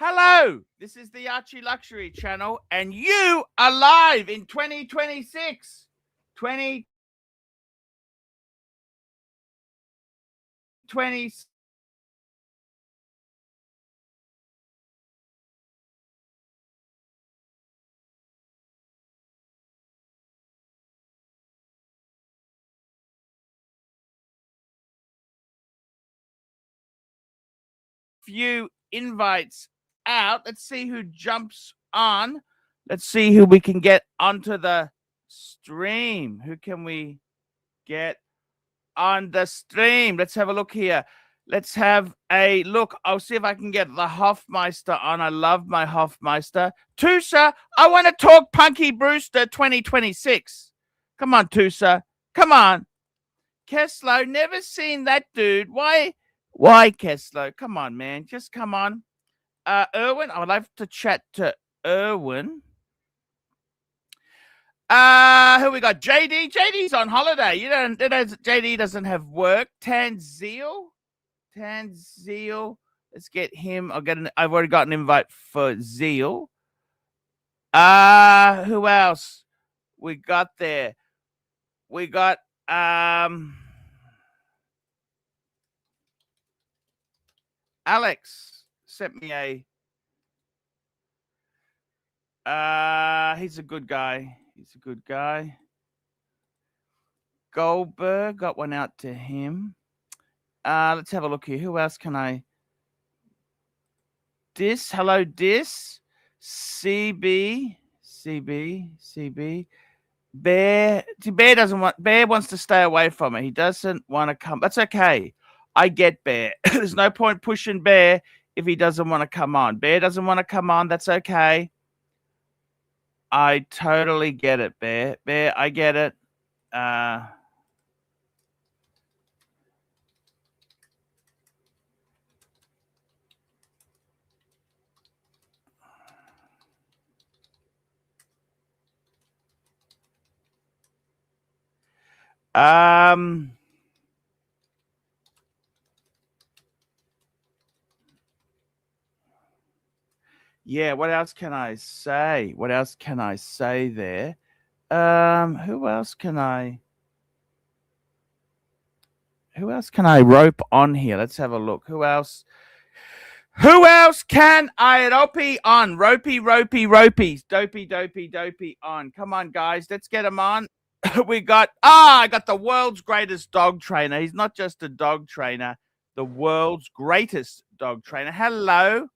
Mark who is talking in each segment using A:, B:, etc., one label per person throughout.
A: Hello, this is the ArchieLuxury channel, and you are live in 2026. 2020. Few invites out. Let's see who jumps on. Let's see who we can get onto the stream. Who can we get on the stream? Let's have a look here. Let's have a look. I'll see if I can get the Hofmeister on. I love my Hofmeister. Tusa, I want to talk Punky Brewster 2026. Come on, Tusa. Come on. Keslo, never seen that dude. Why, Keslo? Come on, man. Just come on. Erwin, I would like to chat to Erwin. Who we got? JD. JD's on holiday. JD doesn't have work. Tanzeel. Let's get him. I've already got an invite for Zeal. Who else we got there? We got Alex sent me he's a good guy. Goldberg, got one out to him. Let's have a look here. Who else can I? Hello, CB. Bear wants to stay away from it. He doesn't want to come. That's okay. I get Bear. There's no point pushing Bear if he doesn't want to come on. Bear doesn't want to come on. That's okay. I totally get it, Bear. Bear, I get it. Yeah, what else can I say? There? Who else can I rope on here? Let's have a look. Who else can I ropey on? Ropies. Dopey on. Come on, guys. Let's get him on. I got the world's greatest dog trainer. He's not just a dog trainer, the world's greatest dog trainer. Hello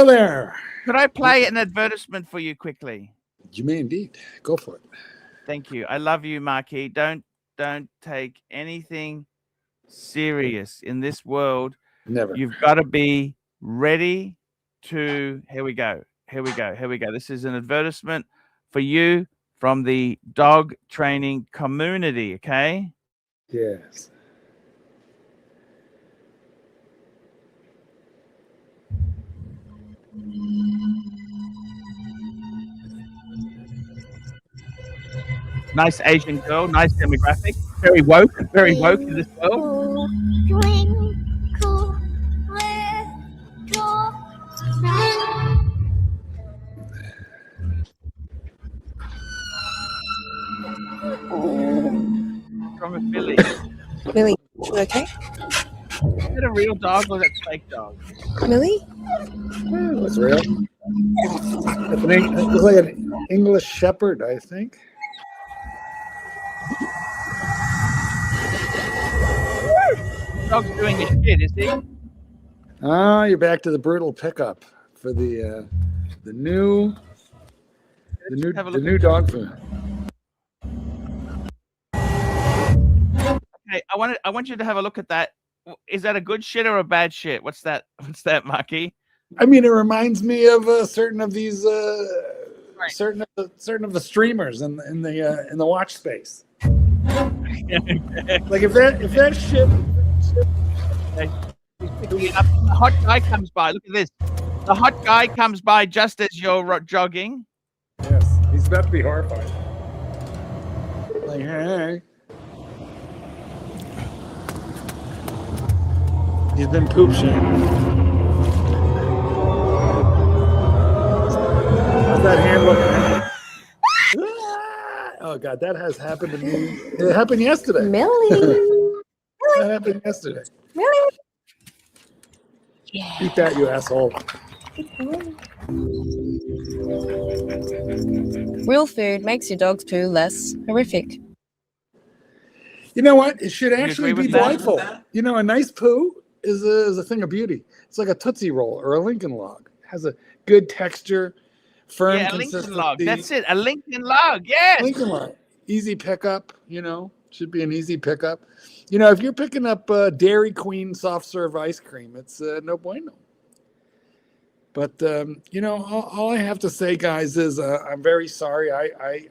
A: there. Could I play an advertisement for you quickly?
B: You may indeed. Go for it.
A: Thank you. I love you, Marquis. Don't take anything serious in this world.
B: Never.
A: You've got to be ready to. Here we go. This is an advertisement for you from the dog training community, okay?
B: Yes.
A: Nice Asian girl, nice demographic, very woke in this world. From a Philly.
C: Millie, you okay?
A: Is that a real dog or is that fake dog?
C: Millie?
B: That's real. It looks like an English Shepherd, I think.
A: Dog's doing his shit, is he?
B: You're back to the brutal pickup for the new dog food.
A: Okay, I want you to have a look at that. Is that a good shit or a bad shit? What's that, Marky?
B: I mean, it reminds me of certain of these certain of the streamers in the watch space. Like if that shit.
A: The hot guy comes by. Look at this. The hot guy comes by just as you're jogging.
B: Yes, he's about to be horrified. Like, hey. He's been poop shamed. that hand looking? Oh God, that has happened to me. It happened yesterday.
C: Millie.
B: That happened yesterday.
C: Millie. Yeah.
B: Eat that, you asshole.
C: Real food makes your dog's poo less horrific.
B: You know what? It should
A: You
B: actually
A: agree
B: be
A: with that?
B: delightful. You know, a nice poo is a thing of beauty. It's like a Tootsie Roll or a Lincoln Log. It has a good texture, firm
A: Yeah, a
B: consistency.
A: Lincoln Log. That's it. A Lincoln Log. Yes.
B: Lincoln Log. Easy pickup, you know, should be an easy pickup. You know, if you're picking up Dairy Queen soft serve ice cream, it's no bueno. But, you know, all I have to say, guys, is I'm very sorry.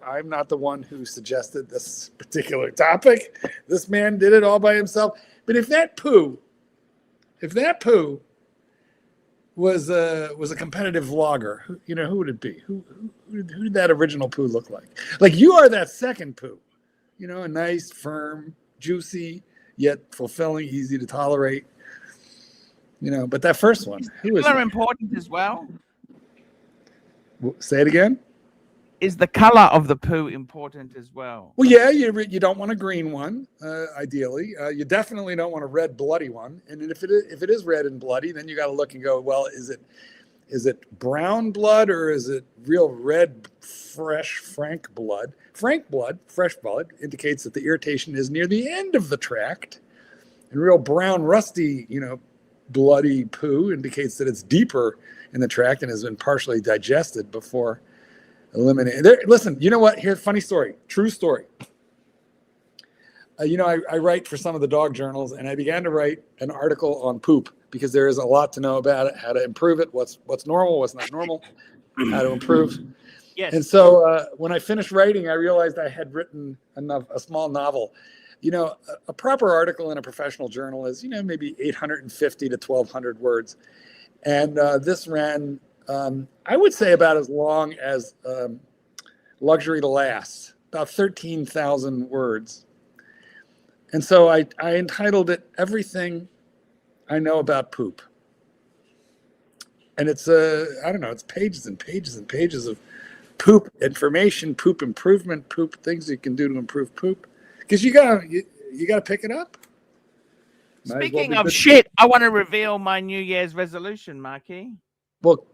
B: I'm not the one who suggested this particular topic. This man did it all by himself. But if that poo was a competitive vlogger, you know, who would it be? Who did that original poo look like? Like, you are that second poo. You know, a nice, firm, juicy, yet fulfilling, easy to tolerate. You know, but that first one, who is
A: Color important as well?
B: Say it again.
A: Is the color of the poo important as well?
B: Well, yeah, you don't want a green one, ideally. You definitely don't want a red, bloody one. And if it is red and bloody, then you got to look and go, well, is it brown blood or is it real red, fresh, frank blood? Frank blood, fresh blood, indicates that the irritation is near the end of the tract, and real brown, rusty, you know, bloody poo indicates that it's deeper in the tract and has been partially digested before eliminating. Listen, you know what? Here's a funny story, true story. You know, I write for some of the dog journals, and I began to write an article on poop because there is a lot to know about it, how to improve it, what's normal, what's not normal, how to improve.
A: Yes.
B: And so when I finished writing, I realized I had written a small novel. You know, a proper article in a professional journal is, you know, maybe 850 to 1,200 words. And this ran, I would say, about as long as Luxury to Last, about 13,000 words. And so I entitled it Everything I Know About Poop. And it's, I don't know, it's pages and pages and pages of poop information, poop improvement, poop things you can do to improve poop. Because you gotta pick it up.
A: Speaking of shit, I want to reveal my New Year's resolution, Marky.
B: Well,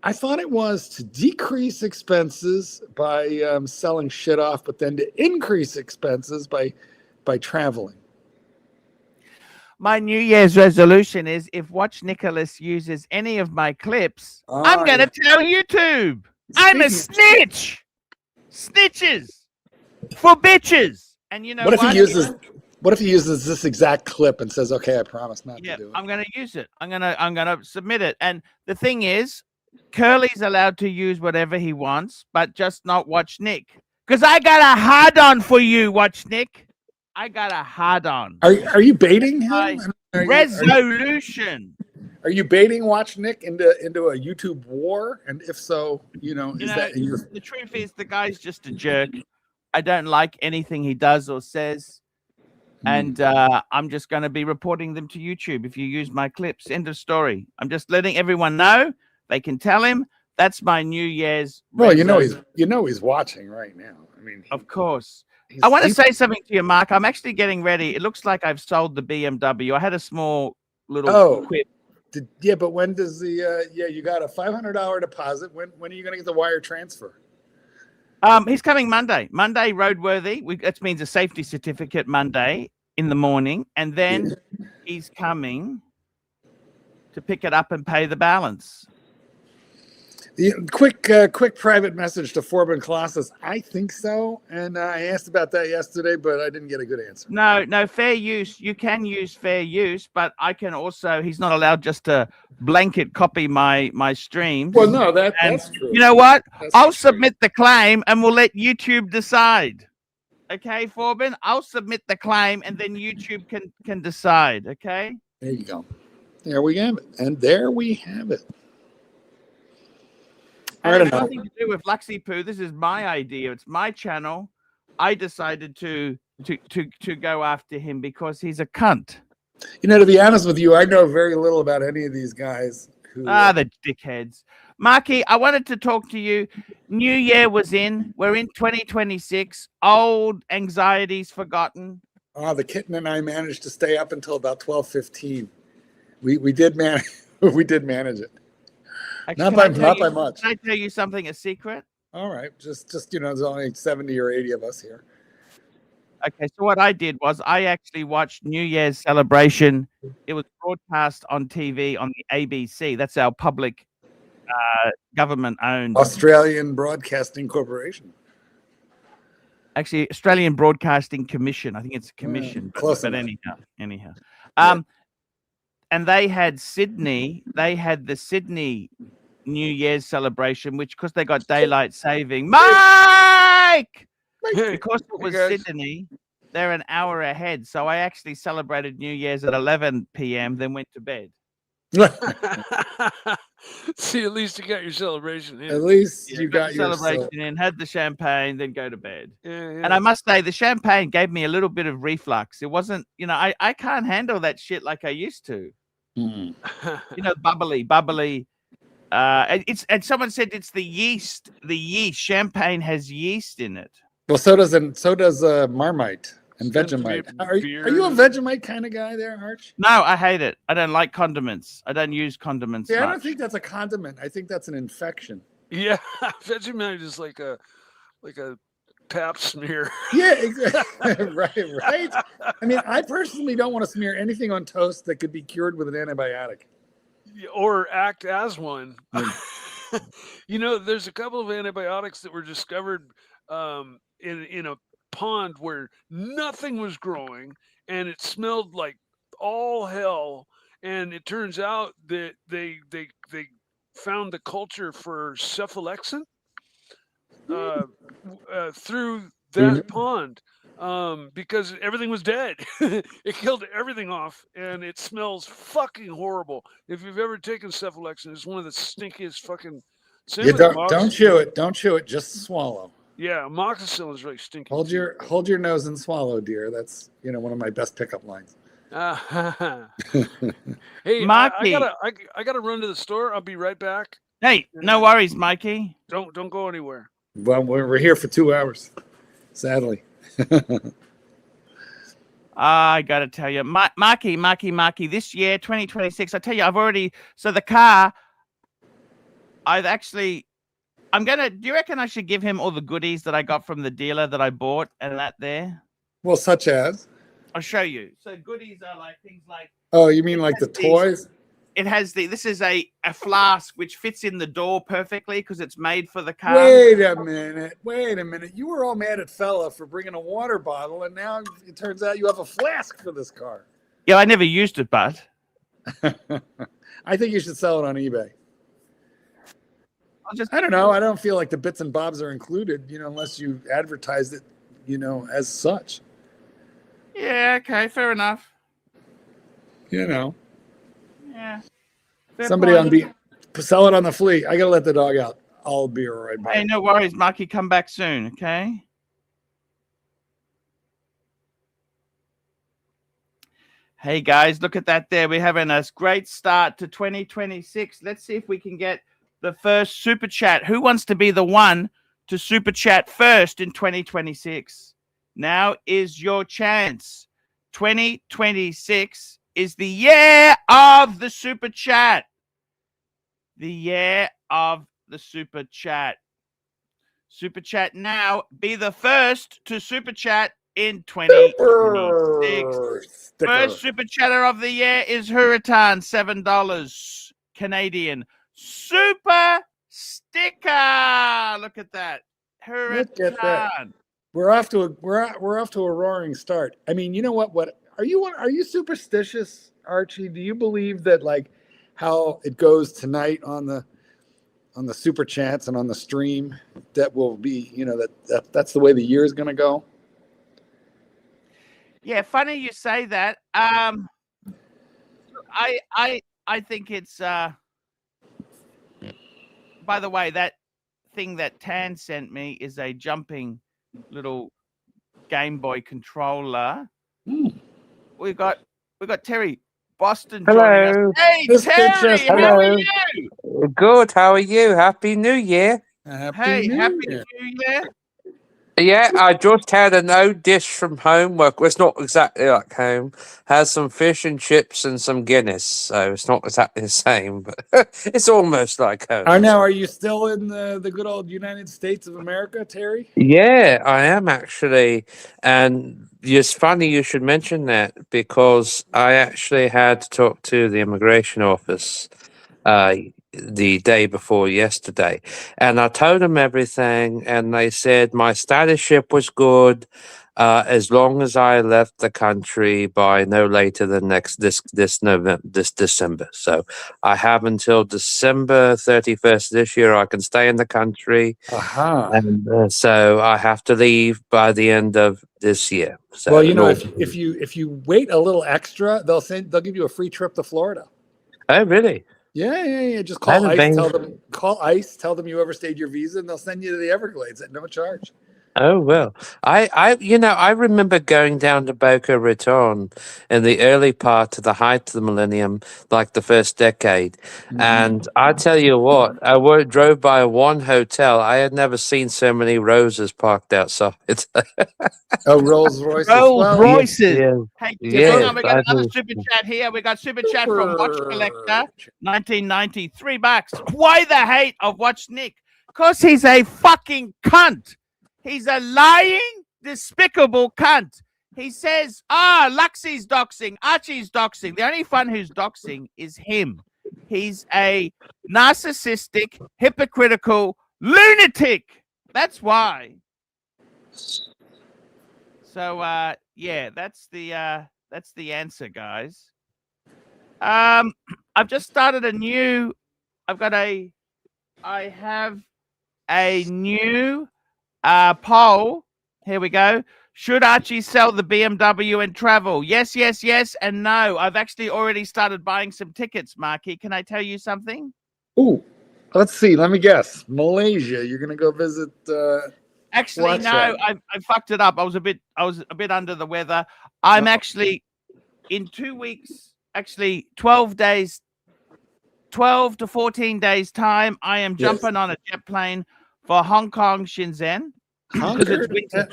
B: I thought it was to decrease expenses by selling shit off, but then to increase expenses by traveling.
A: My New Year's resolution is if Watch Nicholas uses any of my clips, I'm going to tell YouTube. I'm a snitch. Snitches for bitches. And you know what?
B: What if he uses this exact clip and says, "Okay, I promise not to do it"? I'm
A: going to use it. I'm going to submit it. And the thing is, Curly's allowed to use whatever he wants, but just not Watch Nick. Because I got a hard on for you, Watch Nick. I got a hard on.
B: Are you baiting him?
A: Resolution.
B: Are you baiting Watch Nick into a YouTube war? And if so,
A: the truth is the guy's just a jerk. I don't like anything he does or says. And I'm just going to be reporting them to YouTube if you use my clips. End of story. I'm just letting everyone know. They can tell him. That's my New Year's.
B: Well, you know he's watching right now. I mean,
A: of course. I want to say something to you, Mark. I'm actually getting ready. It looks like I've sold the BMW. I had a small little quip.
B: But when does the you got a $500 deposit. When are you going to get the wire transfer?
A: He's coming Monday. Monday, roadworthy. That means a safety certificate Monday in the morning, and then he's coming to pick it up and pay the balance.
B: Quick private message to Forbin Colossus. I think so, and I asked about that yesterday, but I didn't get a good answer.
A: No, fair use. You can use fair use, but I can also. He's not allowed just to blanket copy my streams.
B: Well, no, that's true.
A: You know what? I'll submit the claim, and we'll let YouTube decide. Okay, Forbin, I'll submit the claim, and then YouTube can decide. Okay.
B: There you go. There we have it, and there we have it.
A: And it has nothing to do with Luxy Poo. This is my idea. It's my channel. I decided to go after him because he's a cunt.
B: You know, to be honest with you, I know very little about any of these guys. who
A: the dickheads. Marky, I wanted to talk to you. New Year was in. We're in 2026. Old anxieties forgotten.
B: the kitten and I managed to stay up until about 12:15. We did manage we did manage it.
A: Actually,
B: Not by much.
A: Can I tell you something, a secret?
B: All right, just there's only 70 or 80 of us here.
A: Okay, so what I did was I actually watched New Year's celebration. It was broadcast on TV on the ABC. That's our public government-owned,
B: Australian Broadcasting Corporation.
A: actually Australian Broadcasting Commission. I think it's a commission,
B: close
A: but
B: enough.
A: anyhow.
B: Yeah.
A: And they had Sydney. They had the Sydney New Year's celebration, which because they got daylight saving. Mike! Because it was Sydney, they're an hour ahead. So I actually celebrated New Year's at 11 p.m., then went to bed.
D: See, at least you got your celebration in.
B: At least
A: Yeah,
B: you got your
A: celebration in, had the champagne, then go to bed.
D: Yeah.
A: And I must say, the champagne gave me a little bit of reflux. It wasn't, I can't handle that shit like I used to.
B: Mm.
A: Bubbly. And someone said it's the yeast. The yeast. Champagne has yeast in it.
B: Well, so does Marmite and
D: It's meant to be
B: Vegemite.
D: a
B: Are you a Vegemite kind of guy there, Arch?
A: No, I hate it. I don't like condiments. I don't use condiments.
B: Yeah, I
A: much.
B: don't think that's a condiment. I think that's an infection.
D: Yeah, Vegemite is like a pap smear.
B: Yeah, exactly. right. I mean, I personally don't want to smear anything on toast that could be cured with an antibiotic.
D: Or act as one.
B: Mm.
D: There's a couple of antibiotics that were discovered in a pond where nothing was growing and it smelled like all hell. And it turns out that they found the culture for cephalexin through that pond. Because everything was dead. It killed everything off, and it smells fucking horrible. If you've ever taken cephalexin, it's one of the stinkiest fucking.
B: Don't chew it. Don't chew it. Just swallow.
D: Yeah, amoxicillin is really stinky.
B: Hold your nose and swallow, dear. That's one of my best pickup lines.
D: Hey,
A: Mikey.
D: I gotta run to the store. I'll be right back.
A: Hey, no worries, Mikey.
D: Don't go anywhere.
B: Well, we're here for 2 hours, sadly.
A: I gotta tell you, Marky, this year, 2026, I tell you, so the car, do you reckon I should give him all the goodies that I got from the dealer that I bought and that there?
B: Well, such as?
A: I'll show you. So goodies are like things like.
B: Oh, you mean like the toys?
A: It has this is a flask which fits in the door perfectly because it's made for the car.
B: Wait a minute. You were all mad at fella for bringing a water bottle, and now it turns out you have a flask for this car.
A: Yeah, I never used it, but
B: I think you should sell it on eBay.
A: I
B: don't know. I don't feel like the bits and bobs are included, unless you advertised it, as such.
A: Yeah, okay, fair enough. Yeah.
B: Somebody sell it on the fleet. I gotta let the dog out. I'll be all right.
A: Hey, no worries, Marky. Come back soon, okay? Hey guys, look at that there. We're having a great start to 2026. Let's see if we can get the first super chat. Who wants to be the one to super chat first in 2026? Now is your chance. 2026 is the year of the super chat. The year of the super chat. Super chat now. Be the first to super chat in 2026. First super chatter of the year is Hurritan, $7 Canadian. Super sticker. Look at that. Hurritan.
B: We're off to a roaring start. I mean, you know what? Are you superstitious, Archie? Do you believe that like how it goes tonight on the super chats and on the stream that will be, that's the way the year is going to go?
A: Yeah, funny you say that. I think it's by the way, that thing that Tan sent me is a jumping little Game Boy controller. We got Terry. Boston joining us.
E: Hello.
A: Hey,
B: Mr.
A: Terry,
B: Chester.
A: how are
E: Hello.
A: you?
E: Good. How are you? Happy New Year.
A: Hey, happy New Year.
E: Yeah, I just had an old dish from home. Well, it's not exactly like home. Has some fish and chips and some Guinness, so it's not exactly the same, but it's almost like home.
B: Are you still in the good old United States of America, Terry?
E: Yeah, I am actually. And it's funny you should mention that because I actually had to talk to the immigration office the day before yesterday, and I told them everything, and they said my status ship was good as long as I left the country by no later than this December. So I have until December 31st this year. I can stay in the country.
B: Aha.
E: And so I have to leave by the end of this year. So
B: Well, you know,
E: Lord-
B: if you wait a little extra, they'll give you a free trip to Florida.
E: oh really?
B: Yeah. Just
E: That'd
B: call ICE.
E: be-
B: Call ICE. Tell them you overstayed your visa, and they'll send you to the Everglades at no charge.
E: Oh well, I remember going down to Boca Raton in the early part of the height of the millennium, like the first decade, and I tell you what, drove by one hotel. I had never seen so many roses parked outside.
B: Oh, Rolls Royces.
A: Rolls
B: Well,
A: Royces.
E: yeah,
A: Hey,
E: yes,
A: hang on, we got
E: I
A: another
E: do.
A: super chat here. We got super chat from Watch Collector, 1990, $3. Why the hate of Watch Nick? Because he's a fucking cunt. He's a lying, despicable cunt. He says, Luxie's doxing, Archie's doxing. The only fun who's doxing is him. He's a narcissistic, hypocritical lunatic. That's why. So yeah, that's the answer, guys. I've just started I have a new poll. Here we go. Should Archie sell the BMW and travel? Yes, and no. I've actually already started buying some tickets, Marky. Can I tell you something?
B: Ooh, let's see. Let me guess. Malaysia. You're gonna go visit.
A: Actually,
B: Watch
A: no.
B: that.
A: I fucked it up. I was a bit under the weather. I'm actually in 2 weeks. Actually, 12 days. 12 to 14 days time. I am jumping on a jet plane for Hong Kong, Shenzhen. Because it's winter.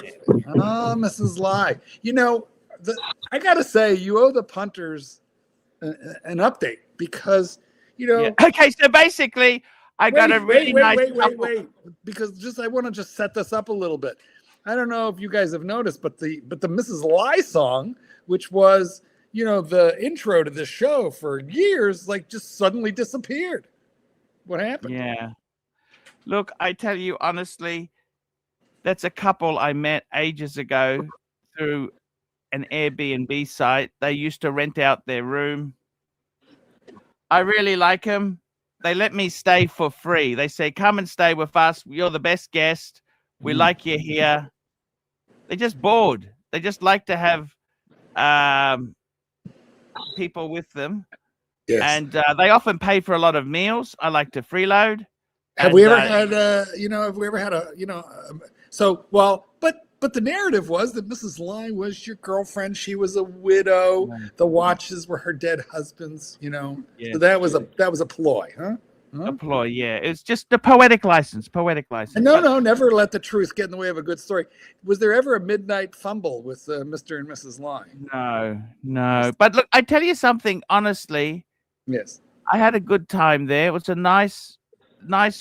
B: Oh, Mrs. Lai. You know, I gotta say, you owe the punters an update because
A: Okay, so basically, I got a really nice
B: wait. Because I want to just set this up a little bit. I don't know if you guys have noticed, but the Mrs. Lai song, which was the intro to this show for years, like just suddenly disappeared. What happened?
A: Yeah. Look, I tell you honestly, that's a couple I met ages ago through an Airbnb site. They used to rent out their room. I really like them. They let me stay for free. They say, come and stay with us. You're the best guest. We like you here. They're just bored. They just like to have people with them.
B: Yes.
A: And they often pay for a lot of meals. I like to freeload.
B: Have we ever had but the narrative was that Mrs. Lai was your girlfriend. She was a widow. Right. The watches were her dead husband's,
A: Yeah.
B: So that was a ploy, huh?
A: A ploy, yeah. It's just a poetic license.
B: No, never let the truth get in the way of a good story. Was there ever a midnight fumble with Mr. and Mrs. Lai?
A: No. But look, I tell you something, honestly.
B: Yes.
A: I had a good time there. It was a nice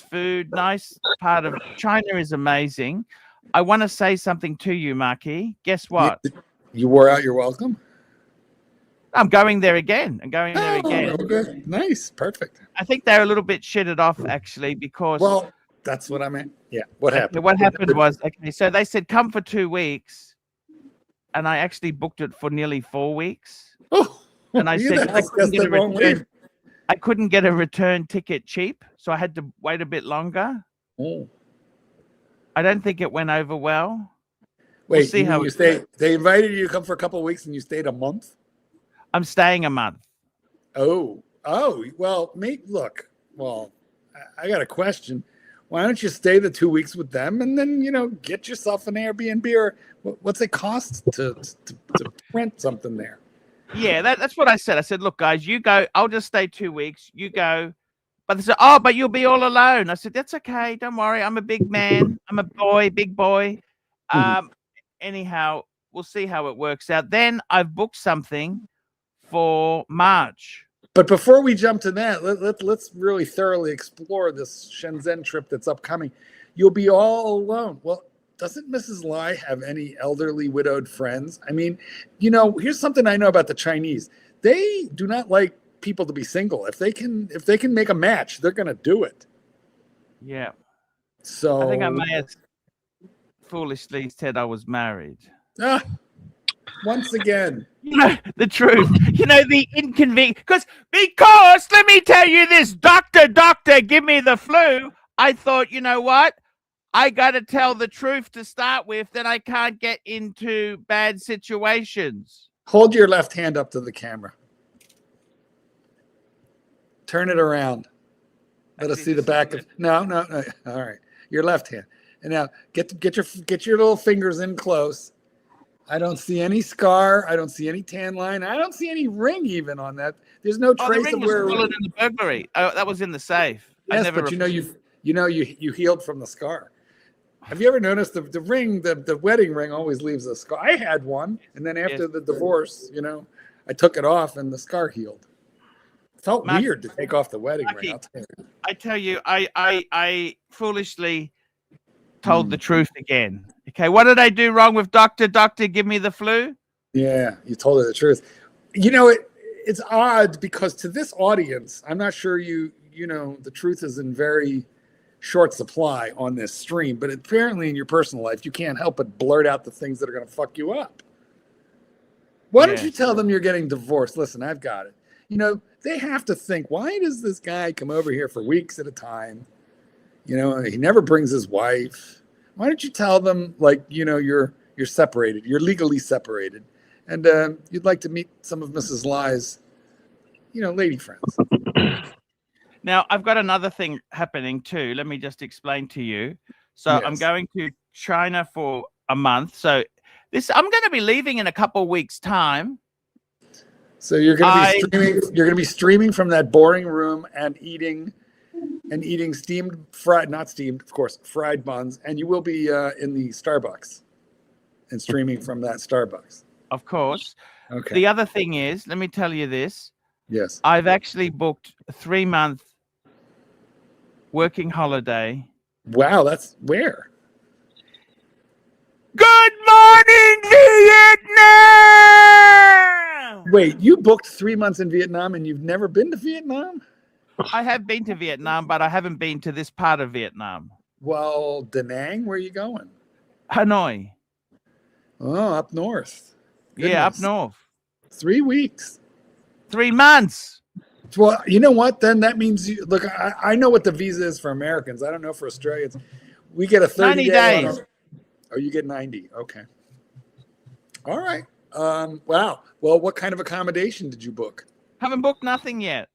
A: food, nice part of China is amazing. I want to say something to you, Marky. Guess what?
B: You wore out your welcome?
A: I'm going there again.
B: Okay. Nice. Perfect.
A: I think they're a little bit shitted off, actually, because...
B: Well, that's what I meant. Yeah. What happened?
A: What happened was, okay, so they said, come for 2 weeks. And I actually booked it for nearly 4 weeks.
B: Oh,
A: and I said, I couldn't get a return ticket cheap, so I had to wait a bit longer.
B: Oh.
A: I don't think it went over well.
B: Wait,
A: we'll see how
B: you stay. They invited you to come for a couple of weeks, and you stayed a month.
A: I'm staying a month.
B: Oh, well, mate. Look, I got a question. Why don't you stay the 2 weeks with them, and then get yourself an Airbnb, or what's it cost to rent something there?
A: Yeah, that's what I said. I said, look, guys, you go. I'll just stay 2 weeks. You go. But they said, oh, but you'll be all alone. I said, that's okay. Don't worry. I'm a big man. I'm a boy, big boy. Anyhow, we'll see how it works out. Then I've booked something for March.
B: But before we jump to that, let's really thoroughly explore this Shenzhen trip that's upcoming. You'll be all alone. Well, doesn't Mrs. Lai have any elderly widowed friends? I mean, here's something I know about the Chinese. They do not like people to be single. If they can make a match, they're going to do it.
A: Yeah.
B: So
A: I think I may have foolishly said I was married.
B: Once again.
A: The truth. The inconvenient. Because let me tell you this, doctor, give me the flu. I thought, you know what? I got to tell the truth to start with, then I can't get into bad situations.
B: Hold your left hand up to the camera. Turn it around. Let us see the back of. No. All right, your left hand. And now get your little fingers in close. I don't see any scar. I don't see any tan line. I don't see any ring even on that. There's no trace
A: the ring
B: of where.
A: Was in the burglary. Oh, that was in the safe.
B: Yes, but you healed from the scar. Have you ever noticed the ring, the wedding ring always leaves a scar? I had one, and then after the divorce, I took it off and the scar healed. It felt weird to take off the wedding ring.
A: I tell you, I foolishly told the truth again. Okay, what did I do wrong with doctor, give me the flu? Yeah,
B: you told her the truth. It's odd because to this audience, I'm not sure the truth is in very short supply on this stream, but apparently in your personal life, you can't help but blurt out the things that are going to fuck you up. Why don't you tell them you're getting divorced? Listen, I've got it. They have to think, why does this guy come over here for weeks at a time? He never brings his wife. Why don't you tell them, you're separated, you're legally separated, and you'd like to meet some of Mrs. Lai's, lady friends.
A: Now, I've got another thing happening too. Let me just explain to you. So I'm going to China for a month. So I'm going to be leaving in a couple of weeks' time.
B: So you're going to be streaming from that boring room and eating steamed, fried, not steamed, of course, fried buns, and you will be in the Starbucks and streaming from that Starbucks.
A: Of course.
B: Okay.
A: The other thing is, let me tell you this.
B: Yes.
A: I've actually booked a 3-month working holiday.
B: Wow, that's where?
A: Good morning, Vietnam!
B: Wait, you booked 3 months in Vietnam and you've never been to Vietnam?
A: I have been to Vietnam, but I haven't been to this part of Vietnam.
B: Well, Da Nang, where are you going?
A: Hanoi.
B: Oh, up north. Goodness.
A: Yeah, up north.
B: 3 weeks.
A: 3 months.
B: Well, you know what? Then that means look. I know what the visa is for Americans. I don't know for Australians. We get a 30
A: days.
B: Oh, you get 90. Okay. All right. Wow. Well, what kind of accommodation did you book?
A: Haven't booked nothing yet.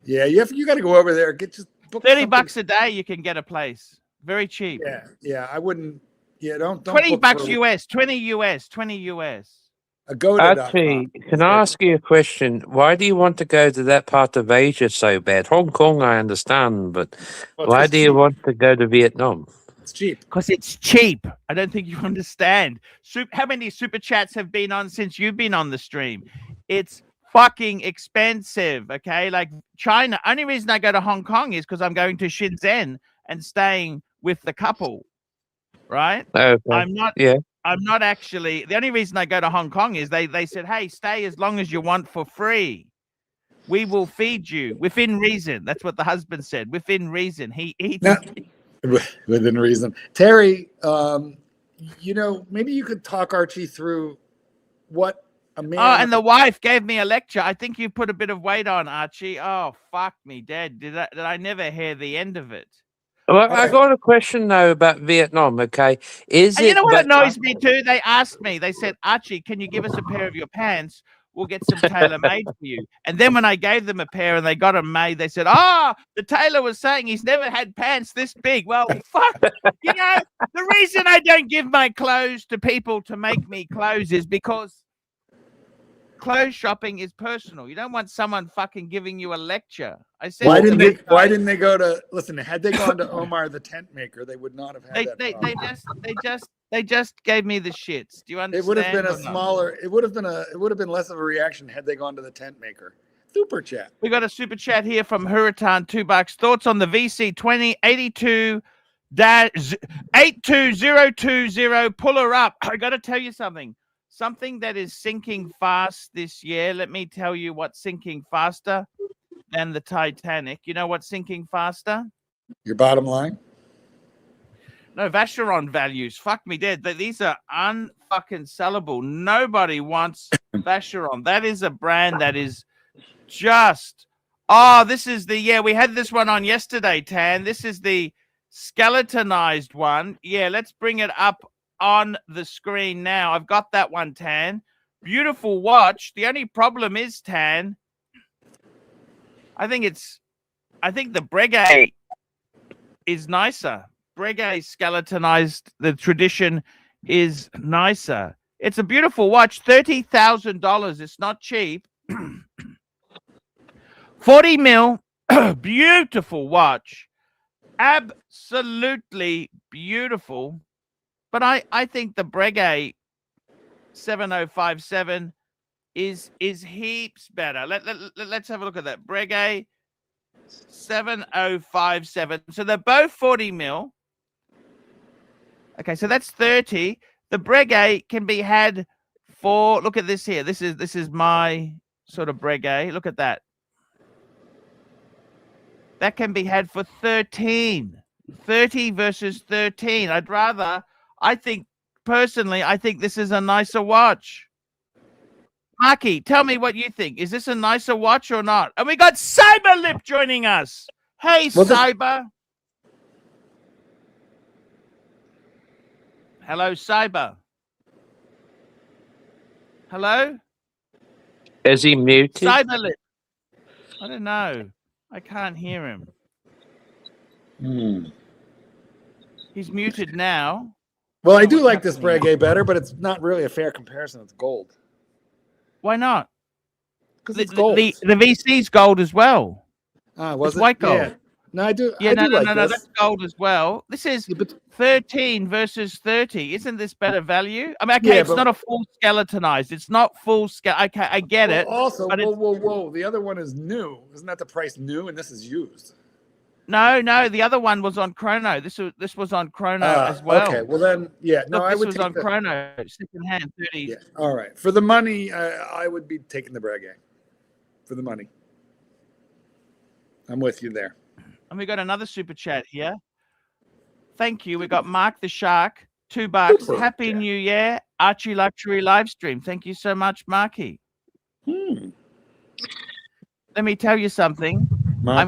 B: Yeah, you got to go over there. Book
A: $30 a day. You can get a place. Very cheap.
B: Yeah. I wouldn't. Yeah, don't.
A: $20 US. 20 US. 20 US.
E: Archie, can I ask you a question? Why do you want to go to that part of Asia so bad? Hong Kong, I understand, but why do you want to go to Vietnam?
B: It's cheap.
A: Because it's cheap. I don't think you understand. How many super chats have been on since you've been on the stream? It's fucking expensive, okay? Like China. Only reason I go to Hong Kong is because I'm going to Shenzhen and staying with the couple, right?
E: Okay.
A: I'm not actually. The only reason I go to Hong Kong is they said, hey, stay as long as you want for free. We will feed you within reason. That's what the husband said. Within reason. He eats.
B: Within reason. Terry, maybe you could talk Archie through what a man.
A: Oh, and the wife gave me a lecture. I think you put a bit of weight on, Archie. Oh, fuck me, Dad. Did I never hear the end of it?
E: Well, I got a question though about Vietnam. Okay,
A: you know what annoys me too? They asked me. They said, Archie, can you give us a pair of your pants? We'll get some tailor made for you. And then when I gave them a pair and they got them made, they said, the tailor was saying he's never had pants this big. Well, fuck. The reason I don't give my clothes to people to make me clothes is because clothes shopping is personal. You don't want someone fucking giving you a lecture. I said
B: Why
A: to
B: didn't
A: these
B: they? Why
A: guys,
B: didn't they go to? Listen, had they gone to Omar the tent maker, they would not have had that problem.
A: they just gave me the shits. Do you understand?
B: It would have been a
A: or not?
B: smaller. It would have been less of a reaction had they gone to the tent maker. Super chat.
A: We got a super chat here from Hurritan, $2. Thoughts on the VC 2082 82020. Pull her up. I got to tell you something. Something that is sinking fast this year. Let me tell you what's sinking faster than the Titanic. You know what's sinking faster?
B: Your bottom line.
A: No, Vacheron values. Fuck me dead. These are unfucking sellable. Nobody wants Vacheron. That is a brand that is just. Oh, this is the, yeah, we had this one on yesterday, Tan. This is the skeletonized one. Yeah, let's bring it up on the screen now. I've got that one, Tan. Beautiful watch. The only problem is, Tan, I think the Breguet is nicer. Breguet skeletonized, the tradition is nicer. It's a beautiful watch, $30,000. It's not cheap. 40 mil, beautiful watch. Absolutely beautiful. But I think the Breguet 7057 is heaps better. Let's have a look at that. Breguet 7057. So they're both 40 mil. Okay, so that's 30. The Breguet can be had for, look at this here. This is my sort of Breguet. Look at that. That can be had for 13. 30 versus 13. I think this is a nicer watch. Archie, tell me what you think. Is this a nicer watch or not? And we got Cyberlip joining us. Hey, Cyber. Hello, Cyber. Hello?
E: Is he muted?
A: Cyberlip. I don't know. I can't hear him. He's muted now.
B: Well, I do like this Breguet better, but it's not really a fair comparison. It's gold.
A: Why not?
B: Because it's gold.
A: The VC's gold as well.
B: Was
A: it's
B: it?
A: white gold.
B: Yeah. No, I do.
A: Yeah,
B: I
A: no,
B: do like this.
A: that's gold as well. This is 13 versus 30. Isn't this better value? I mean, okay, it's not a full skeletonized. It's not full scale. Okay, I get it.
B: Also, whoa. The other one is new. Isn't that the price new? And this is used.
A: No. The other one was on Chrono. This was on Chrono as well.
B: Okay. Well then, yeah. No,
A: Look,
B: I would.
A: This was on Chrono, second hand, 30.
B: Yeah. All right. For the money, I would be taking the Breguet. For the money. I'm with you there.
A: And we got another super chat here. Thank you. We got Mark the Shark, $2. Happy New Year, ArchieLuxury live stream. Thank you so much, Marky. Let me tell you something. I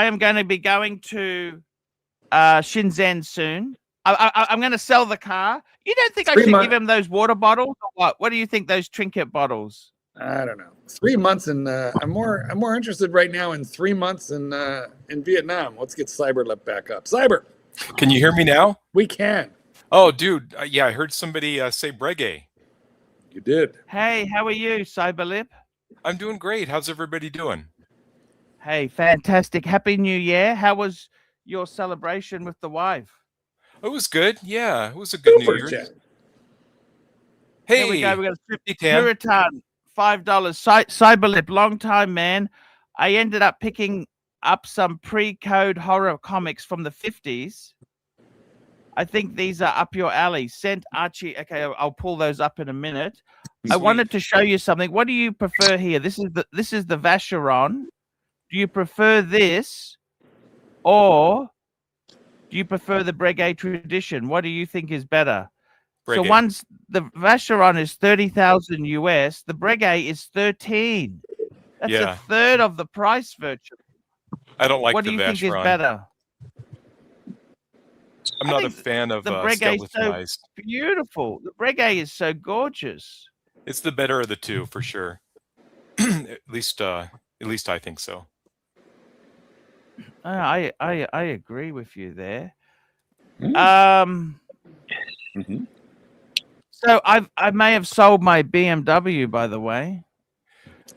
A: am going to be going to Shenzhen soon. I'm going to sell the car. You don't think I should give him those water bottles or what? What do you think, those trinket bottles?
B: I don't know. 3 months and I'm more interested right now in 3 months in Vietnam. Let's get Cyberlip back up. Cyber.
F: Can you hear me now?
B: We can.
F: Oh, dude. Yeah, I heard somebody say Breguet.
B: You did.
A: Hey, how are you, Cyberlip?
F: I'm doing great. How's everybody doing?
A: Hey, fantastic. Happy New Year. How was your celebration with the wife?
F: It was good. Yeah, it was a good New Year's. Hey,
A: here we go. We got a Puritan. $5. Cyberlip, long time, man. I ended up picking up some pre-code horror comics from the 50s. I think these are up your alley. Sent Archie. Okay, I'll pull those up in a minute. Sweet. I wanted to show you something. What do you prefer here? This is the Vacheron. Do you prefer this, or do you prefer the Breguet tradition? What do you think is better? So once the Vacheron is 30,000 US, the Breguet is 13. That's a third of the price virtually.
F: I don't like
A: what
F: the
A: do you
F: Vacheron.
A: think is better?
F: I'm not a fan of
A: the Breguet is so
F: skeletonized.
A: Beautiful. The Breguet is so gorgeous.
F: It's the better of the two for sure. at least I think so.
A: I agree with you there. So I may have sold my BMW, by the way.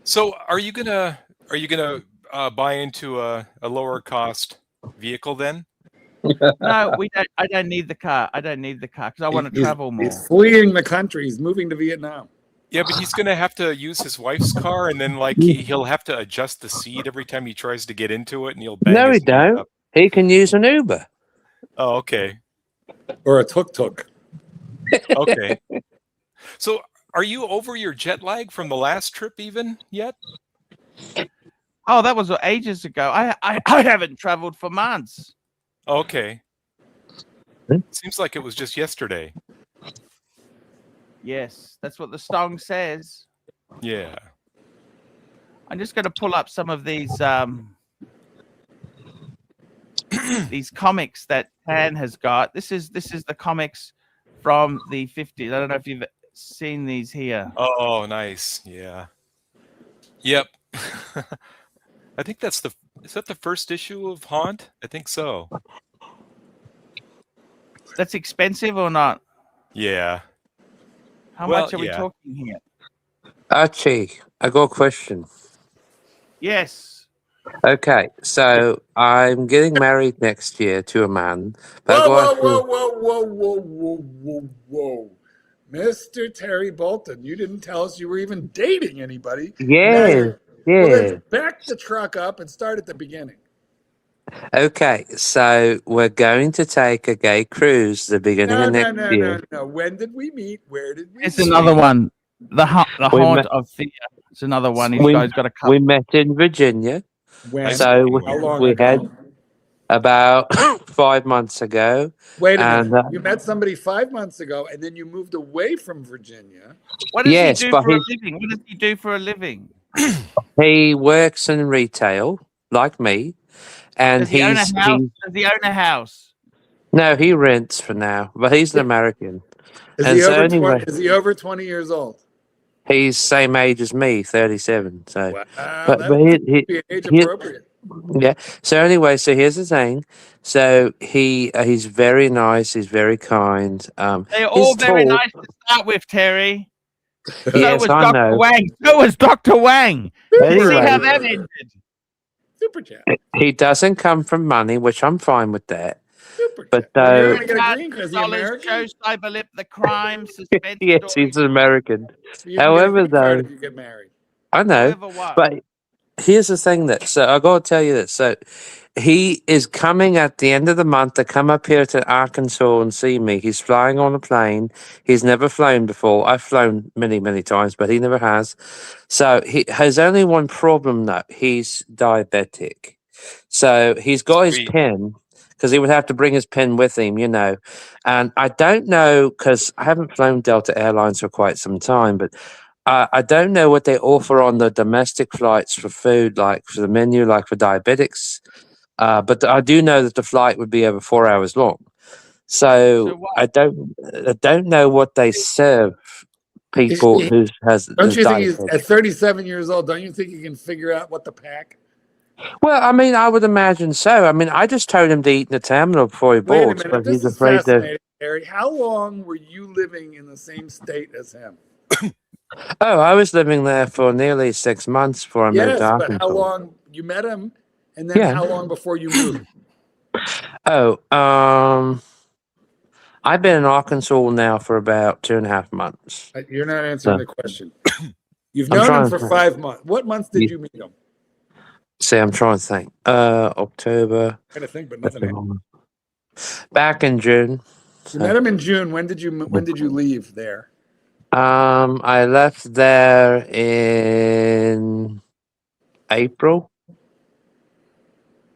F: So are you gonna buy into a lower cost vehicle then?
A: No, we don't. I don't need the car. I don't need the car because I want to travel more.
B: He's fleeing the country. He's moving to Vietnam.
F: Yeah, but he's gonna have to use his wife's car, and then like he'll have to adjust the seat every time he tries to get into it, and he'll bang
E: No,
F: his
E: he
F: knees
E: don't.
F: up.
E: He can use an Uber.
F: Oh, okay,
B: Or a tuk-tuk.
F: okay. So are you over your jet lag from the last trip even yet?
A: Oh, that was ages ago. I haven't traveled for months.
F: Okay.
E: Hmm?
F: Seems like it was just yesterday.
A: Yes, that's what the song says.
F: Yeah.
A: I'm just going to pull up some of these these comics that Tan has got. This is the comics from the 50s. I don't know if you've seen these here.
F: Oh, nice. Yeah. Yep. I think is that the first issue of Haunt? I think so.
A: That's expensive or not?
F: Yeah.
A: How
F: Well,
A: much are we
F: yeah.
A: talking here?
E: Archie, I got a question.
A: Yes.
E: Okay, so I'm getting married next year to a man. But
B: Whoa. Mr. Terry Bolton, you didn't tell us you were even dating anybody.
E: Yeah,
B: Well,
E: yeah.
B: then back the truck up and start at the beginning.
E: Okay, so we're going to take a gay cruise the beginning of next year.
B: No. When did we meet? Where did we
A: It's
B: meet?
A: another one. The
E: We
A: Haunt
E: met-
A: of Fear. It's another one. He's
E: we-
A: got a couple.
E: We met in Virginia.
B: When?
E: So
B: How long
E: we
B: ago?
E: had about 5 months ago.
B: Wait a
E: and,
B: minute. You met somebody 5 months ago, and then you moved away from Virginia.
A: What does
E: Yes,
A: he do
E: but
A: for a living? What does he do for a living?
E: He works in retail, like me, and
A: Does he own a
E: he's
A: house? Does he own a house?
E: no, he rents for now, but he's an American.
B: Is
E: And
B: he
E: so
B: over
E: anyway-
B: 20? Is he over 20 years old?
E: He's same age as me, 37. So,
B: Wow,
E: but
B: that
E: he,
B: would be age
E: he-
B: appropriate.
E: yeah. So anyway, so here's the thing. So he's very nice. He's very kind.
A: They're all
E: he's
A: very
E: tall.
A: nice to start with, Terry. So
E: Yes,
A: was
E: I
A: Dr.
E: know.
A: Wang. So was Dr. Wang. See
E: Anyway,
A: how that ended.
B: Super chat.
E: he doesn't come from money, which I'm fine with that.
B: Super
E: But,
B: chat. Well, you're
E: uh,
B: gonna get a green because he's
A: Dollars,
B: American.
A: Joe Cyberlip, the crime, suspense
E: Yes,
A: story.
E: he's an American.
B: You can
E: However,
B: get a green card
E: though,
B: if you get married.
E: I know.
A: However what?
E: But here's the thing that so I gotta tell you that so he is coming at the end of the month to come up here to Arkansas and see me. He's flying on a plane. He's never flown before. I've flown many times, but he never has. So he has only one problem though. He's diabetic. So he's got his
F: Sweet.
E: pen because he would have to bring his pen with him, you know. And I don't know because I haven't flown Delta Airlines for quite some time, but I don't know what they offer on the domestic flights for food, like for the menu, like for diabetics. But I do know that the flight would be over 4 hours long.
A: So
E: So
A: what?
E: I don't know what they serve people who has
B: Don't you think he's
E: diabetes.
B: at 37 years old? Don't you think he can figure out what to pack?
E: Well, I mean, I would imagine so. I mean, I just told him to eat in the terminal before he
B: Wait a
E: boards,
B: minute.
E: but
B: This
E: he's
B: is
E: afraid to.
B: fascinating, Harry. How long were you living in the same state as him?
E: Oh, I was living there for nearly 6 months before I moved
B: Yes,
E: to
B: but
E: Arkansas.
B: how long you met him, and then
E: Yeah.
B: how long before you moved?
E: Oh, I've been in Arkansas now for about 2.5 months.
B: You're not answering
E: No.
B: the question. You've
E: I'm
B: known him
E: trying
B: for
E: to-
B: 5 months. What months did
E: Yeah.
B: you meet him?
E: See, I'm trying to think. October.
B: I'm trying to think, but nothing happened.
E: Back in June.
B: You met him in June. When did you leave there?
E: I left there in April.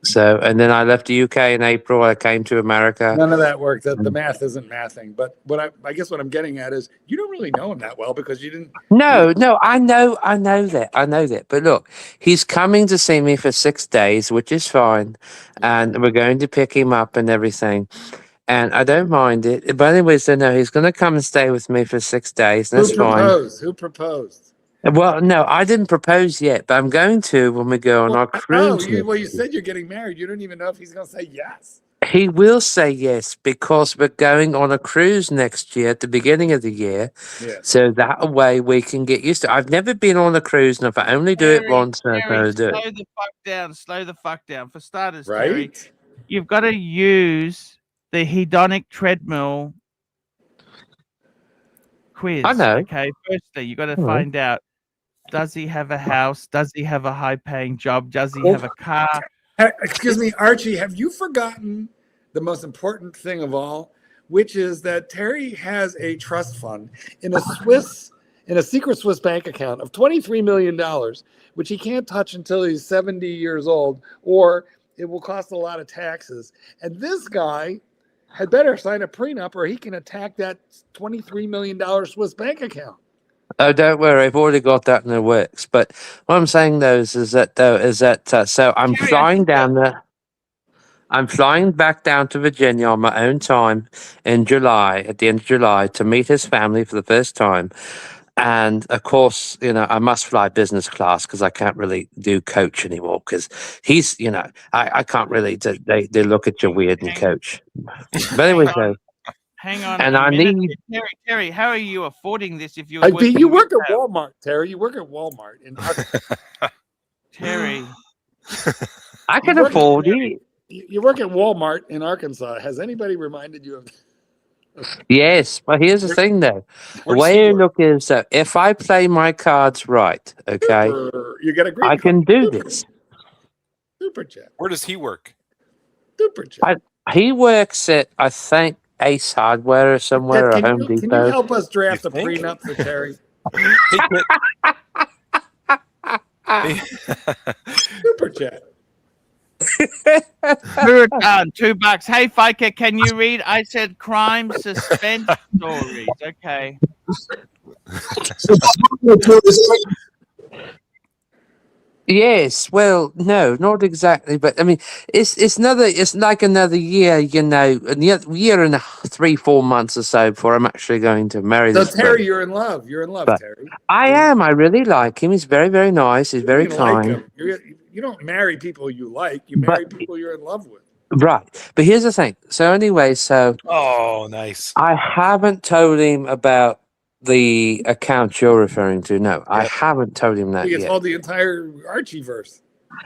E: So, and then I left the UK in April. I came to America.
B: None of that worked. The math isn't mathing. But I guess what I'm getting at is you don't really know him that well because you didn't.
E: No, I know that. But look, he's coming to see me for 6 days, which is fine, and we're going to pick him up and everything, and I don't mind it. But anyway, so no, he's going to come and stay with me for 6 days, and that's fine.
B: Who proposed?
E: Well, no, I didn't propose yet, but I'm going to when we go on our cruise.
B: You said you're getting married. You don't even know if he's going to say yes.
E: He will say yes because we're going on a cruise next year at the beginning of the year.
B: Yes.
E: So that way we can get used to it. I've never been on a cruise, and if I only do it once, I'm
A: Terry,
E: going to do it.
A: slow the fuck down. Slow the fuck down. For starters, Terry,
B: Right?
A: you've got to use the hedonic treadmill quiz.
E: I know.
A: Okay, firstly, you got to
E: Mhm.
A: find out: does he have a house? Does he have a high-paying job? Does he
B: Well,
A: have a car?
B: Excuse me, Archie, have you forgotten the most important thing of all, which is that Terry has a trust fund in a secret Swiss bank account of $23 million, which he can't touch until he's 70 years old, or it will cost a lot of taxes. And this guy had better sign a prenup or he can attack that $23 million Swiss bank account.
E: Oh, don't worry, I've already got that in the works. But what I'm saying is that so I'm
A: Terry, I
E: flying
A: think that
E: down there. I'm flying back down to Virginia on my own time in July, at the end of July, to meet his family for the first time. And of course, I must fly business class because I can't really do coach anymore because he's, I can't really, they look at you weird in
A: hang,
E: coach. But
A: hang
E: anyway,
A: on, hang on
E: and
A: a
E: I
A: minute.
E: need,
A: Terry, how are you affording this if you're
B: I
A: working
B: mean, you work at
A: retail?
B: Walmart, Terry. You work at Walmart in
A: Terry,
E: I can
B: You work at-
E: afford it.
B: You work at Walmart in Arkansas. Has anybody reminded you of
E: Yes, but here's the thing though. The
B: Where's
E: way
B: he
E: I
B: work?
E: look is that if I play my cards right, okay,
B: You get a green
E: I
B: card.
E: can do this.
B: Super chat.
F: Where does he work?
B: Super chat.
E: He works at, I think, Ace Hardware or somewhere, or Home
B: Can you
E: Depot.
B: help us draft
F: You
B: a
F: think?
B: prenup for Terry? Super chat.
A: $2. Hey, Fiker, can you read? I said crime suspense stories. Okay.
E: Yes, well, no, not exactly, but I mean, it's like another year, a year and 3-4 months or so before I'm actually going to marry
B: So
E: this girl.
B: Terry, you're in love. You're in love,
E: But
B: Terry.
E: I am. I really like him. He's very, very nice. He's very
B: You like
E: kind.
B: him. You don't marry people you like. You marry people you're in love with.
E: Right. But here's the thing. So anyway,
F: Oh, nice.
E: I haven't told him about the account you're referring to. No, I haven't told him that
B: You get
E: yet.
B: told the entire Archie verse.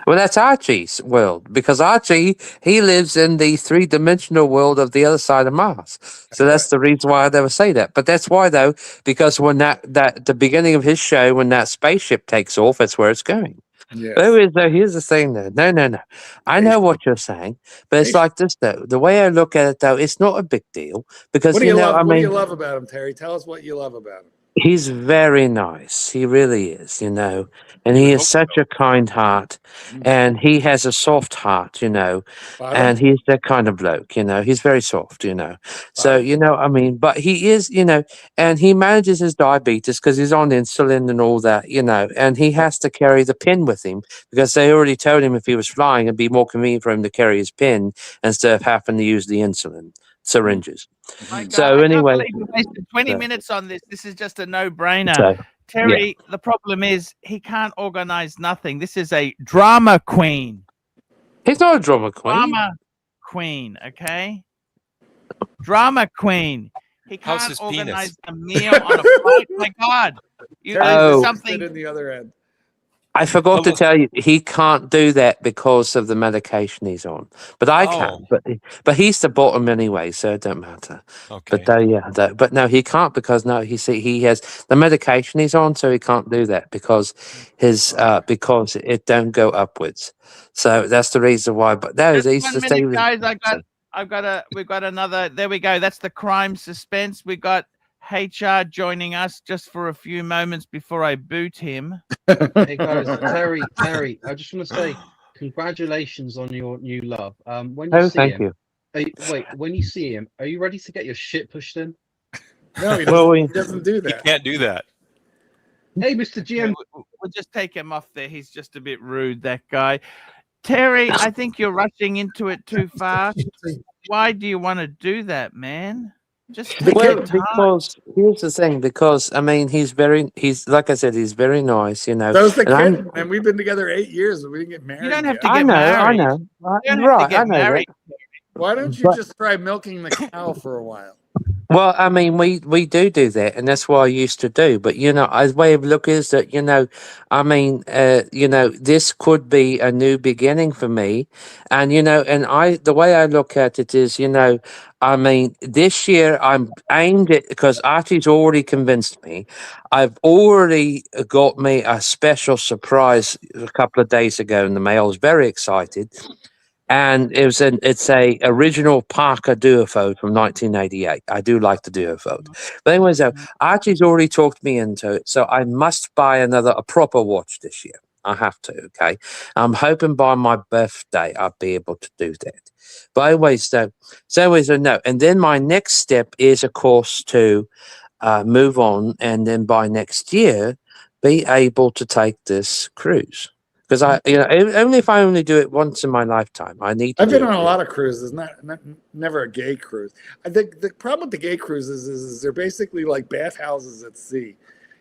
E: Well, that's Archie's world because Archie, he lives in the 3-dimensional world of the other side of Mars. So that's the reason why I never say that. But that's why, though, because when that the beginning of his show, when that spaceship takes off, that's where it's going.
B: Yes.
E: Here's the thing, though. No. I know what you're saying, but it's like this, though. The way I look at it, though, it's not a big deal because,
B: What do you love?
E: I
B: What do
E: mean,
B: you love about him, Terry? Tell us what you love about him.
E: he's very nice. He really is, and he is such a kind heart, and he has a soft heart, and he's that kind of bloke, he's very soft, so, I mean, but he is, and he manages his diabetes because he's on insulin and all that, and he has to carry the pin with him because they already told him if he was flying, it'd be more convenient for him to carry his pin instead of having to use the insulin syringes.
A: My God,
E: So
A: I
E: anyway,
A: can't believe we wasted 20 minutes on this. This is just a no-brainer.
E: so,
A: Terry, the problem is he can't organize nothing. This is a drama queen.
E: he's not a drama queen.
A: Drama queen, okay? Drama queen. He
F: How's
A: can't
F: his
A: organize
F: penis?
A: a meal on a flight. My God.
B: Terry's
E: Oh.
B: something in the other end.
E: I forgot to tell you, he can't do that because of the medication he's on. But I can. But he's the bottom anyway, so it don't matter.
F: Okay.
E: But but no, he can't because he has the medication he's on, so he can't do that because because it don't go upwards. So that's the reason why. But no,
A: Just
E: he's
A: 1
E: the
A: minute,
E: same.
A: guys. We've got another. There we go. That's the crime suspense. We got HR joining us just for a few moments before I boot him.
G: Hey guys, Terry, I just want to say congratulations on your new love. When you see
E: Thank
G: him,
E: you.
G: when you see him, are you ready to get your shit pushed in?
B: No, he doesn't do
F: He
B: that.
F: can't do that.
G: Hey, Mr. GM.
A: We'll just take him off there. He's just a bit rude, that guy. Terry, I think you're rushing into it too fast. Why do you want to do that, man? Just take your time.
E: Because here's the thing. Because I mean, he's like I said, he's very nice,
B: So's the kid, and we've been together 8 years, and we didn't get married.
A: You don't have to
B: yet.
A: get married.
E: I know.
A: You don't have
E: Right,
A: to get
E: I know
A: married.
B: Why don't you
E: But-
B: just try milking the cow for a while?
E: Well, I mean, we do that, and that's what I used to do. But a way of look is that I mean, this could be a new beginning for me, and the way I look at it is, I mean, this year I'm aimed at because Archie's already convinced me. I've already got me a special surprise a couple of days ago in the mail. I was very excited. And it's a original Parker duophone from 1988. I do like the duophone. But anyway, so Archie's already talked me into it, so I must buy a proper watch this year. I have to, okay? I'm hoping by my birthday I'll be able to do that. But anyways, no. And then my next step is, of course, to move on, and then by next year, be able to take this cruise. Because only if I only do it once in my lifetime, I need to.
B: I've been on a lot of cruises, never a gay cruise. I think the problem with the gay cruises is they're basically like bathhouses at sea.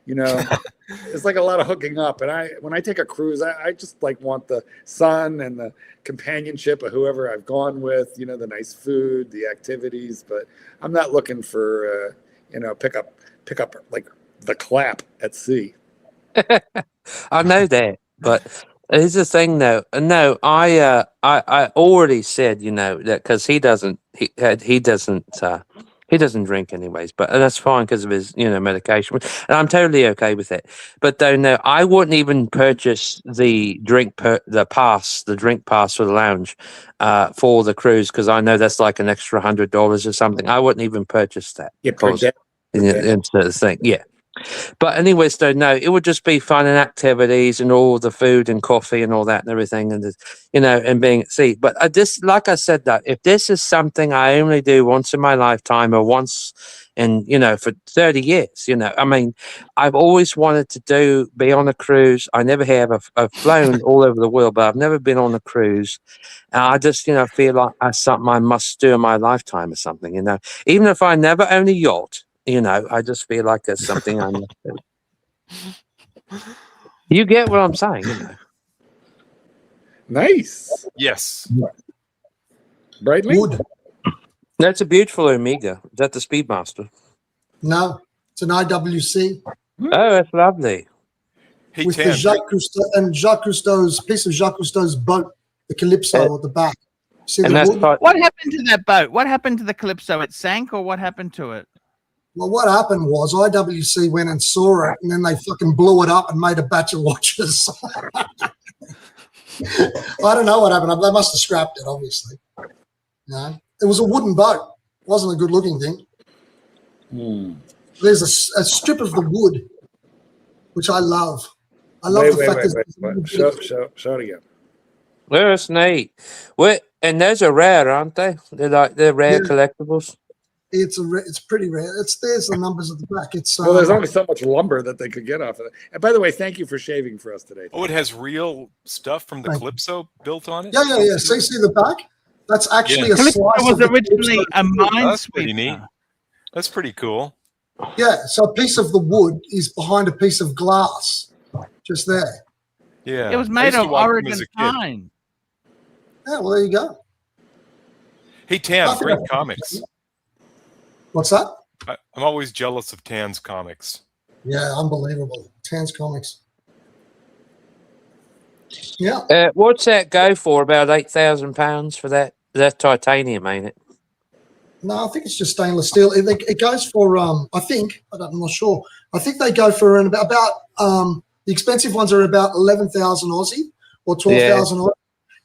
B: It's like a lot of hooking up. And when I take a cruise, I just like want the sun and the companionship of whoever I've gone with. The nice food, the activities. But I'm not looking for pick up like the clap at sea.
E: I know that, but here's the thing, though. No, I already said, that because he doesn't drink anyways, but that's fine because of his medication, and I'm totally okay with it. But though, no, I wouldn't even purchase the drink pass for the lounge for the cruise because I know that's like an extra $100 or something. I wouldn't even purchase that.
B: Per day.
E: It's the thing, yeah. But anyways, though, no, it would just be fun and activities and all the food and coffee and all that and everything, and and being at sea. But like I said, that if this is something I only do once in my lifetime or once in for 30 years, I mean, I've always wanted to be on a cruise. I never have. I've flown all over the world, but I've never been on a cruise. And I just feel like that's something I must do in my lifetime or something. Even if I never own a yacht. I just feel like there's something I must do. You get what I'm saying,
B: Nice.
F: Yes.
B: Brightly?
H: Wood.
E: That's a beautiful Omega. Is that the Speedmaster?
H: No, it's an IWC.
E: Oh, that's lovely.
F: Hey,
H: With
F: Tan,
H: the Jacques Cousteau's piece of Jacques Cousteau's boat, the Calypso at the back. See
E: And
H: the
E: that's
H: wood?
A: What happened to that boat? What happened to the Calypso? It sank, or what happened to it?
H: Well, what happened was IWC went and saw it, and then they fucking blew it up and made a batch of watches. I don't know what happened. They must have scrapped it, obviously. It was a wooden boat. It wasn't a good-looking thing. There's a strip of the wood, which I love. I love the fact that
B: Show it again.
E: Well, that's neat. And those are rare, aren't they? They're rare collectibles.
H: it's pretty rare. There's the numbers at the back.
B: Well, there's only so much lumber that they could get off of it. And by the way, thank you for shaving for us today.
F: Oh, it has real stuff from the
H: Right.
F: Calypso built on it?
H: Yeah. See the back? That's actually a
A: Calypso
H: slice
A: was
H: of the
A: originally a
F: That's pretty neat.
A: minesweeper.
F: That's pretty cool.
H: Yeah, so a piece of the wood is behind a piece of glass, just there.
F: Yeah.
A: It was
F: I
A: made
F: used to
A: of
F: watch them
A: Oregon
F: as a kid.
A: pine.
H: Yeah, well, there you go.
F: Hey, Tan,
H: Nothing
F: great
H: else.
F: comics.
H: What's that?
F: I'm always jealous of Tan's comics.
H: Yeah, unbelievable. Tan's Comics. Yeah.
E: What's that go for? About £8,000 for that? That's titanium, ain't it?
H: No, I think it's just stainless steel. It goes for, I'm not sure. I think they go for about the expensive ones are about 11,000 Aussie or 12,000 Aussie.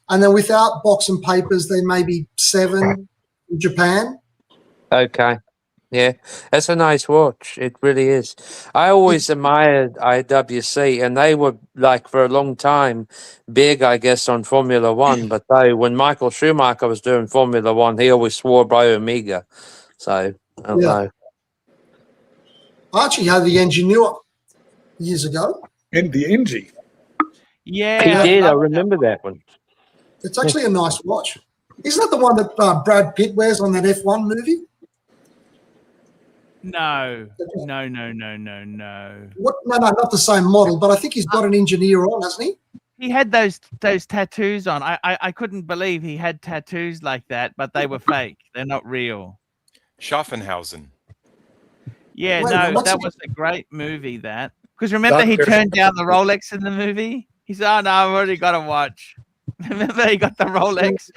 H: And then without box and papers, they may be 7 in Japan.
E: Okay. Yeah, that's a nice watch. It really is. I always admired IWC, and they were like for a long time big, I guess, on Formula One. But when Michael Schumacher was doing Formula One, he always swore by Omega. So I don't know.
H: Archie had the Ingenue years ago.
B: And the Ingie.
A: Yeah,
E: He did. I
A: love
E: remember that one.
H: It's actually a nice watch. Isn't that the one that Brad Pitt wears on that F1 movie?
A: No.
H: What?
A: No,
H: No, not the same model, but I think he's got an engineer on, hasn't he?
A: He had those tattoos on. I couldn't believe he had tattoos like that, but they were fake. They're not real.
F: Schaffenhausen.
A: Yeah,
H: Wait,
A: no,
H: what's
A: that
H: it-
A: was a great movie. That because remember he
B: Dr.
A: turned down the Rolex in the movie. He said, "Oh no, I've already got a watch." Remember he got the Rolex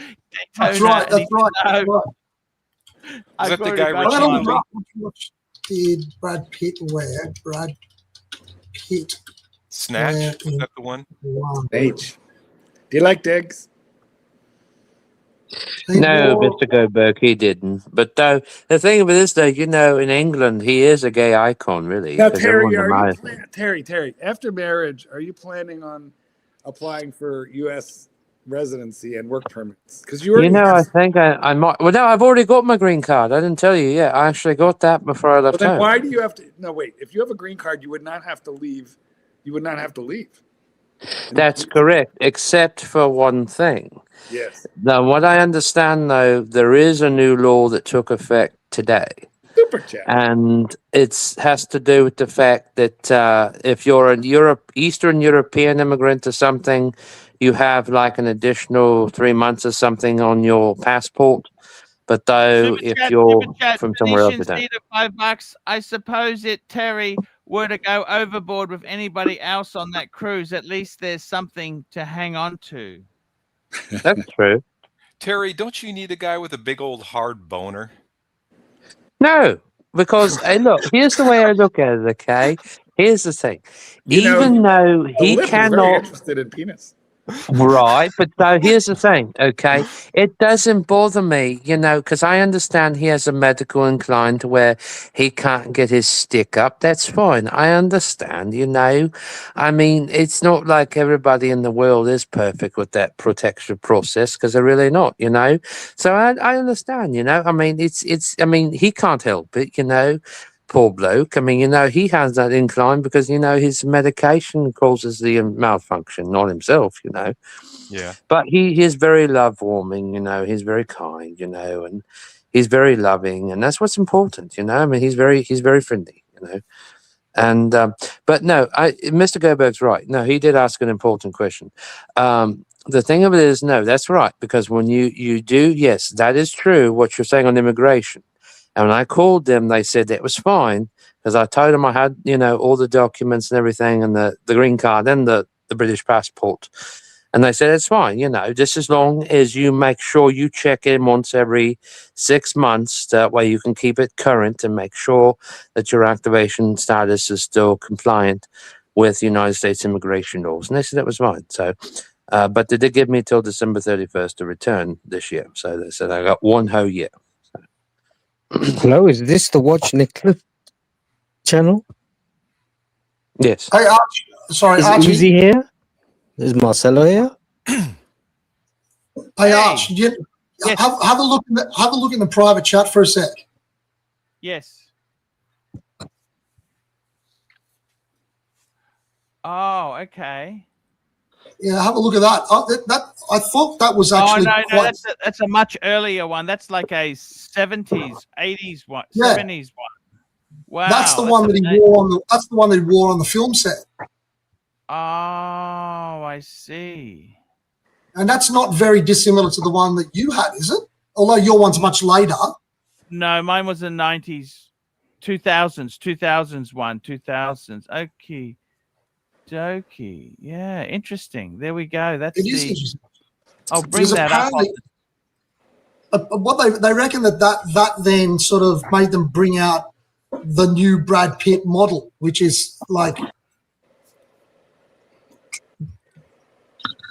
H: That's
A: Daytona,
H: right.
A: and he
H: That's right.
A: said,
H: That's
A: "No,
H: right.
F: Was
A: I've
F: that the
A: already
F: guy
A: got
H: I
F: Richie
H: don't
A: one."
H: know
F: Movie?
H: what did Brad Pitt wear? Brad Pitt.
F: Snatch? Was that the one?
H: One.
B: H. Do you like eggs?
H: He
E: No,
H: wore-
E: Mr. Goldberg, he didn't. But though the thing of it is, though, you know, in England, he is a gay icon, really,
B: Now,
E: because
B: Terry,
E: everyone
B: are you
E: admires him.
B: Terry? After marriage, are you planning on applying for U.S. residency and work permits? Because you
E: You
B: already
E: know,
B: have.
E: I think I might. Well, no, I've already got my green card. I didn't tell you yet. I actually got that before I
B: Well,
E: left
B: then
E: home.
B: why do you have to? No, wait. If you have a green card, you would not have to leave. You would not have to leave.
E: That's correct, except for one thing.
B: Yes.
E: Now, what I understand, though, there is a new law that took effect today.
B: Super chat.
E: And it has to do with the fact that if you're a Eastern European immigrant or something, you have like an additional 3 months or something on your passport. But though, if
A: Super
E: you're
A: chat.
E: from somewhere else,
A: Venetian
E: you don't.
A: Cedar, $5. I suppose it, Terry, were to go overboard with anybody else on that cruise, at least there's something to hang on to.
E: That's true.
F: Terry, don't you need a guy with a big old hard boner?
E: No, because hey, look, here's the way I look at it. Okay, here's the thing.
B: You know,
E: Even though
B: the
E: he
B: lip is very
E: cannot.
B: interested in penis.
E: Right, but so here's the thing, okay? It doesn't bother me, you know, because I understand he has a medical incline to where he can't get his stick up. That's fine. I understand, you know. I mean, it's not like everybody in the world is perfect with that protection process because they're really not, you know. So I understand, you know. I mean, I mean, he can't help it, you know. Poor bloke. I mean, you know, he has that incline because, you know, his medication causes the malfunction, not himself, you know.
F: Yeah.
E: But he is very love warming, you know, he's very kind, you know, and he's very loving, and that's what's important, you know. I mean, he's very friendly, you know. And but no, Mr. Goldberg's right. No, he did ask an important question. The thing of it is, no, that's right, because when you do, yes, that is true what you're saying on immigration. And when I called them, they said that was fine because I told them I had, you know, all the documents and everything and the green card and the British passport. And they said, it's fine, you know, just as long as you make sure you check in once every 6 months. That way you can keep it current and make sure that your activation status is still compliant with United States immigration laws. And they said that was fine. So, but they did give me till December 31st to return this year. So they said I got 1 whole year.
I: Hello, is this the Watch Nicholas channel?
E: Yes.
H: Hey, Archie. Sorry,
I: Is
H: Archie.
I: Uzi here? Is Marcelo here?
H: Hey, Arch,
A: Yes.
H: have a look. Have a look in the private chat for a sec.
A: Yes. Oh, okay.
H: Yeah, have a look at that. I thought that was actually
A: Oh no,
H: quite.
A: that's a much earlier one. That's like a 70s, 80s one,
H: Yeah.
A: 70s one. Wow.
H: That's the one that he
A: amazing.
H: wore on the. That's the one that he wore on the film set,
A: Oh, I see.
H: and that's not very dissimilar to the one that you had, is it? Although your one's much later.
A: No, mine was the 90s, 2000s one, 2000s. Okay. Dokey. Yeah, interesting. There we go. That's
H: It is
A: the.
H: interesting.
A: I'll bring
H: Because
A: that up.
H: apparently, what they reckon that then sort of made them bring out the new Brad Pitt model, which is like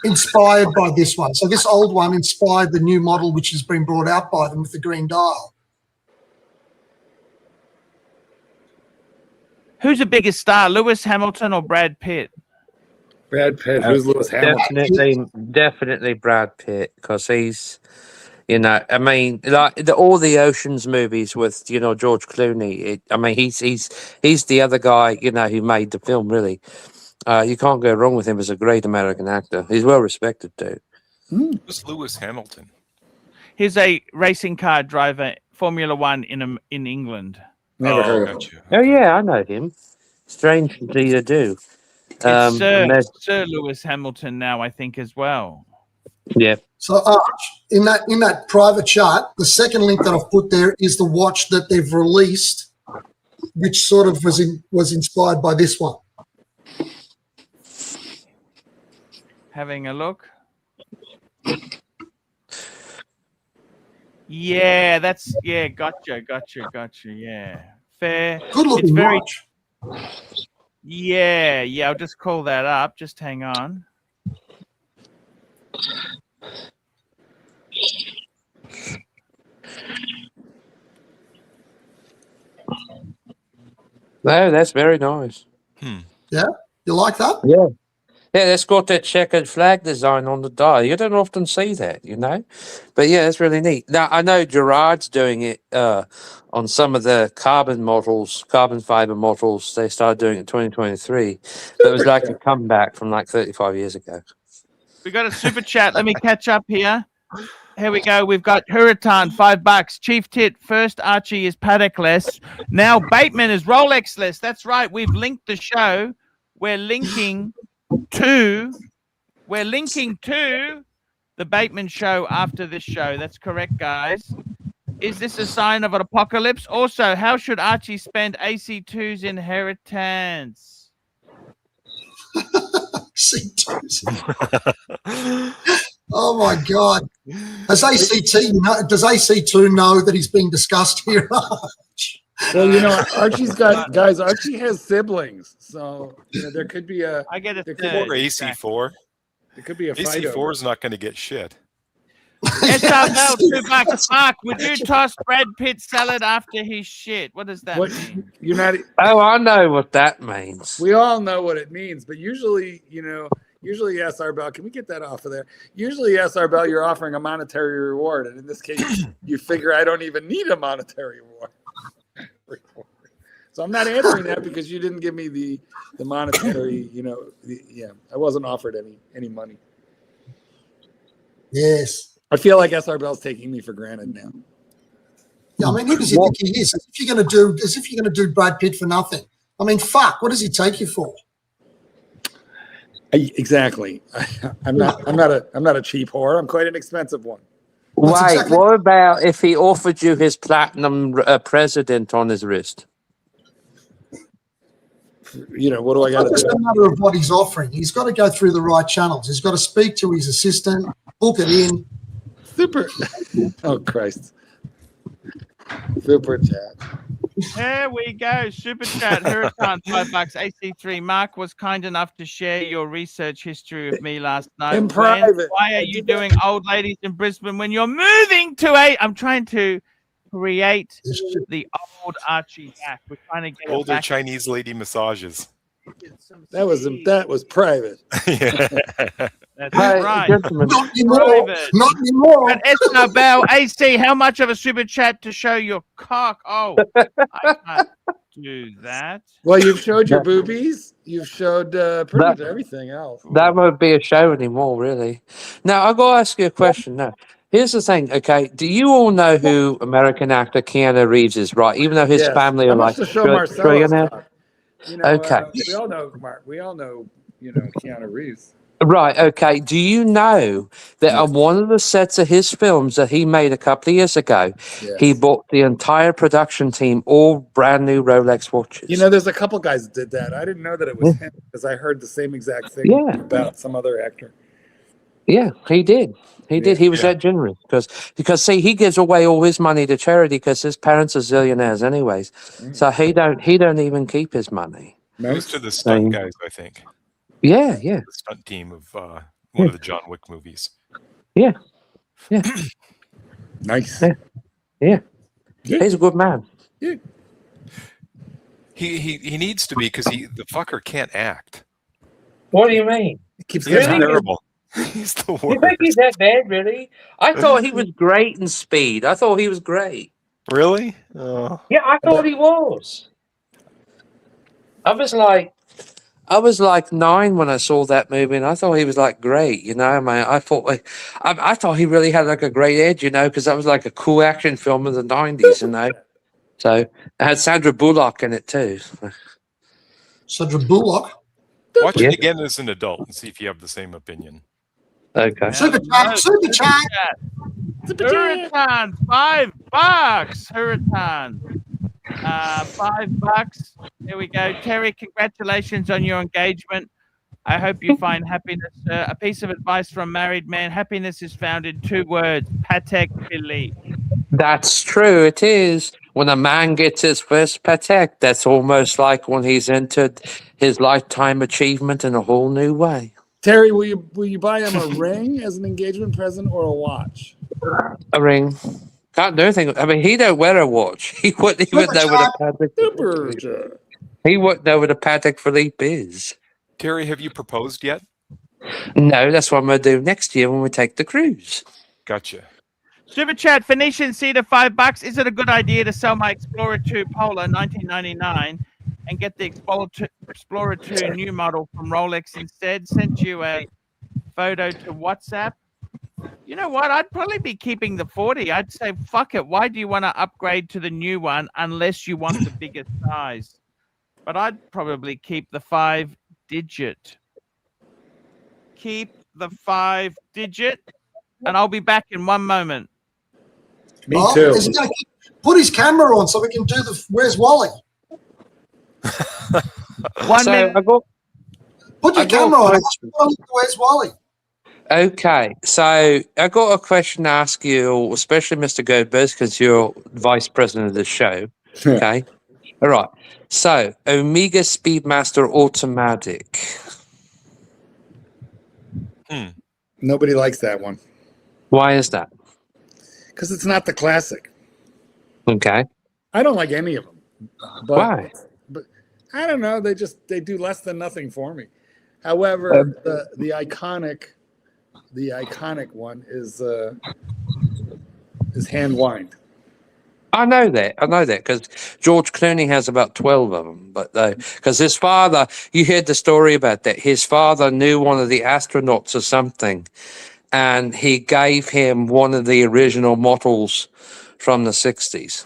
H: inspired by this one. So this old one inspired the new model, which has been brought out by them with the green dial.
A: Who's the biggest star, Lewis Hamilton or Brad Pitt?
B: Brad Pitt. Who's Lewis Hamilton?
E: Definitely Brad Pitt, because he's, you know, I mean, like all the Oceans movies with, you know, George Clooney. I mean, he's the other guy, you know, who made the film. Really, you can't go wrong with him as a great American actor. He's well respected too.
F: Who's Lewis Hamilton?
A: He's a racing car driver, Formula One in England.
B: Never heard of him.
F: Gotcha.
E: Oh yeah, I know him. Strangely to do.
A: It's
E: and there's-
A: Sir Lewis Hamilton now, I think, as well.
E: yeah.
H: So in that private chat, the second link that I've put there is the watch that they've released, which sort of was inspired by this one.
A: Having a look. Yeah, that's gotcha. Yeah, fair.
H: Good looking
A: It's very
H: watch.
A: yeah. I'll just call that up. Just hang on.
E: No, that's very nice.
H: Yeah, you like that?
E: Yeah. Yeah, that's got that checkered flag design on the dial. You don't often see that, you know. But yeah, that's really neat. Now I know Gerard's doing it on some of the carbon fiber models. They started doing it in 2023. But it was like a comeback from like 35 years ago.
A: We got a super chat. Let me catch up here. Here we go. We've got Hurritan, $5. Chief Tit, first Archie is Paddockless. Now Bateman is Rolexless. That's right. We've linked the show. We're linking to the Bateman show after this show. That's correct, guys. Is this a sign of an apocalypse? Also, how should Archie spend AC2's inheritance?
H: Oh my God! Does AC2 know that he's being discussed here?
B: Well, you know, Archie has siblings, so you know, there could be a.
A: I get it.
F: Or AC4.
B: It could be a fight.
F: AC4 is not going to get shit.
A: SRL, $2. Mark, would you toss Brad Pitt salad after his shit? What does that mean?
B: You're not.
E: Oh, I know what that means.
B: We all know what it means, but usually, SR Bell, can we get that off of there? Usually, SR Bell, you're offering a monetary reward, and in this case, you figure I don't even need a monetary reward. So I'm not answering that because you didn't give me the monetary, I wasn't offered any money.
H: Yes.
B: I feel like SR Bell's taking me for granted now.
H: Yeah, I mean, who does he think he is? As if you're gonna do Brad Pitt for nothing. I mean, fuck, what does he take you for?
B: Exactly. I'm not a cheap whore. I'm quite an expensive one.
E: Wait, what about if he offered you his platinum president on his wrist?
B: What do I got to do?
H: It's a matter of what he's offering. He's got to go through the right channels. He's got to speak to his assistant, book it in.
B: Super. Oh, Christ. Super chat.
A: There we go. Super chat. Hurricane, $5. AC3. Mark was kind enough to share your research history with me last night.
B: In private.
A: Why are you doing old ladies in Brisbane when you're moving to I'm trying to create the old Archie hack. We're trying to get
F: older Chinese lady massages.
B: That was private.
A: That's right.
H: Not anymore.
A: And Esther Bell, AC, how much of a super chat to show your cock? Oh, I can't do that.
B: Well, you've showed your boobies. You've showed pretty much everything else.
E: That won't be a show anymore, really. Now, I've got to ask you a question now. Here's the thing, okay? Do you all know who American actor Keanu Reeves is, right? Even though his family are like trillionaires?
B: Okay. We all know Mark. We all know, Keanu Reeves.
E: Right, okay. Do you know that on one of the sets of his films that he made a couple of years ago, he bought the entire production team all brand new Rolex watches?
B: There's a couple guys that did that. I didn't know that it was him because I heard the same exact thing about some other actor.
E: Yeah, he did. He did. He was that generous because see, he gives away all his money to charity because his parents are zillionaires anyways. So he don't even keep his money.
F: Most of the stunt guys, I think.
E: Yeah.
F: The stunt team of one of the John Wick movies.
E: Yeah.
B: Nice.
E: Yeah. He's a good man.
B: Yeah.
F: He needs to be because the fucker can't act.
E: What do you mean?
B: He keeps
F: getting terrible. He's the worst.
E: You think he's that bad, really? I thought he was great in Speed. I thought he was great.
F: Really? Oh.
E: Yeah, I thought he was. I was like 9 when I saw that movie, and I thought he was like great. I thought he really had like a great edge, because that was like a cool action film of the 90s, So it had Sandra Bullock in it too.
H: Sandra Bullock.
F: Watch
E: Yeah.
F: it again as an adult and see if you have the same opinion.
E: Okay.
H: Super chat, super chat.
A: Hurricane, $5. Hurricane. $5. There we go. Terry, congratulations on your engagement. I hope you find happiness. A piece of advice from married man. Happiness is found in 2 words. Patek Philippe.
E: That's true. It is. When a man gets his first Patek, that's almost like when he's entered his lifetime achievement in a whole new way.
B: Terry, will you buy him a ring as an engagement present or a watch?
E: A ring. Can't do anything. I mean, he don't wear a watch. He wouldn't even know what a Patek. He wouldn't know what a Patek Philippe is.
F: Terry, have you proposed yet?
E: No, that's what I'm going to do next year when we take the cruise.
F: Gotcha.
A: Super chat, Phoenician Cedar, $5. Is it a good idea to sell my Explorer 2 Polar 1999 and get the Explorer 2 new model from Rolex instead? Sent you a photo to WhatsApp. You know what? I'd probably be keeping the 40. I'd say, fuck it. Why do you want to upgrade to the new one unless you want the bigger size? But I'd probably keep the 5-digit. Keep the 5-digit, and I'll be back in 1 moment.
B: Me too.
H: Is he gonna put his camera on so we can do the Where's Wally?
A: 1 minute.
H: Put your camera on. Where's Wally?
E: Okay, so I got a question to ask you, especially Mr. Goldberg, because you're vice president of the show. Okay, all right. So Omega Speedmaster Automatic.
B: Nobody likes that one.
E: Why is that?
B: Because it's not the classic.
E: Okay.
B: I don't like any of them. But,
E: Why?
B: But I don't know. They do less than nothing for me. However, the iconic one is hand wind.
E: I know that because George Clooney has about 12 of them. But because his father, you heard the story about that. His father knew one of the astronauts or something, and he gave him one of the original models from the 60s.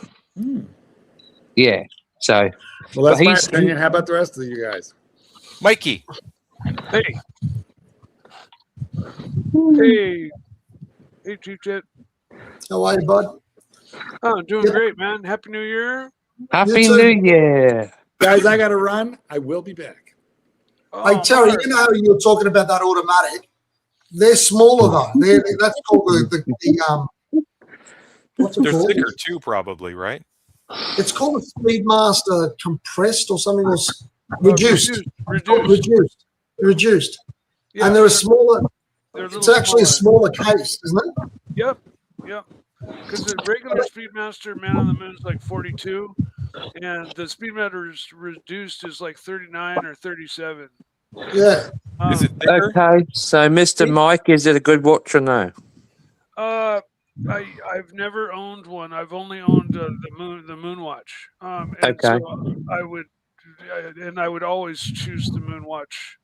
E: Yeah. So,
B: well, that's my opinion. How about the rest of you guys?
F: Mikey.
D: Hey. Hey, Chief Jet.
H: How are you, bud?
D: Oh, doing great, man. Happy New Year.
E: Happy New Year.
B: Guys, I got to run. I will be back.
H: Hey, Terry, you know how you were talking about that automatic? They're smaller, though. That's called what's it
F: They're
H: called?
F: thicker too, probably, right?
H: It's called a Speedmaster compressed or something, or reduced. Yeah, and they're a smaller. It's actually
D: smaller.
H: a smaller case, isn't it?
D: Yep. Because the regular Speedmaster Man on the Moon is like 42, and the Speedmaster reduced is like 39 or 37.
H: Yeah.
F: Is it thicker?
E: Okay, so Mr. Mike, is it a good watch or no?
D: I've never owned one. I've only owned the Moon Watch. And
E: okay.
D: So I would always choose the Moon Watch.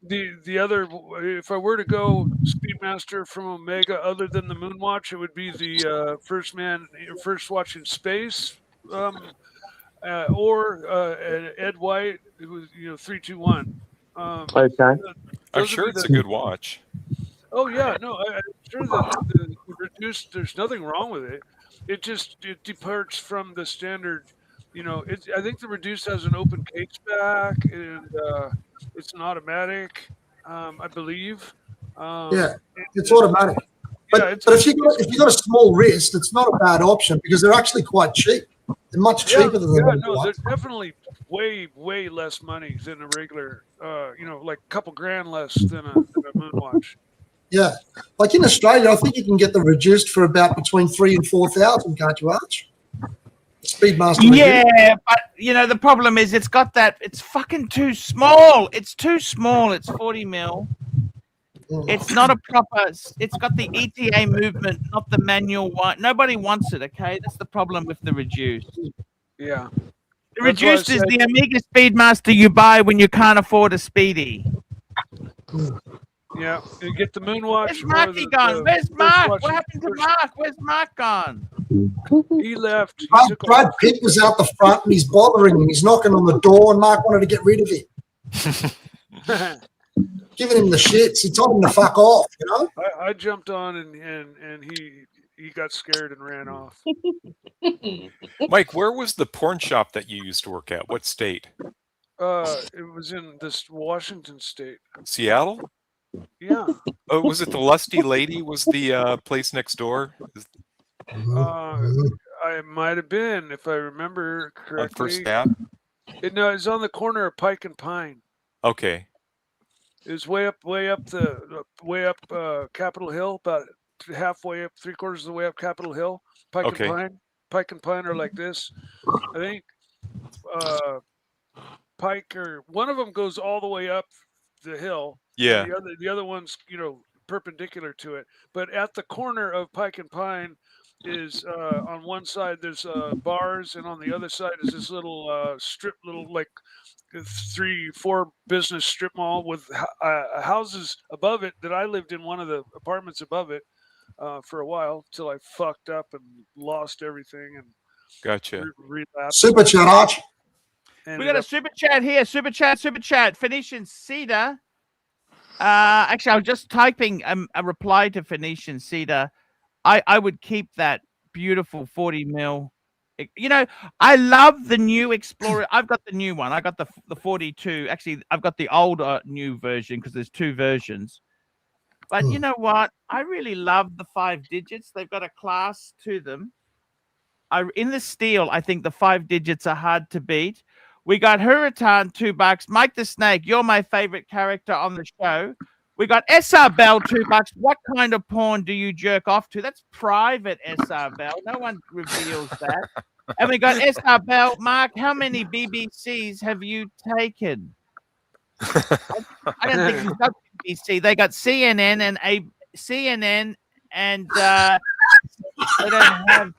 D: The other, if I were to go Speedmaster from Omega, other than the Moon Watch, it would be the first watch in space, or Ed White, who was 321.
E: Okay.
F: I'm sure it's a good watch.
D: Oh yeah, no, I'm sure that the reduced. There's nothing wrong with it. It departs from the standard. I think the reduced has an open case back, and it's an automatic, I believe.
H: Yeah, it's automatic. But if you got a small wrist, it's not a bad option because they're actually quite cheap. They're much cheaper than the
D: they're definitely way less money than a regular. Like a couple grand less than a Moon Watch.
H: Yeah, like in Australia, I think you can get the reduced for about between 3,000 and 4,000, can't you, Arch? Speedmaster.
A: Yeah, but the problem is it's fucking too small. It's too small. It's 40 mil. It's not a proper. It's got the ETA movement, not the manual one. Nobody wants it. Okay, that's the problem with the reduced.
D: Yeah,
A: the reduced is the Omega Speedmaster you buy when you can't afford a Speedy.
D: Yeah, you get the Moon Watch.
A: Where's Marky gone? Where's Mark? What happened to Mark? Where's Mark gone?
D: He left.
H: Brad Pitt was out the front and he's bothering him. He's knocking on the door and Mark wanted to get rid of him. Giving him the shits. He told him to fuck off, you know?
D: I jumped on and he got scared and ran off.
F: Mike, where was the porn shop that you used to work at? What state?
D: It was in this Washington state.
F: Seattle?
D: Yeah.
F: Oh, was it the Lusty Lady? Was the place next door?
D: I might have been, if I remember correctly.
F: On First Ave?
D: No, it's on the corner of Pike and Pine.
F: Okay.
D: It was way up Capitol Hill, about halfway up, 3/4 of the way up Capitol Hill. Pike and Pine are like this. I think Pike or one of them goes all the way up the hill.
F: Yeah.
D: The other one's perpendicular to it. But at the corner of Pike and Pine is on one side there's bars, and on the other side is this little strip, like 3-4 business strip mall with houses above it that I lived in one of the apartments above it for a while till I fucked up and lost everything and
F: gotcha.
D: Relapsed.
H: Super chat, Arch.
A: We got a super chat here. Super chat. Phoenician Cedar. Actually, I was just typing a reply to Phoenician Cedar. I would keep that beautiful 40 mil. I love the new Explorer. I've got the new one. I got the 42. Actually, I've got the older new version because there's 2 versions. But you know what? I really love the 5 digits. They've got a class to them. In the steel, I think the 5 digits are hard to beat. We got Hurritan, $2. Mike the Snake, you're my favorite character on the show. We got SR Bell, $2. What kind of porn do you jerk off to? That's private, SR Bell. No one reveals that. And we got SR Bell. Mark, how many BBCs have you taken? I don't think he's got BBC. They got CNN and they don't have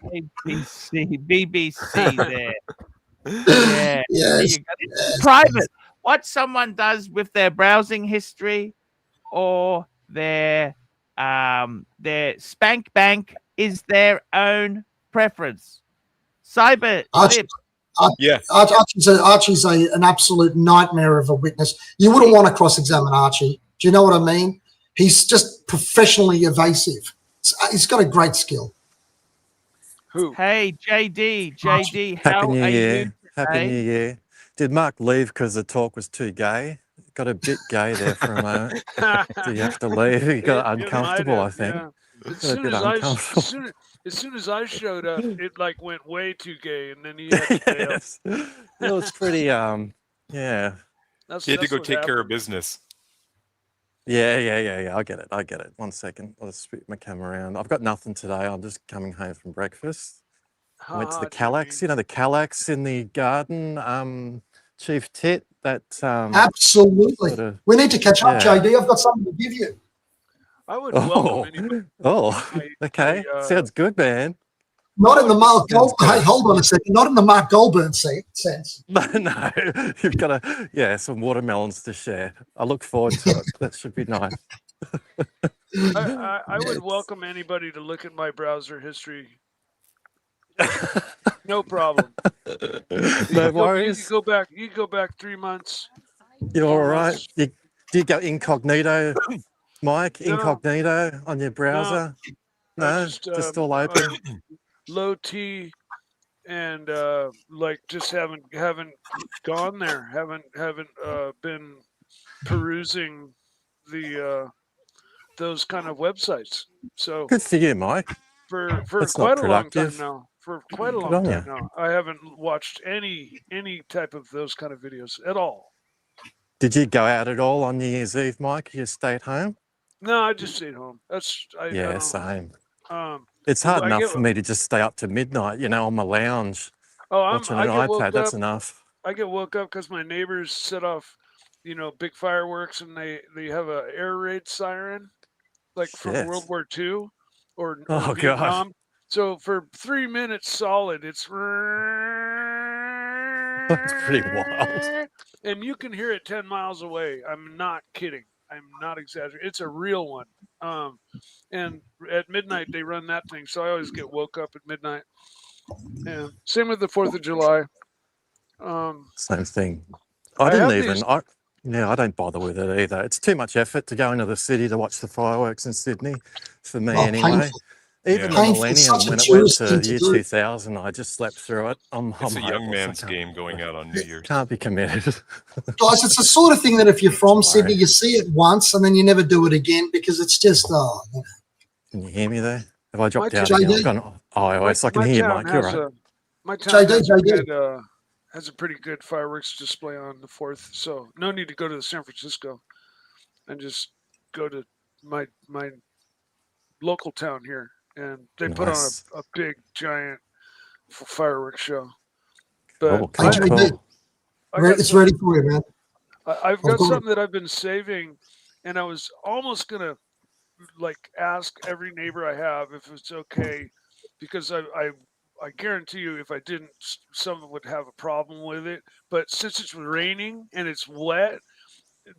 A: BBC there. Yeah.
H: Yes.
A: It's private. What someone does with their browsing history or their spank bank is their own preference. Cyber tip.
F: Yeah.
H: Archie's an absolute nightmare of a witness. You wouldn't want to cross-examine Archie. Do you know what I mean? He's just professionally evasive. He's got a great skill.
D: Who?
A: Hey, JD, how
J: Happy New
A: are
J: Year.
A: you
J: Happy
A: today?
J: New Year. Did Mark leave because the talk was too gay? Got a bit gay there for a moment. Do you have to leave? You got uncomfortable, I think.
D: Yeah. As
J: Got a bit uncomfortable.
D: soon as I showed up, it like went way too gay, and then he had to bail.
J: Yes. It was pretty, yeah.
F: He had to go take care of business.
J: Yeah. I get it. 1 second. I'll just spit my camera around. I've got nothing today. I'm just coming home from breakfast. I went to the Kallax, the Kallax in the garden, Chief Tit. That
H: Absolutely. We need to catch up, JD. I've got something to give you.
D: I would welcome anybody.
J: Okay. Sounds good, man.
H: Not in the Mark Goldburn. Hey, hold on a second. Not in the Mark Goldburn sense.
J: No, you've got some watermelons to share. I look forward to it. That should be nice.
D: I would welcome anybody to look at my browser history. No problem.
J: No worries.
D: You go back 3 months.
J: You're all right. Do you go incognito, Mike? No. Incognito on your browser? No, just all open.
D: Low T, and just haven't gone there. Haven't been perusing those kind of websites. So
J: good for you, Mike.
D: For quite a long time now. For quite a long time now, I haven't watched any type of those kind of videos at all.
J: Did you go out at all on New Year's Eve, Mike? You stay at home?
D: No, I just stayed home.
J: Same. It's hard enough for me to just stay up to midnight, on my lounge watching an iPad. That's enough.
D: I get woke up because my neighbors set off, big fireworks, and they have a air raid siren, like from World War II or Vietnam.
J: God.
D: So for 3 minutes solid, it's
J: that's pretty wild.
D: And you can hear it 10 miles away. I'm not kidding. I'm not exaggerating. It's a real one. And at midnight they run that thing, so I always get woke up at midnight. And same with the 4th of July.
J: Same thing. I didn't even. Yeah, I don't bother with it either. It's too much effort to go into the city to watch the fireworks in Sydney, for me
H: Oh,
J: anyway.
H: painful.
J: Even the
H: Painful. It's
J: Millennium,
H: such a
J: when it went
H: tourist
J: to
H: thing to
J: year
H: do.
J: 2000, I just slept through it. I'm
F: It's a young
J: hopeless. I
F: man's
J: can't-
F: game going out on New Year's.
J: Can't be committed.
H: Guys, it's the sort of thing that if you're from
J: Sorry.
H: Sydney, you see it once and then you never do it again because it's just,
J: Can you hear me there? Have I dropped
D: My
J: out
H: town-
J: again? I've got an iOS. I can hear you, Mike. You're right.
D: My town has,
H: JD.
D: has a pretty good fireworks display on the 4th, so no need to go to San Francisco, and just go to my local town here, and they put on
J: Nice.
D: a big giant fireworks show. But
J: Oh,
H: Hey,
J: cool,
H: JD,
J: cool.
H: it's ready for you, man.
D: I've got
H: got it.
D: something that I've been saving, and I was almost gonna like ask every neighbor I have if it's okay, because I guarantee you if I didn't, someone would have a problem with it. But since it's raining and it's wet,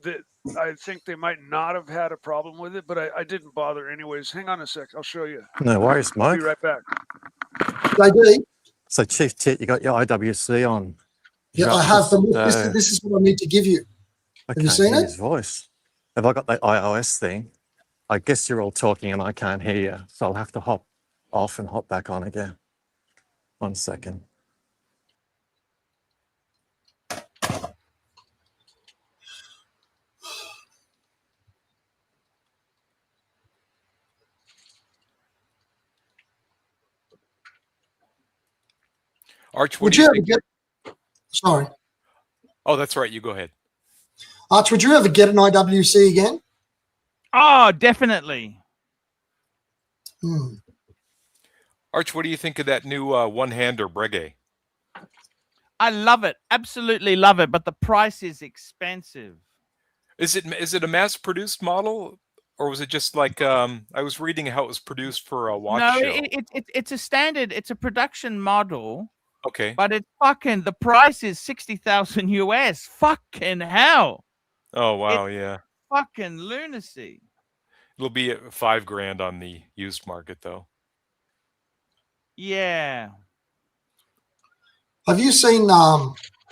D: that I think they might not have had a problem with it. But I didn't bother anyways. Hang on a sec, I'll show you.
J: No worries,
D: I'll
J: Mike.
D: be right back.
H: JD,
J: So, Chief Tit, you got your IWC on.
H: yeah,
J: You're
H: I
J: up
H: have,
J: to-
H: but this is what I need to give you.
J: I
H: Have you
J: can't
H: seen
J: hear
H: it?
J: his voice. Have I got the iOS thing? I guess you're all talking and I can't hear you, so I'll have to hop off and hop back on again. 1 second.
F: Arch, what
H: Would
F: do you
H: you ever
F: think?
H: get, sorry,
F: Oh, that's right. You go ahead.
H: Arch, would you ever get an IWC again?
A: Oh, definitely.
F: Arch, what do you think of that new one-hander Breguet?
A: I love it. Absolutely love it. But the price is expensive.
F: Is it a mass-produced model, or was it just like I was reading how it was produced for a watch
A: No,
F: show?
A: it's a standard. It's a production model.
F: Okay.
A: But it's fucking, the price is 60,000 US. Fucking hell.
F: Oh wow, yeah.
A: Fucking lunacy.
F: It'll be at $5,000 on the used market though.
A: Yeah.
H: Have you seen,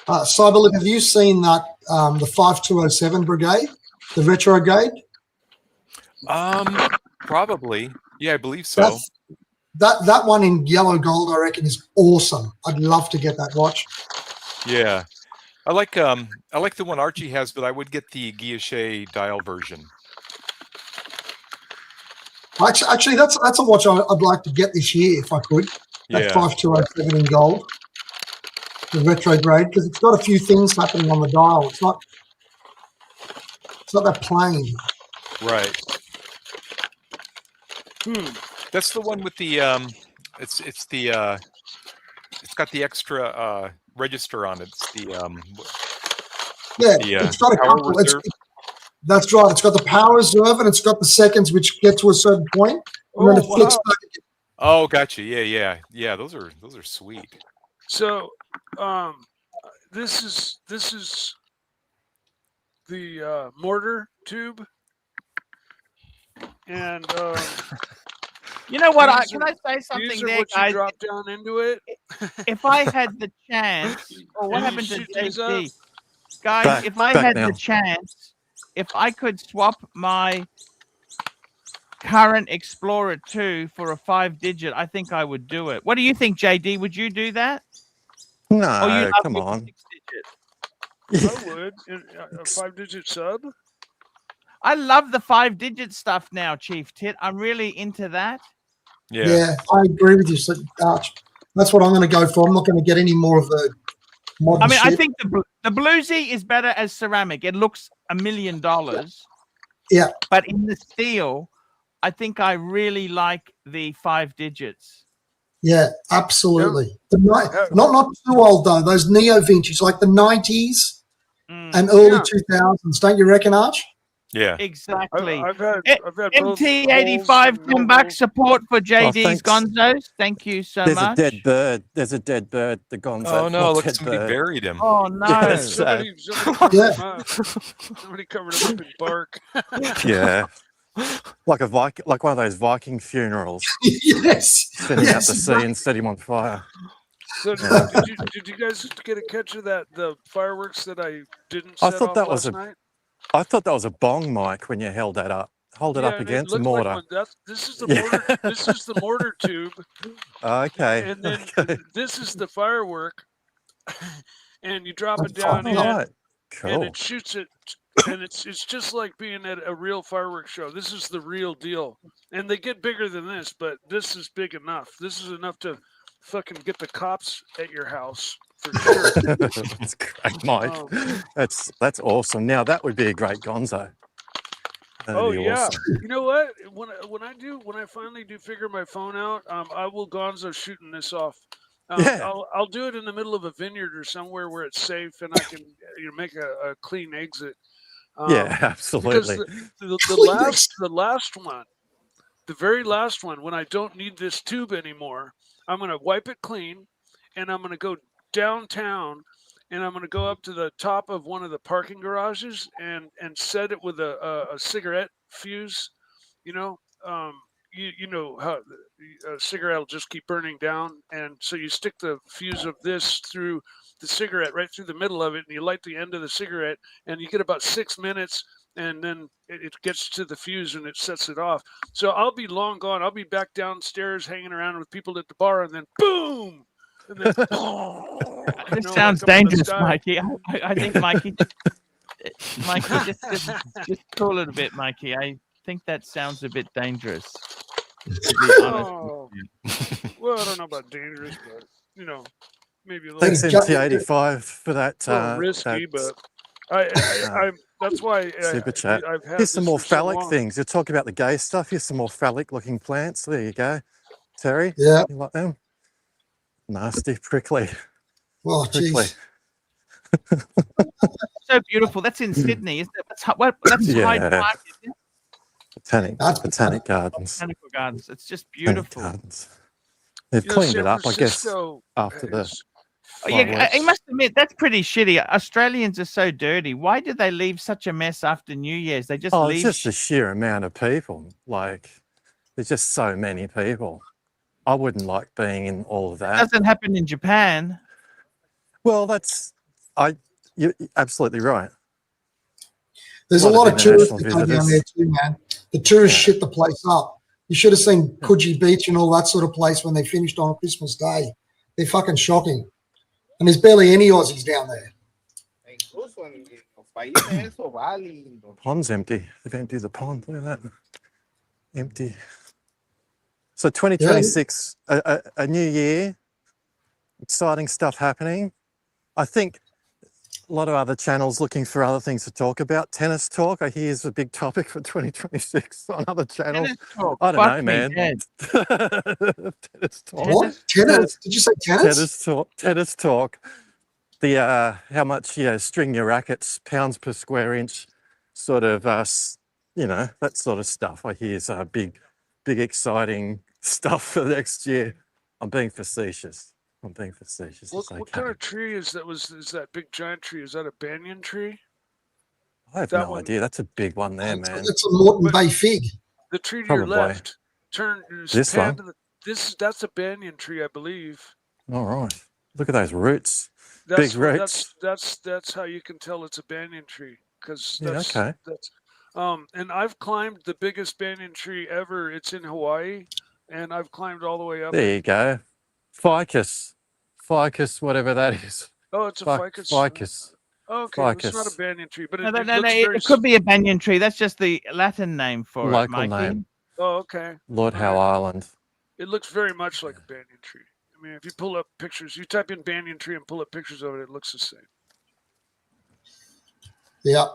H: Cyberlip, have you seen that, the 5207 Brigade, the Retrograde?
F: Probably. Yeah, I believe so.
H: That one in yellow gold, I reckon, is awesome. I'd love to get that watch.
F: Yeah. I like the one Archie has, but I would get the Guilloche dial version.
H: Actually, that's a watch I'd like to get this year if I could. That
F: Yeah.
H: 5207 in gold, the Retrograde, because it's got a few things happening on the dial. It's not that plain.
F: Right. That's the one with the it's got the extra register on it. It's the
H: It's got a
F: power
H: couple.
F: reserve.
H: That's right. It's got the power reserve and it's got the seconds which get to a certain point, and then it flicks back again.
F: Oh, gotcha. Yeah. Those are sweet.
D: So, this is the mortar tube, and
A: You know what?
D: these
A: Can
D: are-
A: I say something
D: these are
A: there,
D: what you
A: guys?
D: drop down into it.
A: If I had the chance, or what
D: And you
A: happened to
D: shoot these up?
A: JD? Guys,
J: Back-
A: if I
J: back
A: had
J: now.
A: the chance, if I could swap my current Explorer 2 for a 5-digit, I think I would do it. What do you think, JD? Would you do that? Or you
J: No,
A: love
J: come
A: your
J: on.
A: 6-digit?
D: I would a 5-digit sub.
A: I love the 5-digit stuff now, Chief Tit. I'm really into that.
H: Yeah, I agree with you, so, Arch. That's what I'm going to go for. I'm not going to get any more of the modern
A: I mean, I
H: shit.
A: think the bluesy is better as ceramic. It looks $1 million.
H: Yeah.
A: But in the steel, I think I really like the 5 digits.
H: Yeah, absolutely. Not too old though. Those neo vintage, like the 90s and early 2000s. Don't you reckon, Arch?
F: Yeah.
A: Exactly.
D: I've had both
A: MT85
D: holes and
A: $10
D: nobles.
A: support for JD's
J: thanks.
A: Gonzos. Thank you so
J: There's
A: much.
J: a dead bird. There's a dead bird. The Gonzo.
F: Oh no! Look,
J: dead
F: somebody
J: bird.
F: buried him.
A: Oh no!
J: Yeah, so-
D: Somebody covered him up in bark.
J: Yeah. Like like one of those Viking funerals.
H: Yes.
J: Sending out the sea and set him on fire.
D: So
J: Yeah.
D: did you guys get a catch of the fireworks that I didn't
J: I
D: set
J: thought
D: off
J: that was
D: last night?
J: I thought that was a bong mic when you held that up. Hold it up
D: and
J: against
D: it
J: the
D: looks like
J: mortar.
D: one. This is the
J: Yeah.
D: mortar. This is the mortar tube,
J: Okay.
D: and then
J: Okay.
D: this is the firework. And you drop it
H: All
D: down in,
J: right.
D: and
J: Cool.
D: it shoots it, and it's just like being at a real fireworks show. This is the real deal, and they get bigger than this, but this is big enough. This is enough to fucking get the cops at your house for sure.
J: That's great, Mike. That's awesome. Now that would be a great gonzo. That'd be
D: yeah.
J: awesome.
D: You know what? When I finally do figure my phone out, I will gonzo shooting this off.
J: Yeah.
D: I'll do it in the middle of a vineyard or somewhere where it's safe and I can make a clean exit.
J: Yeah, absolutely.
D: Because the last one, the very last one, when I don't need this tube anymore, I'm gonna wipe it clean, and I'm gonna go downtown, and I'm gonna go up to the top of one of the parking garages and set it with a cigarette fuse. You know, you know how a cigarette will just keep burning down, and so you stick the fuse of this through the cigarette right through the middle of it, and you light the end of the cigarette, and you get about 6 minutes, and then it gets to the fuse and it sets it off. So I'll be long gone. I'll be back downstairs hanging around with people at the bar, and then boom, and then
A: this sounds dangerous, Mikey. I think Mikey, just cool it a bit, Mikey. I think that sounds a bit dangerous. To be honest.
D: Well, I don't know about dangerous, but maybe a little.
J: Thanks, MT85, for that.
D: Risky, but I that's why
J: super chat.
D: I've had
J: Here's some
D: this
J: more
D: for so
J: phallic
D: long.
J: things. You're talking about the gay stuff. Here's some more phallic-looking plants. There you go, Terry.
H: Yeah.
J: You like them? Nasty, prickly.
H: Oh, jeez.
A: So beautiful. That's in Sydney, isn't it? That's Hyde Park, isn't it?
J: Botanic Gardens.
A: Botanical Gardens. It's just beautiful.
J: Gardens. They've cleaned it up, I guess, after the.
A: Yeah, I must admit that's pretty shitty. Australians are so dirty. Why do they leave such a mess after New Year's? They just leave.
J: It's just the sheer amount of people. Like, there's just so many people. I wouldn't like being in all of that.
A: It doesn't happen in Japan.
J: Well, you're absolutely right.
H: There's a lot of tourists that go down there too, man. The tourists shit the place up. You should have seen Coogee Beach and all that sort of place when they finished on Christmas Day. They're fucking shocking. And there's barely any Aussies down there.
J: Pond's empty. They've emptied the pond. Look at that. Empty. So 2026, a new year, exciting stuff happening. I think a lot of other channels looking for other things to talk about. Tennis talk, I hear, is a big topic for 2026 on other channels. I don't know, man. Tennis talk.
H: What? Tennis? Did you say tennis?
J: Tennis talk. The how much string your rackets, pounds per square inch, sort of that sort of stuff. I hear is big, exciting stuff for next year. I'm being facetious. What
D: kind of tree is that? Is that big giant tree? Is that a banyan tree?
J: I have no idea. That's a big one there, man.
H: It's a Moreton Bay fig.
D: The tree to your left.
J: This one.
D: That's a banyan tree, I believe.
J: All right. Look at those roots. Big roots.
D: That's how you can tell it's a banyan tree, because
J: okay.
D: And I've climbed the biggest banyan tree ever. It's in Hawaii, and I've climbed all the way up.
J: There you go. Ficus, whatever that is.
D: Oh, it's a ficus.
J: Ficus.
D: Okay, it's not a banyan tree, but
A: it could be a banyan tree. That's just the Latin name for it, Mikey.
J: Name.
D: Oh, okay.
J: Lord Howe Island.
D: It looks very much like a banyan tree. I mean, if you pull up pictures, you type in banyan tree and pull up pictures of it, it looks the same.
H: Yeah.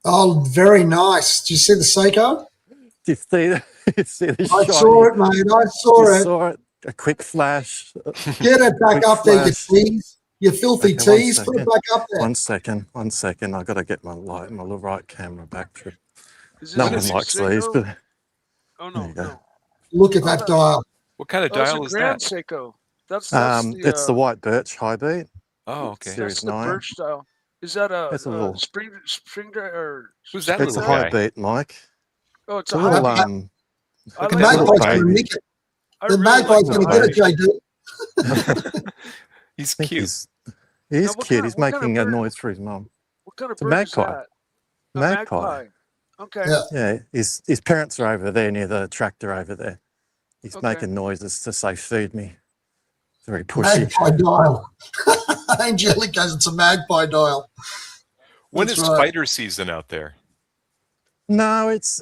H: Oh, very nice. Did you see the Seiko?
J: Did you see the
H: I saw it, mate. I saw it.
J: A quick flash.
H: Get it back up there, you tease. You filthy tease. Put it back up there.
J: 1 second. I got to get my right camera back through.
D: No
J: one likes these, but.
D: Oh, no.
H: Look at that dial.
F: What kind of dial is that?
D: Seiko. That's
J: it's the white birch high beat.
F: Oh, okay.
J: Series
D: that's the
J: 9.
D: birch style. Is that a
J: little
D: spring or
F: who's that?
J: It's a high beat, Mike.
D: Oh, it's
J: a little
H: The magpie's going to nick it. The magpie's going to get it, JD.
F: He's cute.
J: He's cute. He's making a noise for his mum.
D: What kind of
J: It's a
D: bird is
J: magpie.
D: that? magpie. Okay.
H: Yeah.
J: Yeah, his parents are over there near the tractor over there. He's making noises to say, feed me. Very pushy.
H: Magpie dial. Angelica's, it's a magpie dial.
F: When
H: That's
F: is
H: right.
F: spider season out there?
J: No, it's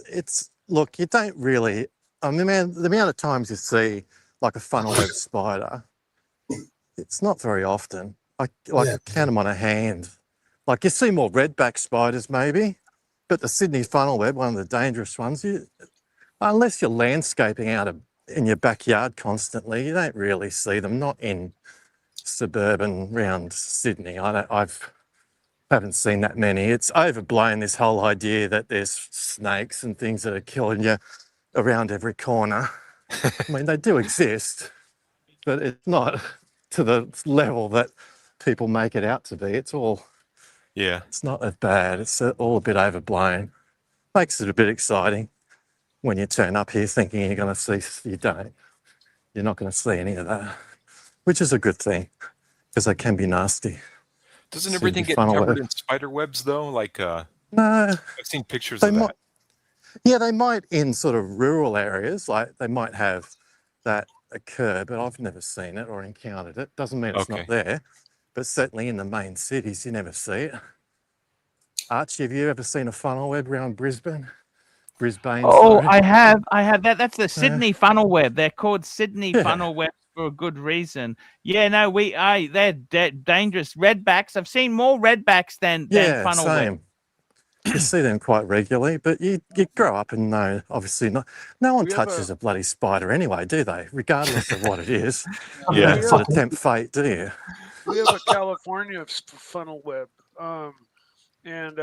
J: look, you don't really, I mean, man, the amount of times you see like a funnel web spider, it's not very often. I count them on a hand. Like you see more redback spiders maybe, but the Sydney funnel web, one of the dangerous ones, unless you're landscaping out in your backyard constantly, you don't really see them, not in suburban round Sydney. I haven't seen that many. It's overblown, this whole idea that there's snakes and things that are killing you around every corner. I mean, they do exist, but it's not to the level that people make it out to be. It's not that bad. It's all a bit overblown. Makes it a bit exciting when you turn up here thinking you're going to see, you don't. You're not going to see any of that, which is a good thing because they can be nasty.
F: Doesn't everything get covered in spider webs though? Like,
J: no,
F: I've seen pictures of that.
J: Yeah, they might in sort of rural areas, like they might have that occur, but I've never seen it or encountered it. Doesn't mean it's not there, but certainly in the main cities, you never see it. Archie, have you ever seen a funnel web around Brisbane?
A: Oh, I have. That's the Sydney funnel web. They're called Sydney funnel web for a good reason. Yeah, no, they're dangerous. Redbacks. I've seen more redbacks than funnel web.
J: You see them quite regularly, but you grow up and know, obviously, no one touches a bloody spider anyway, do they? Regardless of what it is. You don't sort of tempt fate, do you?
D: We have a California funnel web. And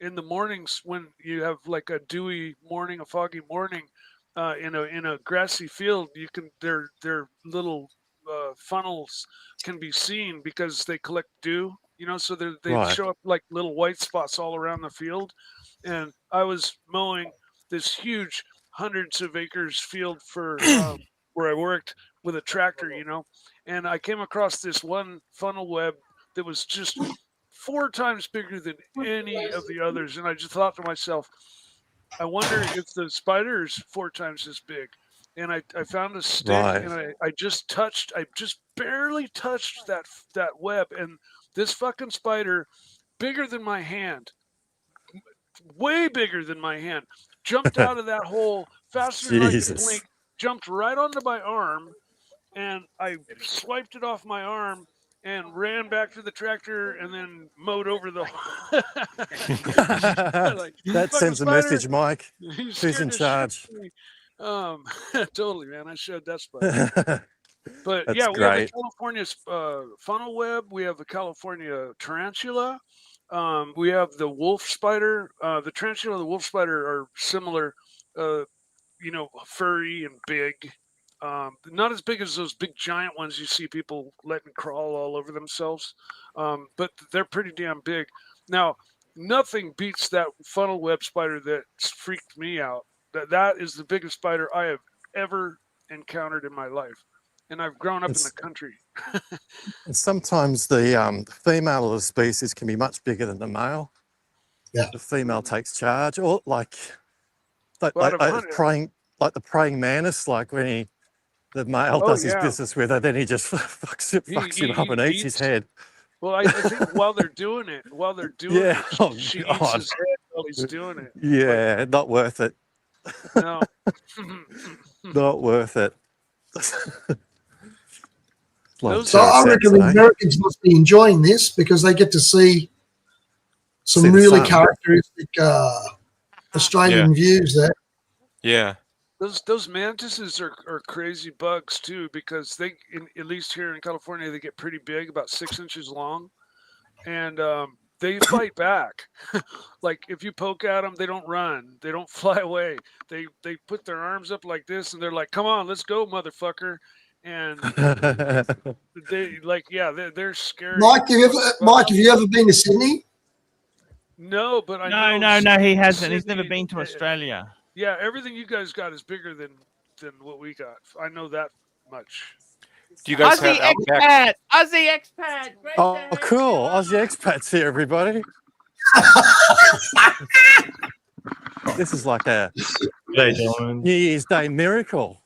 D: in the mornings when you have like a dewy morning, a foggy morning, in a grassy field, their little funnels can be seen because they collect dew. So they show up like little white spots all around the field. And I was mowing this huge hundreds of acres field for where I worked with a tractor, and I came across this one funnel web that was just 4 times bigger than any of the others. And I just thought to myself, I wonder if the spider is 4 times as big. And I found a stick and I just barely touched that web. And this fucking spider, bigger than my hand, way bigger than my hand, jumped out of that hole faster than I could blink, jumped right onto my arm, and I swiped it off my arm and ran back to the tractor and then mowed over the
J: that sends a message, Mike. Who's in charge?
D: Totally, man. I showed that spider. But
J: That's
D: yeah, we
J: great.
D: have the California funnel web. We have the California tarantula. We have the wolf spider. The tarantula and the wolf spider are similar, furry and big. Not as big as those big giant ones you see people letting crawl all over themselves, but they're pretty damn big. Now, nothing beats that funnel web spider that freaked me out. That is the biggest spider I have ever encountered in my life. And I've grown up in the country.
J: And sometimes the female of the species can be much bigger than the male.
H: Yeah.
J: The female takes charge, or like the praying mantis, like when the male does his business with her, then he just fucks him up and eats his head.
D: Well, I think while they're doing it, she eats his head while he's doing it.
J: Yeah, not worth it.
D: No.
J: Not worth it.
H: So I reckon the Americans must be enjoying this because they get to see some really characteristic Australian views there.
F: Yeah.
D: Those mantises are crazy bugs too, because they, at least here in California, they get pretty big, about 6 inches long, and they fight back. Like if you poke at them, they don't run, they don't fly away. They put their arms up like this, and they're like, "Come on, let's go, motherfucker!" And they're scary.
H: Mike, have you ever been to Sydney?
D: No, but I know.
A: No, he hasn't. He's never been to Australia.
D: Yeah, everything you guys got is bigger than what we got. I know that much.
F: Do you guys
A: have Aussie expat?
J: Oh, cool. Aussie expats here, everybody. This is like a
K: G'day, gentlemen.
J: New Year's Day miracle.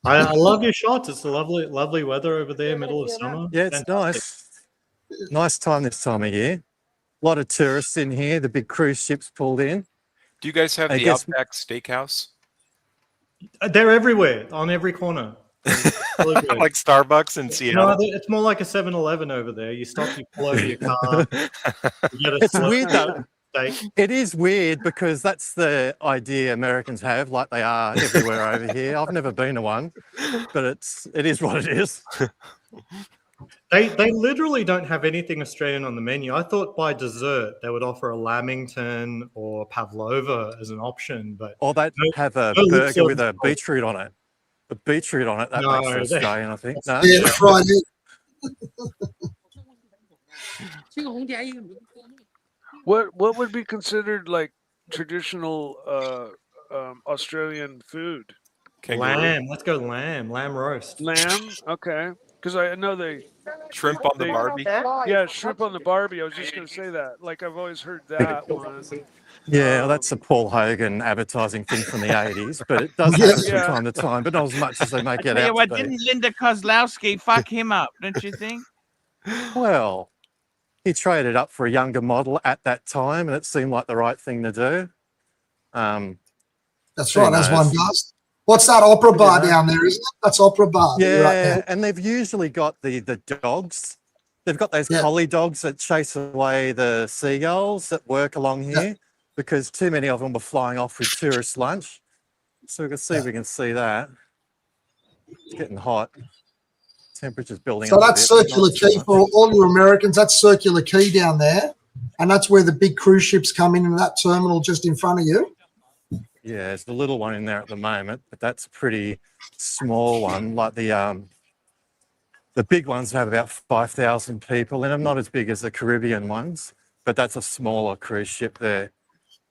K: I love your shots. It's a lovely weather over there, middle of summer.
J: Yeah, it's nice. Nice time this time of year. A lot of tourists in here. The big cruise ships pulled in.
F: Do you guys have
J: I
F: the
J: guess-
F: Outback Steakhouse?
K: They're everywhere, on every corner. Really good.
F: Like Starbucks in
K: No,
F: Seattle?
K: it's more like a 7-Eleven over there. You stop, you pull over your car. You get a
J: It's
K: slurp
J: weird though.
K: steak.
J: It is weird because that's the idea Americans have, like they are everywhere over here. I've never been to one, but it is what it is.
K: They literally don't have anything Australian on the menu. I thought by dessert they would offer a lamington or pavlova as an option, but
J: Or they'd have a
K: no lip
J: burger with a
K: service.
J: beetroot on it. A beetroot on it, that
K: No,
J: makes it
K: they-
J: Australian, I think. No?
H: Yeah, that's right.
D: What would be considered like traditional Australian food?
F: Kangaroo.
K: lamb. Let's go lamb. Lamb roast.
D: Lamb, okay. Because I know they
F: Shrimp on the
D: they-
F: Barbie.
D: yeah, shrimp on the Barbie. I was just going to say that. Like I've always heard that one.
J: Yeah, well, that's a Paul Hogan advertising thing from the 80s, but it does happen from
D: Yeah.
J: time to time, but not as much as they make
A: I
J: it
A: tell you
J: out
A: what,
J: to be.
A: didn't Linda Kozlowski fuck him up? Don't you think?
J: Well, he traded up for a younger model at that time, and it seemed like the right thing to do.
H: That's
J: Who
H: right, as one
J: knows?
H: does. What's that opera bar
J: Yeah.
H: down there, isn't it? That's opera bar. You're right
J: Yeah,
H: there.
J: and they've usually got the dogs. They've got those
H: Yeah.
J: collie dogs that chase away the seagulls that work along here because too many of them were flying off with tourist lunch. So we can see if we can see that. It's getting hot. Temperature's building
H: So
J: up. a
H: that's
J: bit, but
H: Circular
J: not too
H: Quay
J: much.
H: for all you Americans. That's Circular Quay down there. And that's where the big cruise ships come in that terminal just in front of you.
J: Yeah, there's the little one in there at the moment, but that's a pretty small one. Like the big ones have about 5,000 people in them, not as big as the Caribbean ones, but that's a smaller cruise ship there.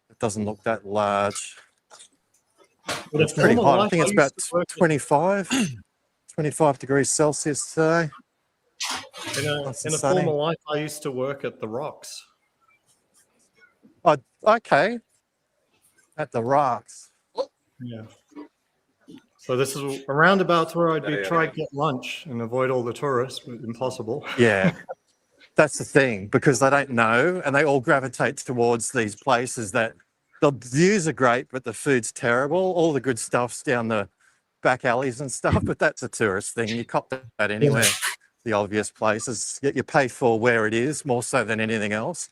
J: It doesn't look that large.
K: But
J: It's pretty
K: former
J: hot. I
K: life,
J: think it's
K: used
J: about
K: to work
J: 25 degrees Celsius today.
K: in a
J: Nice and
K: in a
J: sunny.
K: former life. I used to work at the Rocks.
J: Oh, okay. At the Rocks.
K: Yeah. So this is a roundabout where I'd be trying to get lunch and avoid all the tourists, but impossible.
J: Yeah. That's the thing, because they don't know and they all gravitate towards these places that the views are great, but the food's terrible. All the good stuff's down the back alleys and stuff, but that's a tourist thing. You cop that anywhere. The obvious places. Yet you pay for where it is more so than anything else.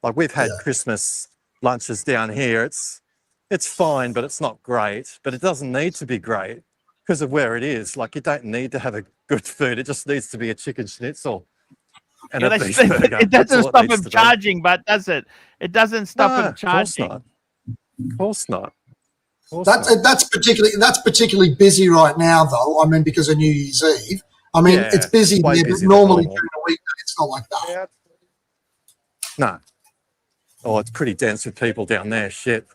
J: Like we've had Christmas lunches down here. It's fine, but it's not great. But it doesn't need to be great because of where it is. Like you don't need to have a good food. It just needs to be a chicken schnitzel. And
A: Yeah,
J: a
A: that's-
J: beef burger.
A: it
J: That's
A: doesn't
J: all
A: stop
J: needs
A: him
J: to be.
A: charging, but does it? It doesn't stop
J: No,
A: him
J: of course
A: charging.
J: not. Of course not. Of course not.
H: That's particularly busy right now, though. I mean, because of New Year's Eve. I mean,
J: Yeah,
H: it's busy
J: way
H: there, but
J: busier than
H: normally
J: normal.
H: during the week it's not like that.
J: No. Oh, it's pretty dense with people down there. Shit.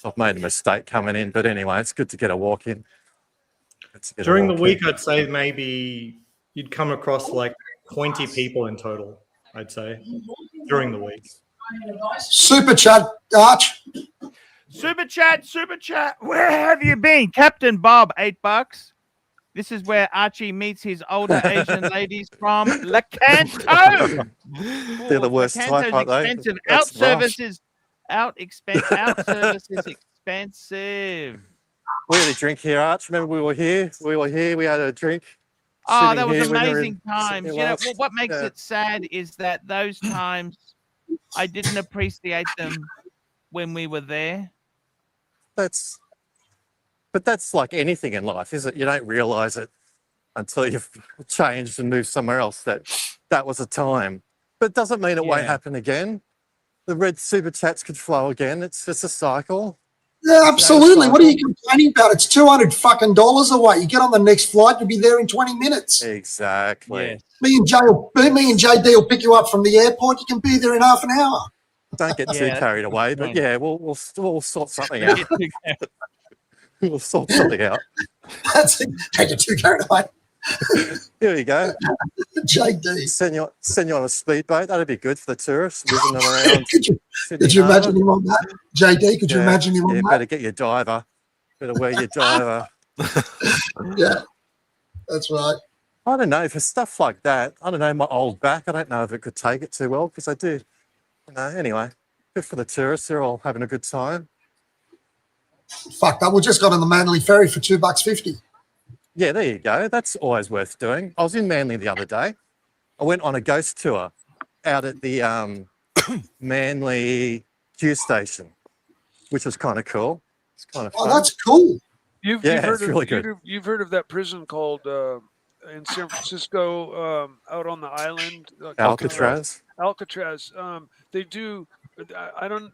J: I've made a mistake coming in, but anyway, it's good to get a walk in. Good to get a
K: During the
J: walk in.
K: week, I'd say maybe you'd come across like 20 people in total, I'd say, during the week.
H: Super chat, Arch.
A: Super chat. Where have you been, Captain Bob? $8. This is where Archie meets his older Asian ladies from Lecanto.
J: They're the worst
A: Lecanto's
J: type, aren't they?
A: expensive.
J: That's
A: Out service is expensive.
J: We had a drink here, Arch. Remember we were here? We had a drink.
A: Oh,
J: sitting
A: that was
J: here when we were
A: amazing times.
J: sitting
A: You
J: here
A: know,
J: last-
A: what makes
J: yeah.
A: it sad is that those times I didn't appreciate them when we were there.
J: But that's like anything in life, is it? You don't realize it until you've changed and moved somewhere else that was a time. But it doesn't mean it won't
A: Yeah.
J: happen again. The red super chats could flow again. It's just a cycle.
H: Yeah, absolutely. What are you complaining about? It's $200 away. You get on the next flight, you'll be there in 20 minutes.
J: Exactly.
A: Yes.
H: Me and JD will pick you up from the airport. You can be there in half an hour.
J: Don't get
A: Yeah,
J: too
A: that's
J: carried away, but
A: point.
J: yeah, we'll sort something out. We'll sort something out.
H: That's it. Don't get too carried away.
J: Here we go.
H: JD.
J: Send you on a speedboat. That'd be good for the tourists, whizzing them around.
H: Could you imagine him on that? JD, could you imagine him on that?
J: Better get your diver. Better wear your diver.
H: Yeah, that's right.
J: I don't know, for stuff like that, I don't know, my old back, I don't know if it could take it too well, because I do, anyway, good for the tourists, they're all having a good time.
H: Fuck that, we just got on the Manly ferry for $2.50.
J: Yeah, there you go, that's always worth doing. I was in Manly the other day. I went on a ghost tour out at the Manly Q station, which was kind of cool. It's kind of fun.
H: Oh, that's cool.
D: You've heard of that prison called in San Francisco, out on the island,
J: Alcatraz.
D: Alcatraz. They do.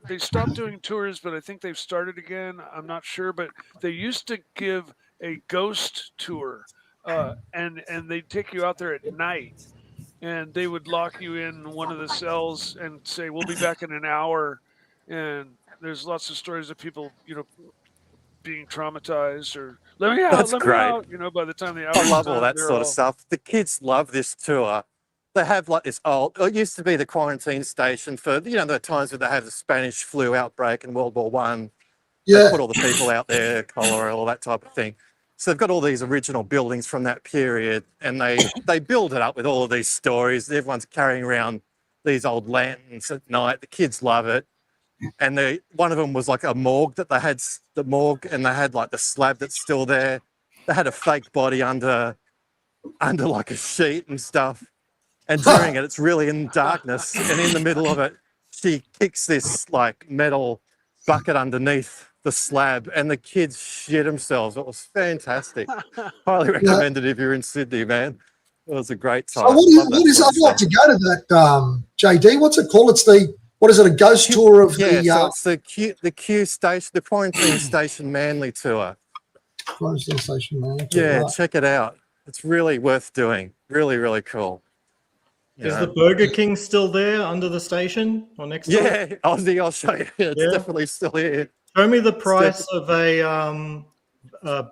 D: They stopped doing tours, but I think they've started again. I'm not sure, but they used to give a ghost tour, and they take you out there at night, and they would lock you in one of the cells and say, "We'll be back in an hour." And there's lots of stories of people, being traumatized or let me out.
J: That's
D: let
J: great.
D: Me out. By the time the hour
J: I love
D: done,
J: all that sort of stuff. The kids love this tour. They have like this old, it used to be the quarantine station for, the times where they have the Spanish flu outbreak in World War One.
H: Yeah.
J: They put all the people out there, cholera, all that type of thing. So they've got all these original buildings from that period, and they build it up with all of these stories. Everyone's carrying around these old lanterns at night. The kids love it. And one of them was like a morgue that they had, the morgue, and they had like the slab that's still there. They had a fake body under like a sheet and stuff. And during it, it's really in darkness. And in the middle of it, she kicks this like metal bucket underneath the slab, and the kids shit themselves. It was fantastic. Highly recommended if you're in Sydney, man. It was a great time.
H: So I'd like to go to that, JD. What's it called? It's what is it, a ghost tour of the...
J: so it's the Q station, the quarantine station Manly tour.
H: Quarantine station Manly
J: tour. Yeah,
H: right.
J: Check it out. It's really worth doing. Really, really cool.
K: Is the Burger King still there under the station or next to it?
J: Yeah, Aussie, I'll show you. It's definitely still here.
K: Show me the price of a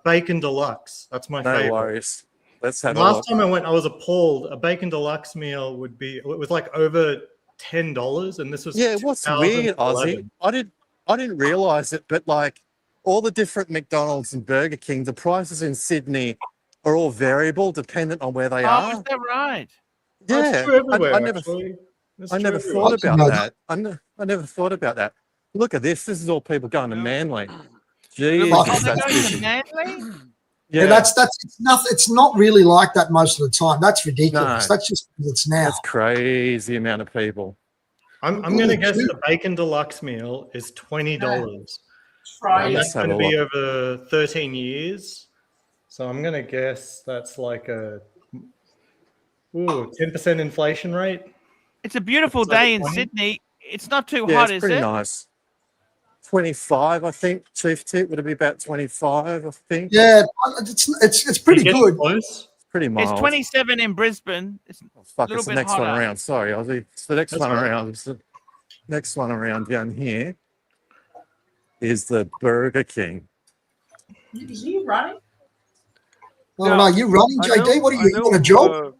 K: bacon deluxe. That's my favorite.
J: No worries. Let's have a
K: look.
J: Last
K: time I went, I was appalled. A bacon deluxe meal it was like over $10, and this was
J: what's weird, Aussie? I didn't realize it, but like all the different McDonald's and Burger King, the prices in Sydney are all variable dependent on where they are.
A: Oh, is that right?
J: Yeah,
K: it's true everywhere,
J: I never thought about that. I never thought about that. Look at this. This is all people going to Manly. Jesus, that's busy.
H: Yeah, it's not really like that most of the time. That's ridiculous.
J: No,
H: that's just it's now.
J: That's crazy amount of people.
K: I'm going to guess the bacon deluxe meal is $20. And that's going to be over 13 years. So I'm going to guess that's like a 10% inflation rate.
A: It's a beautiful day in Sydney. It's not too hot, is it?
J: It's pretty nice. 25, I think. Chief Tip would it be about 25, I think.
H: Yeah, it's pretty good.
K: Close.
J: Pretty mild.
A: It's 27 in Brisbane. It's
J: it's the next one around. Sorry, Aussie. It's the next one around. It's the next one around down here is the Burger King.
L: Is he running?
H: No, you running, JD? What are you on a job?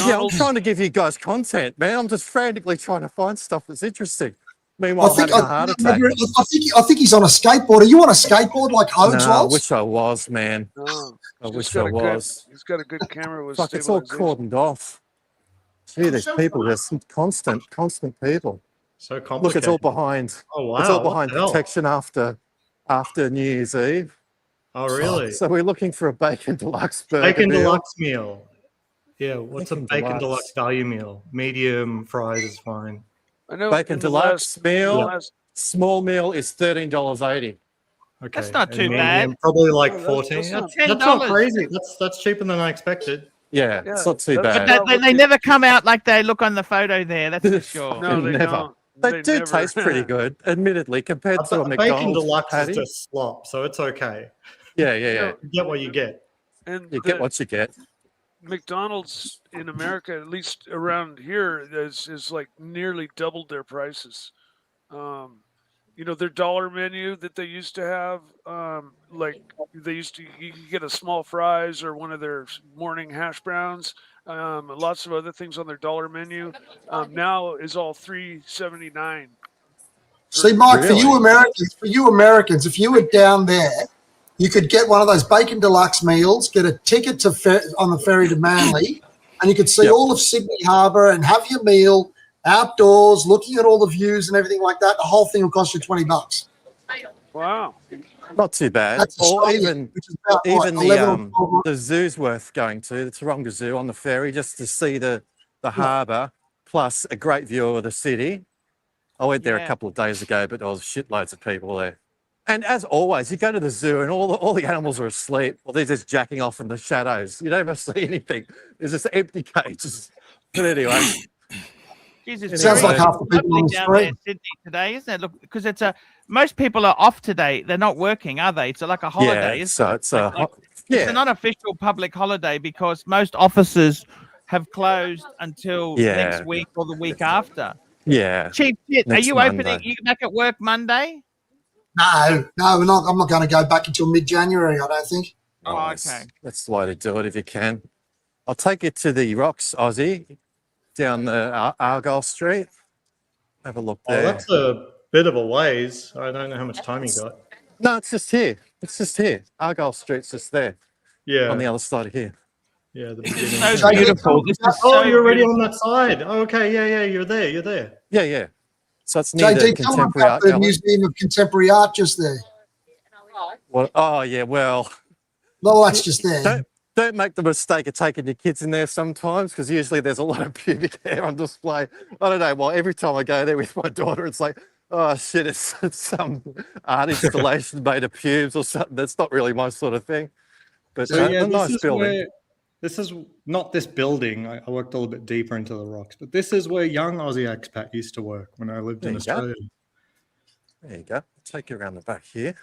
J: Yeah, I'm trying to give you guys content, man. I'm just frantically trying to find stuff that's interesting. Meanwhile, having a heart attack.
H: I think he's on a skateboard. Are you on a skateboard like Holmes
J: I
H: was?
J: wish I was, man.
D: No,
J: I wish I was.
D: He's got a good camera with
J: Fuck, it's all cordoned off. Gee, there's people. There's some constant people.
K: So complicated.
J: Look, it's all behind.
K: Oh, wow.
J: It's all behind protection after New Year's Eve.
K: Oh, really?
J: So we're looking for a bacon deluxe burger
K: Bacon
J: meal.
K: deluxe meal. Yeah, what's a bacon deluxe value meal? Medium fries is fine.
D: I know.
J: Bacon deluxe meal. Small meal is $13.80.
K: Okay,
A: that's not too
K: medium,
A: bad.
K: Probably like 14.
A: That's
K: That's not crazy. That's cheaper than I expected.
J: Yeah, it's not too bad.
A: But they never come out like they look on the photo there. That's for sure.
D: No, they
J: never.
D: don't.
J: They do taste pretty good, admittedly, compared to a McDonald's
K: bacon deluxe
J: patty.
K: is just slop, so it's okay.
J: Yeah.
K: You get what you get.
D: And
J: You get what you get.
D: McDonald's in America, at least around here, is like nearly doubled their prices. their dollar menu that they used to have. Like you could get a small fries or one of their morning hash browns. Lots of other things on their dollar menu. Now is all $3.79.
H: See, Mike,
J: Really?
H: for you Americans, if you were down there, you could get one of those bacon deluxe meals, get a ticket on the ferry to Manly, and you could see all of Sydney Harbour and have your meal outdoors, looking at all the views and everything like that. The whole thing will cost you $20.
D: Wow.
J: Not too bad.
H: That's
J: Or
H: Australia,
J: even
H: which is about,
J: even
H: what, 11 or 12
J: the zoo's worth going to, the Taronga Zoo on the ferry, just to see the harbour, plus a great view of the city. I went there a couple of days ago, but there was shitloads of people there. And as always, you go to the zoo and all the animals are asleep, or they're just jacking off in the shadows. You don't ever see anything. There's just empty cages. But anyway.
A: Jesus,
H: It sounds like half the people on the
A: down there in
H: street.
A: Sydney today, isn't it? Look, because most people are off today. They're not working, are they? It's like a holiday.
J: Yeah,
A: isn't
J: so
A: it?
J: it's
A: It's an unofficial public holiday because most offices have closed until next week or the week after.
J: Yeah.
A: Chief, are
J: Next
A: you
J: Monday.
A: opening? You back at work Monday?
H: No, we're not. I'm not going to go back until mid-January, I don't think.
A: Oh, okay.
J: That's the way to do it if you can. I'll take you to the Rocks, Aussie, down the Argyle Street. Have a look there.
K: Oh, that's a bit of a ways. I don't know how much time you got.
J: No, it's just here. It's just here. Argyle Street's just there.
K: Yeah.
J: On the other side of here.
K: Yeah, the
A: beginning. So beautiful. This is
K: oh,
A: so
K: you're already
A: beautiful.
K: on that side. Oh, okay, yeah, you're there.
J: Yeah. So it's near the
H: JD, tell them
J: Contemporary
H: about
J: Art
H: the
J: Gallery.
H: Museum of Contemporary Art just there.
J: Well, oh, yeah, well.
H: No, that's just there.
J: Don't make the mistake of taking your kids in there sometimes, because usually there's a lot of pubic hair on display. I don't know. Well, every time I go there with my daughter, it's like, oh shit, it's some art installation made of pubes or something. That's not really my sort of thing. But
K: So, yeah,
J: a nice building.
K: This is not this building. I worked a little bit deeper into the Rocks, but this is where young Aussie expat used to work when I lived in Australia.
J: There you go. I'll take you around the back here.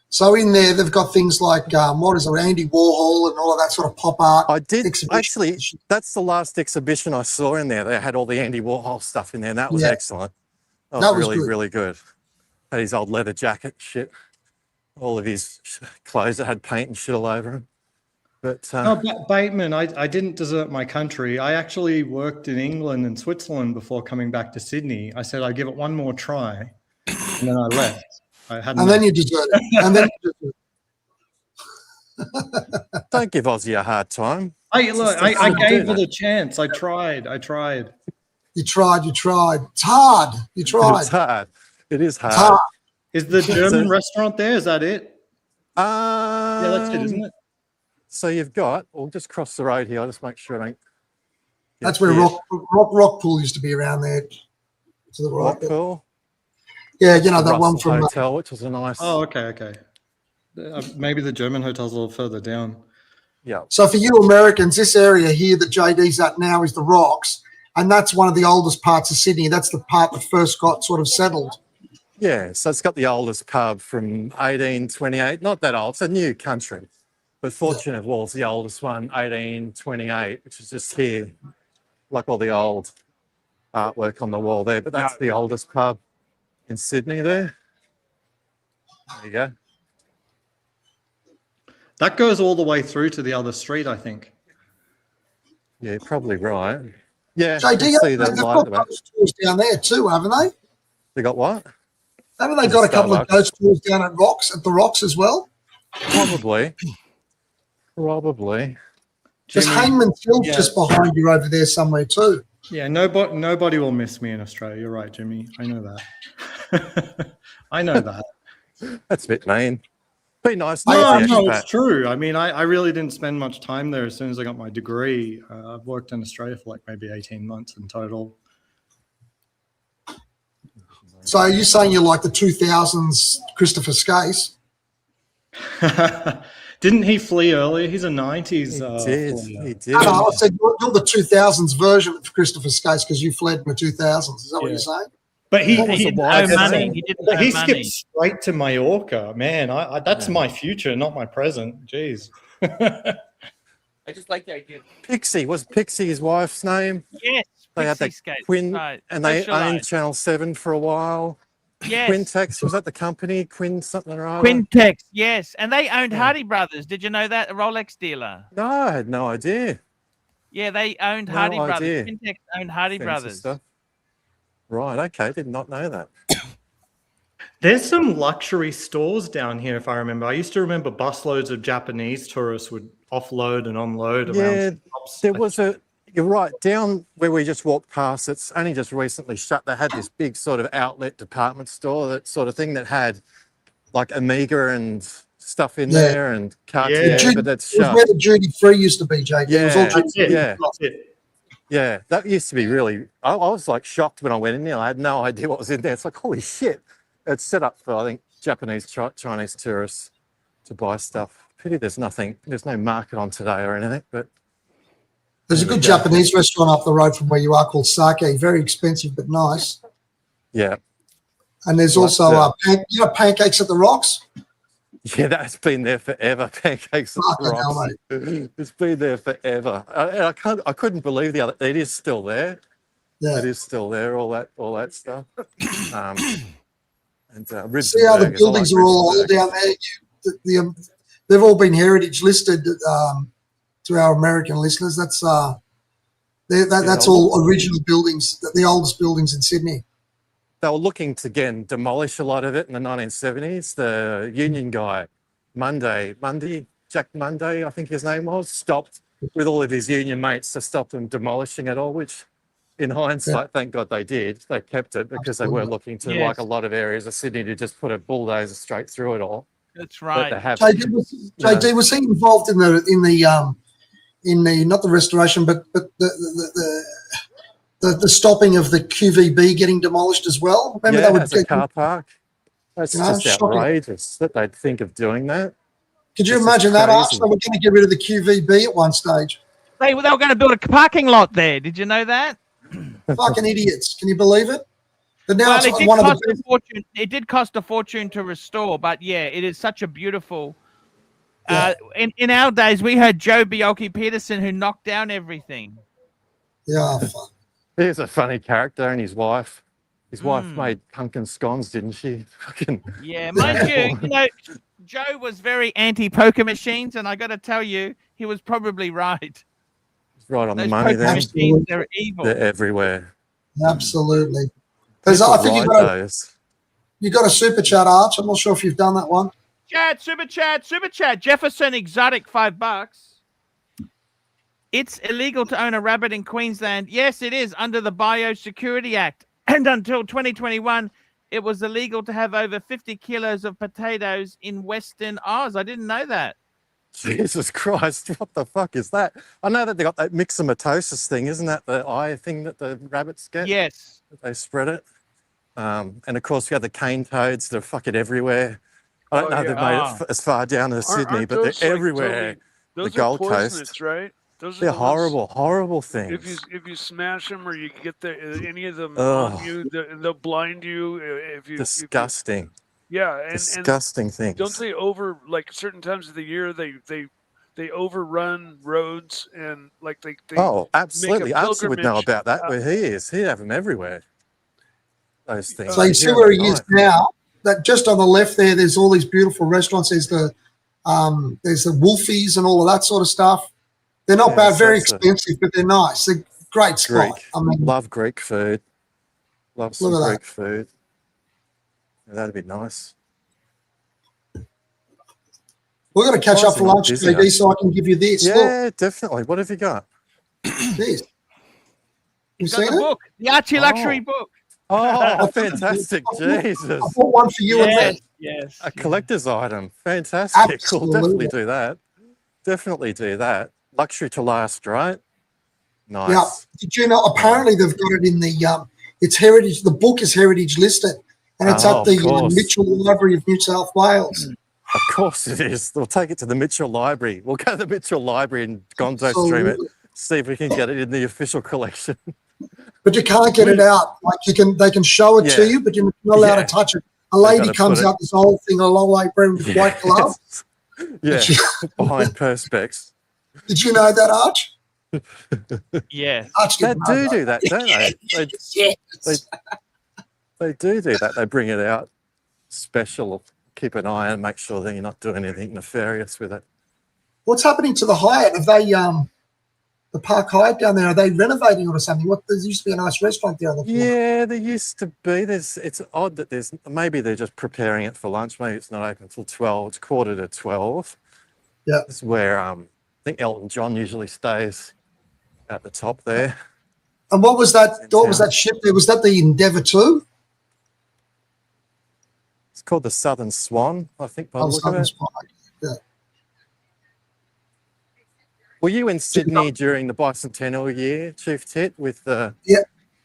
H: So in there, they've got things like, what is it, Andy Warhol and all of that sort of pop art.
J: I did
H: exhibition.
J: actually. That's the last exhibition I saw in there. They had all the Andy Warhol stuff in there, and that was excellent. That was really good. Had his old leather jacket, shit. All of his clothes that had paint and shit all over him. But
K: Bateman, I didn't desert my country. I actually worked in England and Switzerland before coming back to Sydney. I said I'd give it one more try, and then I left.
H: And then you deserted.
J: Don't give Aussie a hard time.
K: I gave it a chance. I tried.
H: You tried. It's hard. You tried.
J: It's hard. It is hard.
H: It's hard.
K: Is the German restaurant there? Is that it?
J: Yeah,
K: that's it, isn't it?
J: So you've got, we'll just cross the road here. I'll just make sure I don't.
H: That's where Rockpool used to be around there. To the right.
J: Rockpool?
H: Yeah, you know, that one from
J: hotel, which was a nice.
K: Oh, okay. Maybe the German hotel's a little further down.
J: Yeah.
H: So for you Americans, this area here that JD's at now is the Rocks, and that's one of the oldest parts of Sydney. That's the part that first got sort of settled.
J: Yeah, so it's got the oldest pub from 1828. Not that old. It's a new country. But Fortunate Wall's the oldest one, 1828, which is just here, like all the old artwork on the wall there. But that's the oldest pub in Sydney there. There you go.
K: That goes all the way through to the other street, I think.
J: Yeah, you're probably right. Yeah,
H: JD,
J: you see the
H: they've
J: light
H: got
J: about.
H: ghost tours down there too, haven't they?
J: They got what?
H: Haven't they got a couple of ghost tours down at the Rocks as well?
J: Probably.
H: There's Hangman's Hill just behind you over there somewhere too.
K: Yeah, nobody will miss me in Australia. You're right, Jimmy. I know that. I know that.
J: That's a bit mean. Be nice.
K: No, it's true. I mean, I really didn't spend much time there as soon as I got my degree. I've worked in Australia for like maybe 18 months in total.
H: So are you saying you're like the 2000s Christopher Skase?
K: Didn't he flee earlier? He's a 90s.
J: He did.
H: No, I said you're the 2000s version of Christopher Skase because you fled in the 2000s. Is that what you're saying?
K: But he
A: didn't owe money.
K: He skipped straight to Mallorca. Man, that's my future, not my present. Jeez.
A: I just like the idea.
J: Pixie. Was Pixie his wife's name?
A: Yes,
J: They had that
A: Pixie-scape,
J: Quinn,
A: right.
J: and they owned
A: Socialite.
J: Channel 7 for a while.
A: Yes.
J: Quintex, was that the company? Quinn something or other?
A: Quintex, yes. And they owned
J: Yeah.
A: Hardy Brothers. Did you know that? A Rolex dealer.
J: No, I had no idea.
A: Yeah, they owned
J: No
A: Hardy Brothers.
J: idea.
A: Quintex owned Hardy
J: Fancy
A: Brothers.
J: stuff. Right, okay, did not know that.
K: There's some luxury stores down here, if I remember. I used to remember busloads of Japanese tourists would offload and unload
J: Yeah,
K: around shops.
J: there was you're right, down where we just walked past, it's only just recently shut. They had this big sort of outlet department store, that sort of thing that had like Amiga and stuff in there and Cartier, but that's
H: It was
J: shut.
H: where the duty free used to be, Jake. It was all duty free.
J: Yeah, that used to be really, I was like shocked when I went in there. I had no idea what was in there. It's like, holy shit. It's set up for, I think, Japanese, Chinese tourists to buy stuff. Pity there's no market on today or anything, but.
H: There's a good Japanese restaurant up the road from where you are called Sake. Very expensive, but nice.
J: Yeah.
H: And there's also, Pancakes at the Rocks.
J: Yeah, that's been there forever. Pancakes at the Rocks. It's been there forever. I couldn't believe it is still there.
H: Yeah.
J: It is still there, all that stuff.
H: See how the buildings are all down there? They've all been heritage listed to our American listeners. That's all original buildings, the oldest buildings in Sydney.
J: They were looking to, again, demolish a lot of it in the 1970s. The union guy, Jack Monday, I think his name was, stopped with all of his union mates to stop them demolishing it all, which in hindsight, thank God they did. They kept it because they were looking to, like a lot of areas of Sydney, to just put a bulldozer straight through it all.
A: That's right.
H: JD, was he involved in the not the restoration, but the stopping of the QVB getting demolished as well? Remember that
J: as a car park. That's just outrageous that they'd think of doing that.
H: Could you imagine that, Arch? They were going to get rid of the QVB at one stage.
A: They were going to build a parking lot there. Did you know that?
H: Fucking idiots. Can you believe it? But now
A: Well,
H: it's one of the
A: fortune. It did cost a fortune to restore, but yeah, it is such a beautiful. In our days, we had Joe Biolki Peterson who knocked down everything.
H: Yeah,
J: he's a funny character, and his wife. His wife made pumpkin scones, didn't she? Fucking
A: yeah, mind you, Joe was very anti-poker machines, and I got to tell you, he was probably right.
J: Right on
A: Those
J: the money
A: poker
J: there.
A: machines, they're evil.
J: They're everywhere.
H: Absolutely. I think you got a super chat, Arch. I'm not sure if you've done that one.
A: Super chat. Jefferson Exotic, $5. It's illegal to own a rabbit in Queensland. Yes, it is under the Biosecurity Act. And until 2021, it was illegal to have over 50 kilos of potatoes in Western Oz. I didn't know that.
J: Jesus Christ, what the fuck is that? I know that they got that myxomatosis thing, isn't that the eye thing that the rabbits get?
A: Yes.
J: They spread it. And of course, we have the cane toads that are fucking everywhere. I don't know if they've made it as far down as Sydney, but they're everywhere.
D: Those
J: the Gold
D: are poisonous,
J: Coast.
D: Right? Those
J: they're
D: are the
J: horrible, horrible things.
D: If you smash them or you get any of them on you, they'll blind you.
J: Disgusting. Disgusting things.
D: Don't they like certain times of the year they overrun roads and like they
J: absolutely. Archie would know about that where he is. He'd have them everywhere. Those things.
H: So you see where he is now. That just on the left there's all these beautiful restaurants. There's the Wolfies and all of that sort of stuff. They're not bad, very expensive, but they're nice. They're great spot.
J: Love Greek food. Love some Greek food. Yeah, that'd be nice.
H: We're going to catch up for lunch, JD, so I can give you this.
J: Yeah, definitely. What have you got?
H: This.
A: You've got the book, the ArchieLuxury book.
J: Oh, fantastic. Jesus.
H: I bought one for you and Ben.
A: Yes.
J: A collector's item. Fantastic.
H: Absolutely.
J: We'll definitely do that. Definitely do that. Luxury to last, right? Nice.
H: Yeah. Did you know, apparently they've got it in the, it's heritage, the book is heritage listed, and it's at the Mitchell Library of New South Wales.
J: Of course it is. We'll take it to the Mitchell Library. We'll go to the Mitchell Library and Gonzo stream it, see if we can get it in the official collection.
H: But you can't get it out. Like they can show it to you, but you're not allowed to touch it. A lady comes out this whole thing, a long apron with white gloves.
J: Yeah, behind perspex.
H: Did you know that, Arch?
A: Yes.
J: They do that, don't they? They do that. They bring it out special. Keep an eye and make sure that you're not doing anything nefarious with it.
H: What's happening to the Hyatt? Have they the Park Hyatt down there? Are they renovating it or something? There used to be a nice restaurant there on the corner.
J: Yeah, there used to be. It's odd that maybe they're just preparing it for lunch. Maybe it's not open until 12. It's 11:45.
H: Yeah,
J: this is where I think Elton John usually stays at the top there.
H: And what was that? What was that ship there? Was that the Endeavour 2?
J: It's called the Southern Swan, I think. By the look of it.
H: Swan. Yeah.
J: Were you in Sydney during the bicentennial year, Chief Tit, with the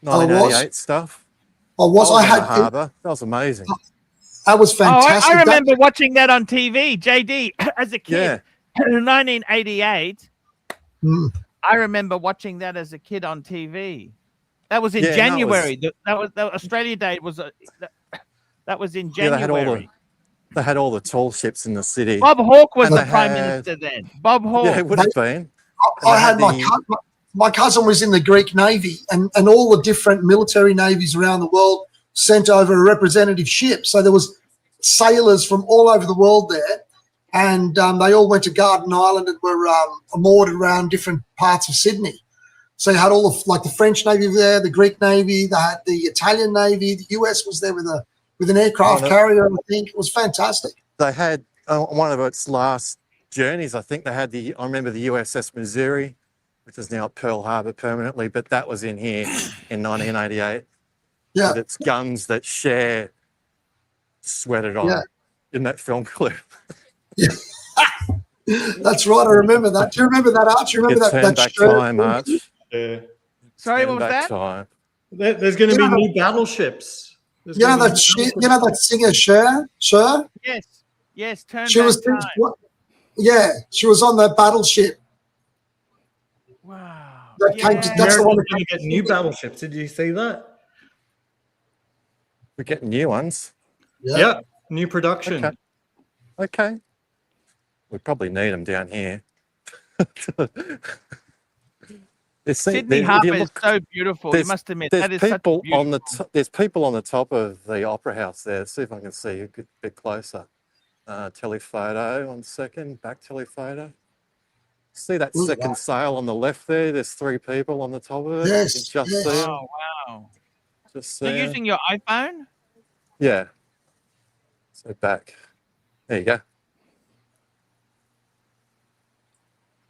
H: 1988
J: stuff?
H: I was. I had
J: harbour. That was amazing.
H: That was fantastic.
A: I remember watching that on TV, JD, as a kid.
J: Yeah.
A: In 1988.
H: Mm.
A: I remember watching that as a kid on TV. That was in
J: Yeah,
A: January. That was Australia Day. That was in January.
J: They had all the tall ships in the city.
A: Bob Hawke was the Prime Minister then. Bob Hawke.
J: Yeah, it would have been.
H: I had my cousin was in the Greek Navy, and all the different military navies around the world sent over a representative ship. So there was sailors from all over the world there, and they all went to Garden Island and were moored around different parts of Sydney. So you had all the French Navy there, the Greek Navy, they had the Italian Navy, the US was there with an aircraft carrier. I think it was fantastic.
J: They had one of its last journeys. I think they had I remember the USS Missouri, which is now at Pearl Harbor permanently, but that was in here in 1988.
H: Yeah.
J: With its guns that Cher sweated on in that film clip.
H: Yeah. That's right. I remember that. Do you remember that, Archie? Remember that
J: back
H: shirt?
J: time, Arch.
K: Yeah.
A: Sorry, what was
J: Back
A: that?
J: time.
K: There's going to be new battleships.
H: You know that singer Cher?
A: Yes. Turn
H: She
A: Back
H: was.
A: Time.
H: Yeah, she was on that battleship.
A: Wow.
H: That's the one
K: going to get new battleships. Did you see that?
J: We're getting new ones.
K: Yeah. New production.
J: Okay. We probably need them down here.
A: Sydney Harbour is so beautiful. You must admit that is such beautiful.
J: There's people on the top of the Opera House there. Let's see if I can see a bit closer. Telephoto, 1 second. Back telephoto. See that second sail on the left there? There's 3 people on the top of it.
H: Yes.
J: You can just see them.
A: Oh, wow.
J: Just
A: You're using your iPhone?
J: Yeah. So back. There you go.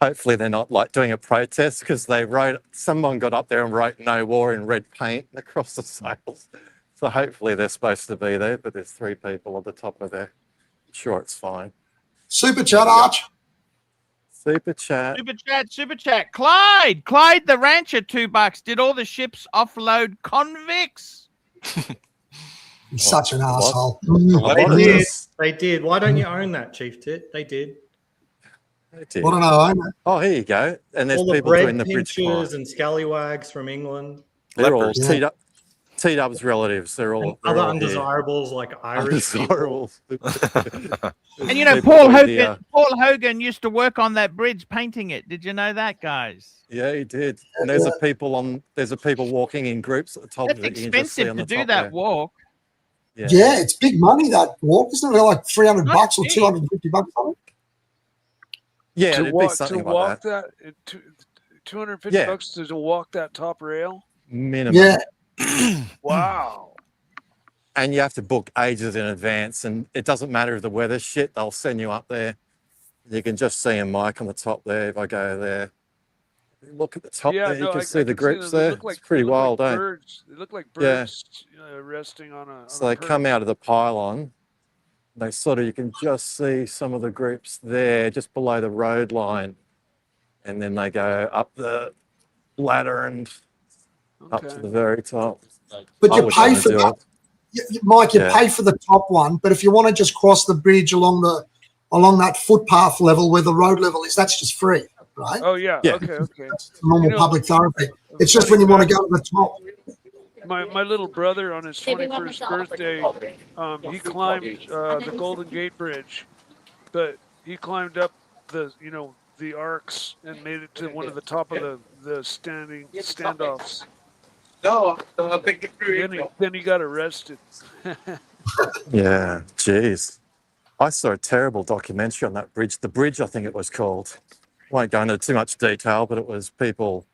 J: Hopefully they're not doing a protest because someone got up there and wrote "No War" in red paint across the sails. So hopefully they're supposed to be there, but there's 3 people at the top of there. I'm sure it's fine.
H: Super chat, Arch.
J: Super chat.
A: Super chat. Clyde the rancher, $2. Did all the ships offload convicts?
H: He's such an asshole.
K: They did. Why don't you own that, Chief Tit? They did.
H: What do I know?
J: Oh, here you go. And there's
K: all the
J: people
K: bread
J: doing the bridge climb.
K: and scallywags from England.
J: They're all T-Dub's relatives. They're all
K: and other undesirables like Irish
J: undesirables.
A: And you know, Paul Hogan used to work on that bridge painting it. Did you know that, guys?
J: Yeah, he did. And there's a people walking in groups at the top
A: That's
J: of it.
A: expensive to do that walk.
H: Yeah, it's big money, that walk. Isn't it like $300 or $250 on it?
J: Yeah,
D: to walk that. $250 to walk that top rail
J: minimum.
H: Yeah.
D: Wow.
J: And you have to book ages in advance, and it doesn't matter if the weather's shit; they'll send you up there. You can just see a mic on the top there. If I go there, look at the top there. You can see the groups there. It's pretty wild, eh?
D: They look like birds resting on a.
J: So they come out of the pylon. They you can just see some of the groups there just below the road line. And then they go up the ladder and up to the very top.
H: But you pay for that. Mike, you pay for the top one, but if you want to just cross the bridge along that footpath level where the road level is, that's just free, right?
D: Oh, yeah. Okay.
H: That's normal public thoroughfare. It's just when you want to go to the top.
D: My little brother on his 21st birthday, he climbed the Golden Gate Bridge, but he climbed up the the arcs and made it to one of the top of the standoffs.
E: No,
D: Then he got arrested.
J: Yeah, jeez. I saw a terrible documentary on that bridge. The Bridge, I think it was called. Won't go into too much detail, but it was people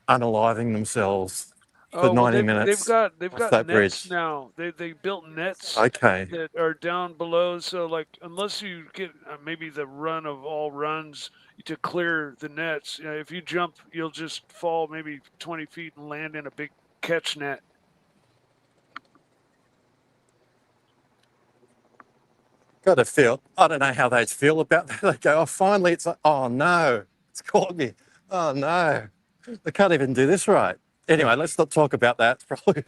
J: unaliving themselves for 90 minutes.
D: They've got
J: that
D: nets
J: bridge.
D: now. They built nets
J: Okay.
D: that are down below. So like, unless you get maybe the run of all runs to clear the nets, if you jump, you'll just fall maybe 20 feet and land in a big catch net.
J: Got to feel, I don't know how they feel about that. They go, oh, finally, it's like, oh no, it's caught me. Oh no, they can't even do this right. Anyway, let's not talk about that. It's probably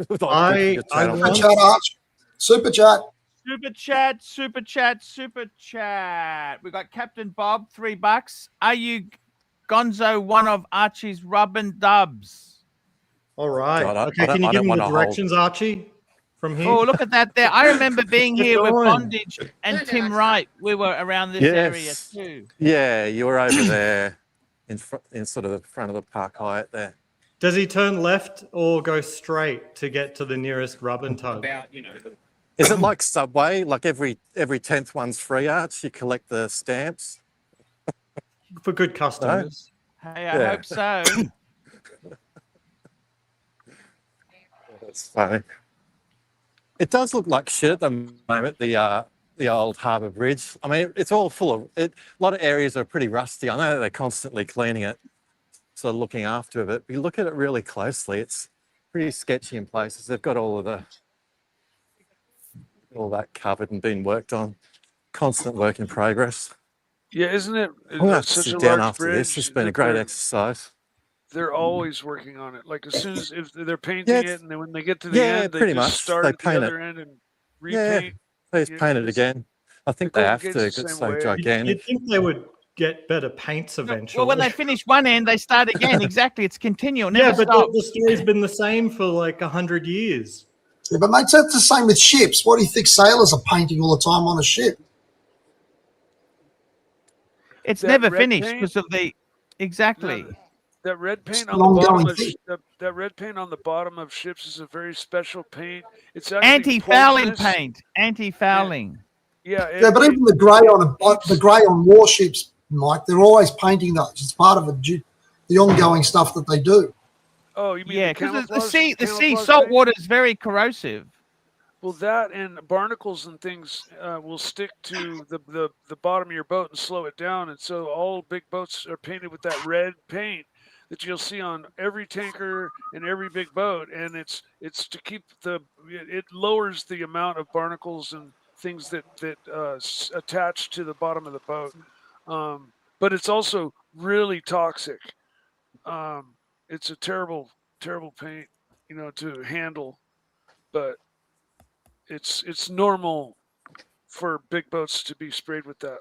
H: Super chat.
A: Super chat, super chat, super chat. We got Captain Bob, $3. Are you Gonzo one of Archie's rub and dubs?
K: All right.
J: God,
K: Okay, can you give me the directions, Archie? From here?
A: Oh, look at that there. I remember being here with Bondage and Tim Wright. We were around this area too.
J: Yeah, you were over there in sort of the front of the Park Hyatt there.
K: Does he turn left or go straight to get to the nearest rub and tub?
J: Is it like Subway? Like every 10th one's free, Arch? You collect the stamps?
K: For good customers.
A: No? Hey, I hope so.
J: That's funny. It does look like shit at the moment, the old Harbour Bridge. I mean, it's all full of it. A lot of areas are pretty rusty. I know that they're constantly cleaning it, sort of looking after it. But if you look at it really closely, it's pretty sketchy in places. They've got all that covered and being worked on. Constant work in progress.
D: Yeah, isn't it?
J: I'm gonna have to sit down after this. It's been a great exercise.
D: They're always working on it. Like as soon as if they're painting it, and then when they get to the end, they
J: pretty
D: just
J: much.
D: start
J: They
D: at the
J: paint
D: other end and repaint.
J: They just paint it again. I think they have to. It's so gigantic.
K: You'd think they would get better paints eventually.
A: Well, when they finish one end, they start again. Exactly. It's continual. Never
K: Yeah, but
A: stops.
K: the story's been the same for like 100 years.
H: Yeah, but mate, that's the same with ships. What do you think sailors are painting all the time on a ship?
A: It's never finished because of the exactly.
D: That red paint on the bottom of that red paint on the bottom of ships is a very special paint. It's
A: anti-fouling paint. Anti-fouling.
D: Yeah.
H: Yeah, but even the grey on warships, Mike, they're always painting those. It's part of the ongoing stuff that they do.
D: Oh, you mean
A: because the sea salt water is very corrosive.
D: Well, that and barnacles and things will stick to the bottom of your boat and slow it down. And so all big boats are painted with that red paint that you'll see on every tanker and every big boat. And it's to keep it lowers the amount of barnacles and things that attach to the bottom of the boat. But it's also really toxic. It's a terrible, terrible paint, to handle, but it's normal for big boats to be sprayed with that.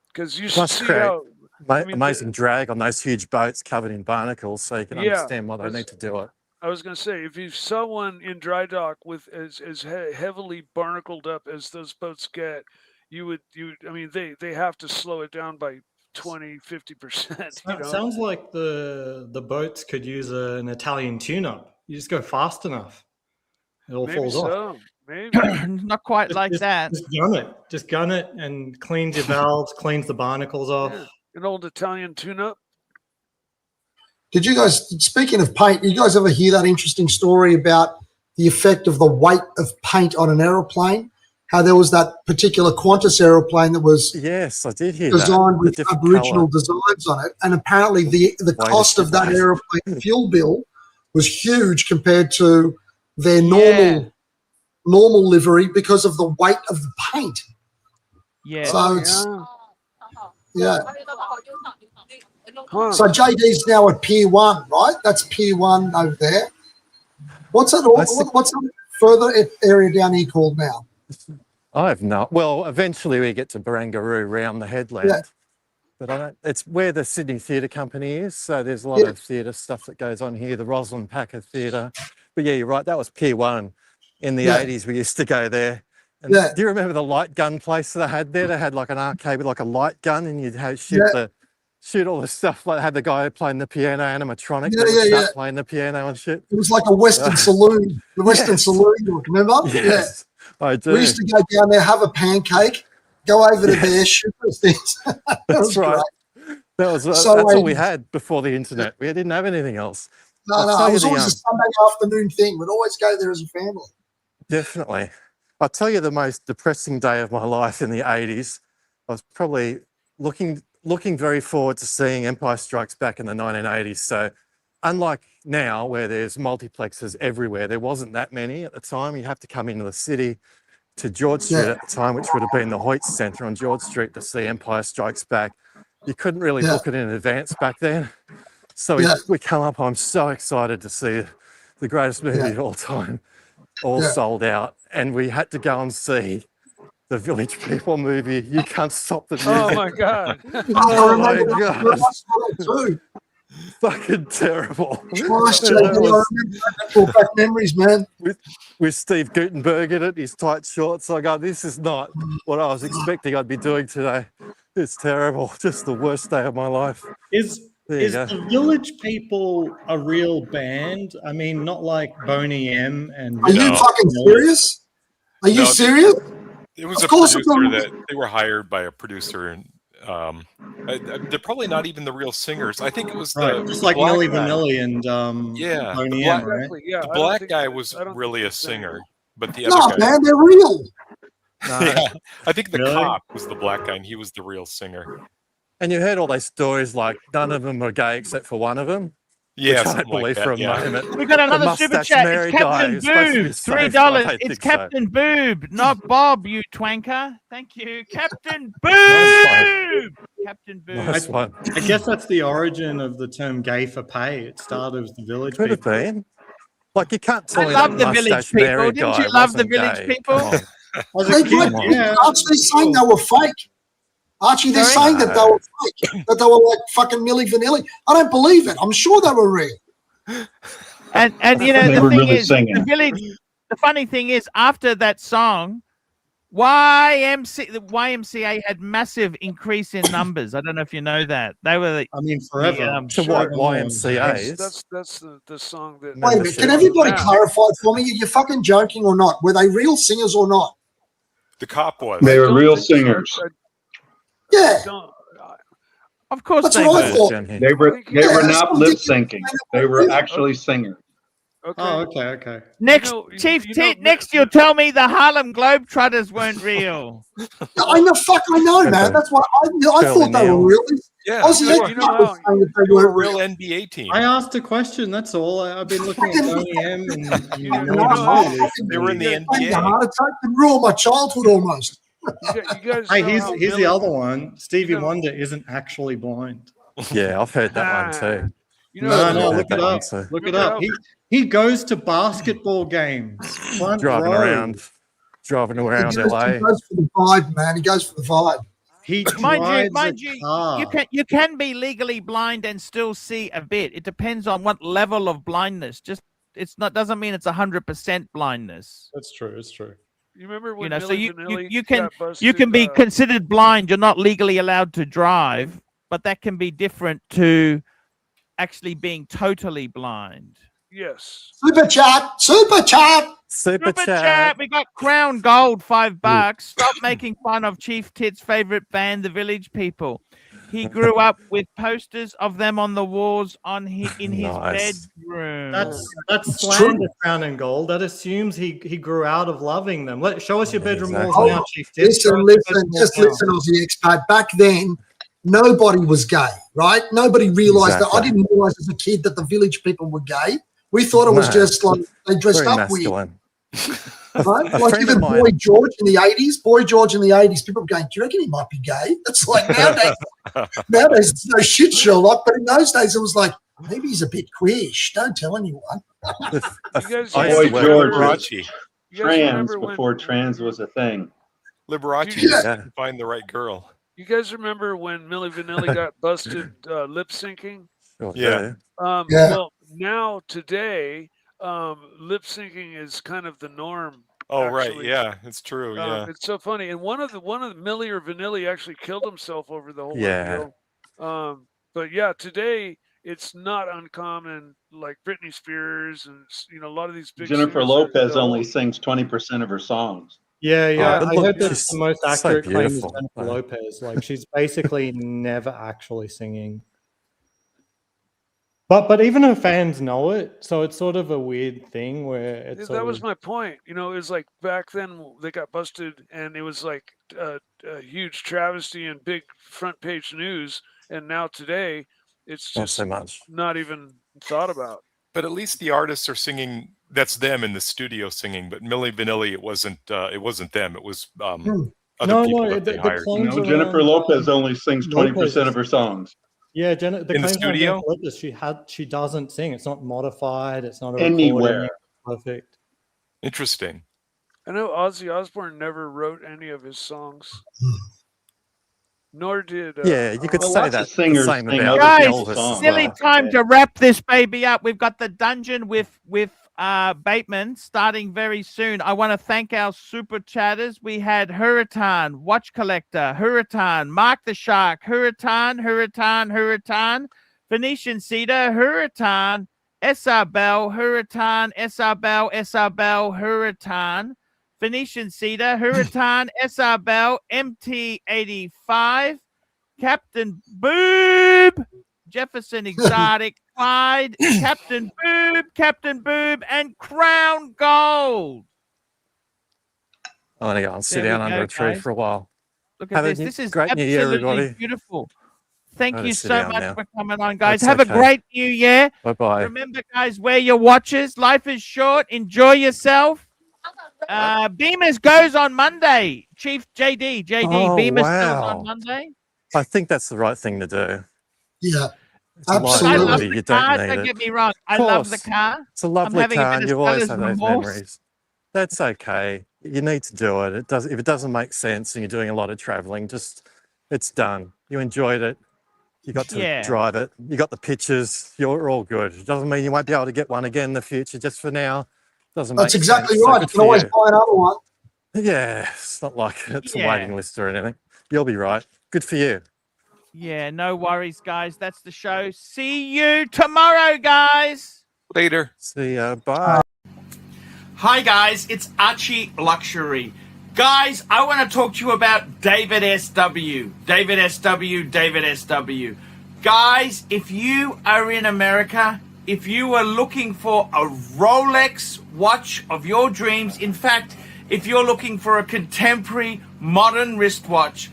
D: Because you should see how
J: amazing drag on those huge boats covered in barnacles, so you can understand why they need to do it.
D: I was going to say, if you saw one in dry dock with as heavily barnacled up as those boats get, they have to slow it down by 20-50%.
K: Sounds like the boats could use an Italian tune-up. You just go fast enough. It all falls off.
D: Maybe.
A: Not quite like that.
K: Just gun it and cleans your valves, cleans the barnacles off.
D: Yeah. An old Italian tune-up.
H: Did you guys, speaking of paint, you guys ever hear that interesting story about the effect of the weight of paint on an aeroplane? How there was that particular Qantas aeroplane that was
J: I did hear
H: designed with Aboriginal designs on it, and apparently the cost of that aeroplane fuel bill was huge compared to their normal livery because of the weight of the paint.
A: Yeah.
H: So it's So JD's now at Pier 1, right? That's Pier 1 over there. What's that further area down here called now?
J: I have not. Well, eventually we get to Barangaroo round the headland. Yeah. But it's where the Sydney Theatre Company is. So there's a lot of theatre stuff that goes on here, the Rosalind Packer Theatre. But yeah, you're right. That was Pier 1. In the 80s, we used to go there And
H: Yeah.
J: do you remember the light gun place they had there? They had like an arcade with like a light gun, and you'd have shoot all the stuff. Like had the guy playing the piano animatronic that would start playing the piano and shit.
H: It was like a Western saloon. The Western saloon, remember?
J: Yes, I do.
H: We used to go down there, have a pancake, go over to there, shoot those things.
J: That's right.
H: Great.
J: That's all we had before the internet. We didn't have anything else.
H: No, it was always a Sunday afternoon thing. We'd always go there as a family.
J: Definitely. I'll tell you the most depressing day of my life in the 80s. I was probably looking very forward to seeing Empire Strikes Back in the 1980s. So unlike now where there's multiplexes everywhere, there wasn't that many at the time. You have to come into the city to George Street at the time, which would have been the Hoyt Centre on George Street to see Empire Strikes Back. You couldn't really book it in advance back then. So we come up, I'm so excited to see the greatest movie of all time, all sold out. And we had to go and see the Village People movie. You Can't Stop the Music.
D: Oh my God.
J: Oh my God. Fucking terrible.
H: Christ, I remember back memories, man.
J: With Steve Guttenberg in it, his tight shorts. I go, this is not what I was expecting I'd be doing today. It's terrible. Just the worst day of my life.
K: Is the Village People a real band? I mean, not like Boney M and.
H: Are you fucking serious? Are you serious?
F: It was a producer that they were hired by a producer, and they're probably not even the real singers. I think it was
K: just like Milli Vanilli and Boney M, right?
F: The black guy was really a singer, but the
H: No,
F: other guy,
H: man, they're real.
F: yeah, I think the cop was the black guy, and he was the real singer.
J: And you heard all those stories like none of them were gay except for one of them.
F: Yeah,
J: which I don't believe for a moment.
A: We got another super chat. It's Captain Boob, $3. It's Captain Boob, not Bob, you twanker. Thank you, Captain Boob. Captain Boob.
J: Nice one.
K: I guess that's the origin of the term "gay for pay." It started with the Village
J: Could have
K: People.
J: been. Like you can't tell
A: I
J: me
A: love
J: that
A: the Village
J: Mustache
A: People.
J: Mary
A: Didn't
J: guy
A: you love the
J: wasn't
A: Village
J: gay.
A: People?
J: Come on.
H: They're actually saying they were fake. Archie, they're saying that they were fake, that they were like fucking Milli Vanilli. I don't believe it. I'm sure they were real.
A: And you know the thing is, the funny thing is, after that song, the YMCA had massive increase in numbers. I don't know if you know that. They were
K: forever.
J: To what YMCA?
D: That's the song that.
H: Wait a minute. Can everybody clarify for me? Are you fucking joking or not? Were they real singers or not?
F: The cop was.
M: They were real singers.
H: Yeah.
A: Of course
H: That's
A: they
H: what I
A: were.
H: thought.
M: They were not lip syncing. They were actually singers.
K: Okay. Oh, okay.
A: Next, Chief Tit, next you'll tell me the Harlem Globetrotters weren't real.
H: I know, man. That's why I thought they were real.
F: Yeah,
H: Aussie
F: they were a real NBA team.
K: I asked a question. That's all. I've been looking at Boney M and
F: they were in the NBA.
H: Heart attack and ruined my childhood almost.
D: You guys
K: hey, here's the other one. Stevie Wonder isn't actually blind.
J: Yeah, I've heard that one too.
K: No, look it up. Look it up. He goes to basketball games.
J: Driving around LA.
H: He goes for the vibe, man. He goes for the vibe.
K: He
A: mind you, you can be legally blind and still see a bit. It depends on what level of blindness. Doesn't mean it's 100% blindness.
K: That's true. It's true.
D: You remember when
A: so
D: Milli
A: you
D: Vanilli
A: can be considered blind. You're not legally allowed to drive, but that can be different to actually being totally blind.
D: Yes.
H: Super chat.
A: We got Crown Gold, $5. Stop making fun of Chief Tit's favorite band, the Village People. He grew up with posters of them on the walls in his bedroom.
K: That's slander, Crown and Gold. That assumes he grew out of loving them. Show us your bedroom walls now, Chief Tit.
H: Listen, Aussie Expat. Back then, nobody was gay, right? Nobody realised that. I didn't realise as a kid that the Village People were gay. We thought it was just like they dressed up weird. Right? Like even Boy George in the 80s, people were going, do you reckon he might be gay? It's like nowadays it's no shit, Sherlock, but in those days it was like, maybe he's a bit queerish. Don't tell anyone.
M: Boy George,
F: Archie.
M: Trans before trans was a thing.
F: Liberace, find the right girl.
D: You guys remember when Milli Vanilli got busted lip syncing?
F: Yeah.
D: Well, now today, lip syncing is kind of the norm
F: Oh, right.
D: actually.
F: Yeah, it's true. Yeah.
D: It's so funny. And one of the Milli or Vanilli actually killed himself over the whole
J: Yeah.
D: ordeal. But yeah, today it's not uncommon, like Britney Spears and a lot of these big
M: Jennifer
D: singers
M: Lopez
D: are-
M: only sings 20% of her songs.
K: Yeah, yeah.
J: but
K: I
J: look,
K: heard that's
J: she's
K: the most
J: so
K: accurate claim is
J: beautiful,
K: Jennifer
J: right?
K: Lopez. Like she's basically never actually singing. But even her fans know it, so it's sort of a weird thing where it's
D: That was my point. It was like back then they got busted, and it was like a huge travesty and big front page news. And now today, it's
J: Not
D: just
J: so much.
D: not even thought about.
F: But at least the artists are singing. That's them in the studio singing. But Milli Vanilli, it wasn't them. It was other people that they hired.
K: claims
M: No, Jennifer
K: around,
M: Lopez only sings 20%
K: Lopez
M: of her songs.
K: Yeah,
F: In the
K: claims around
F: studio?
K: Jennifer Lopez, she doesn't sing. It's not modified. It's not a
M: Anywhere.
K: recording. Perfect.
F: Interesting.
D: I know Ozzy Osbourne never wrote any of his songs, nor did.
J: Yeah, you could
M: Well,
J: say
M: lots of
J: that.
M: singers
J: the same
M: sing
J: about
M: other
A: Guys,
M: people's
J: Elvis
M: songs.
J: as
A: silly
J: well.
A: time to wrap this baby up. We've got the dungeon with Bateman starting very soon. I want to thank our super chatters. We had Hurritan, Watch Collector, Hurritan, Mark the Shark, Hurritan, Phoenician Cedar, Hurritan, SR Bell, Hurritan, Hurritan, Phoenician Cedar, Hurritan, SR Bell, MT85, Captain Boob, Jefferson Exotic, Clyde, Captain Boob, and Crown Gold.
J: I'm gonna go and sit
A: There we
J: down under
A: go,
J: a tree
A: guys.
J: for a while.
A: Look at
J: Have a
A: this.
J: new-
A: This is
J: great New Year,
A: absolutely
J: everybody.
A: beautiful. Thank
J: Gotta
A: you
J: sit
A: so
J: down
A: much
J: now.
A: for coming on, guys.
J: That's
A: Have
J: okay.
A: a great New Year.
J: Bye-bye.
A: Remember, guys, wear your watches. Life is short. Enjoy yourself. Beamers goes on Monday. Chief JD.
J: Oh,
A: Beamers goes
J: wow.
A: on Monday.
J: I think that's the right thing to do.
H: Yeah,
J: It's a
A: Because I love
J: liability.
A: the
J: You
A: car.
J: don't need
A: Don't
J: it.
A: get me wrong. I
J: Of
A: love the
J: course.
A: car.
J: It's a lovely
A: having a
J: car,
A: bit
J: and
A: of
J: you always
A: seller's
J: have those
A: remorse.
J: memories. That's okay. You need to do it. If it doesn't make sense and you're doing a lot of traveling, it's done. You enjoyed it. You got to
A: Yeah.
J: drive it. You got the pictures. You're all good. It doesn't mean you won't be able to get one again in the future. Just for now, doesn't
H: that's
J: make
H: exactly
J: sense. So
H: right. You
J: good
H: can
J: for
H: always
J: you.
H: buy another one.
J: Yeah, it's not like it's a
A: Yeah.
J: waiting list or anything. You'll be right. Good for you.
A: Yeah, no worries, guys. That's the show. See you tomorrow, guys.
F: Later.
J: See ya. Bye.
A: Hi, guys. It's ArchieLuxury. Guys, I want to talk to you about David SW. David SW. Guys, if you are in America, if you are looking for a Rolex watch of your dreams, in fact, if you're looking for a contemporary modern wristwatch,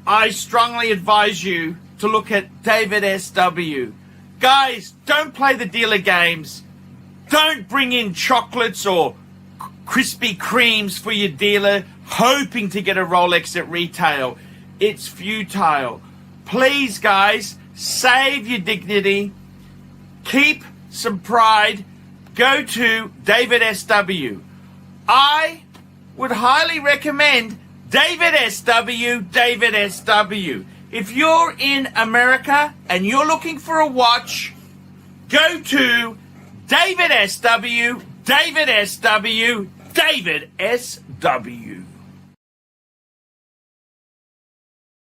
A: I strongly advise you to look at David SW. Guys, don't play the dealer games. Don't bring in chocolates or Krispy Kremes for your dealer hoping to get a Rolex at retail. It's futile. Please, guys, save your dignity. Keep some pride. Go to David SW. I would highly recommend David SW. If you're in America and you're looking for a watch, go to David SW.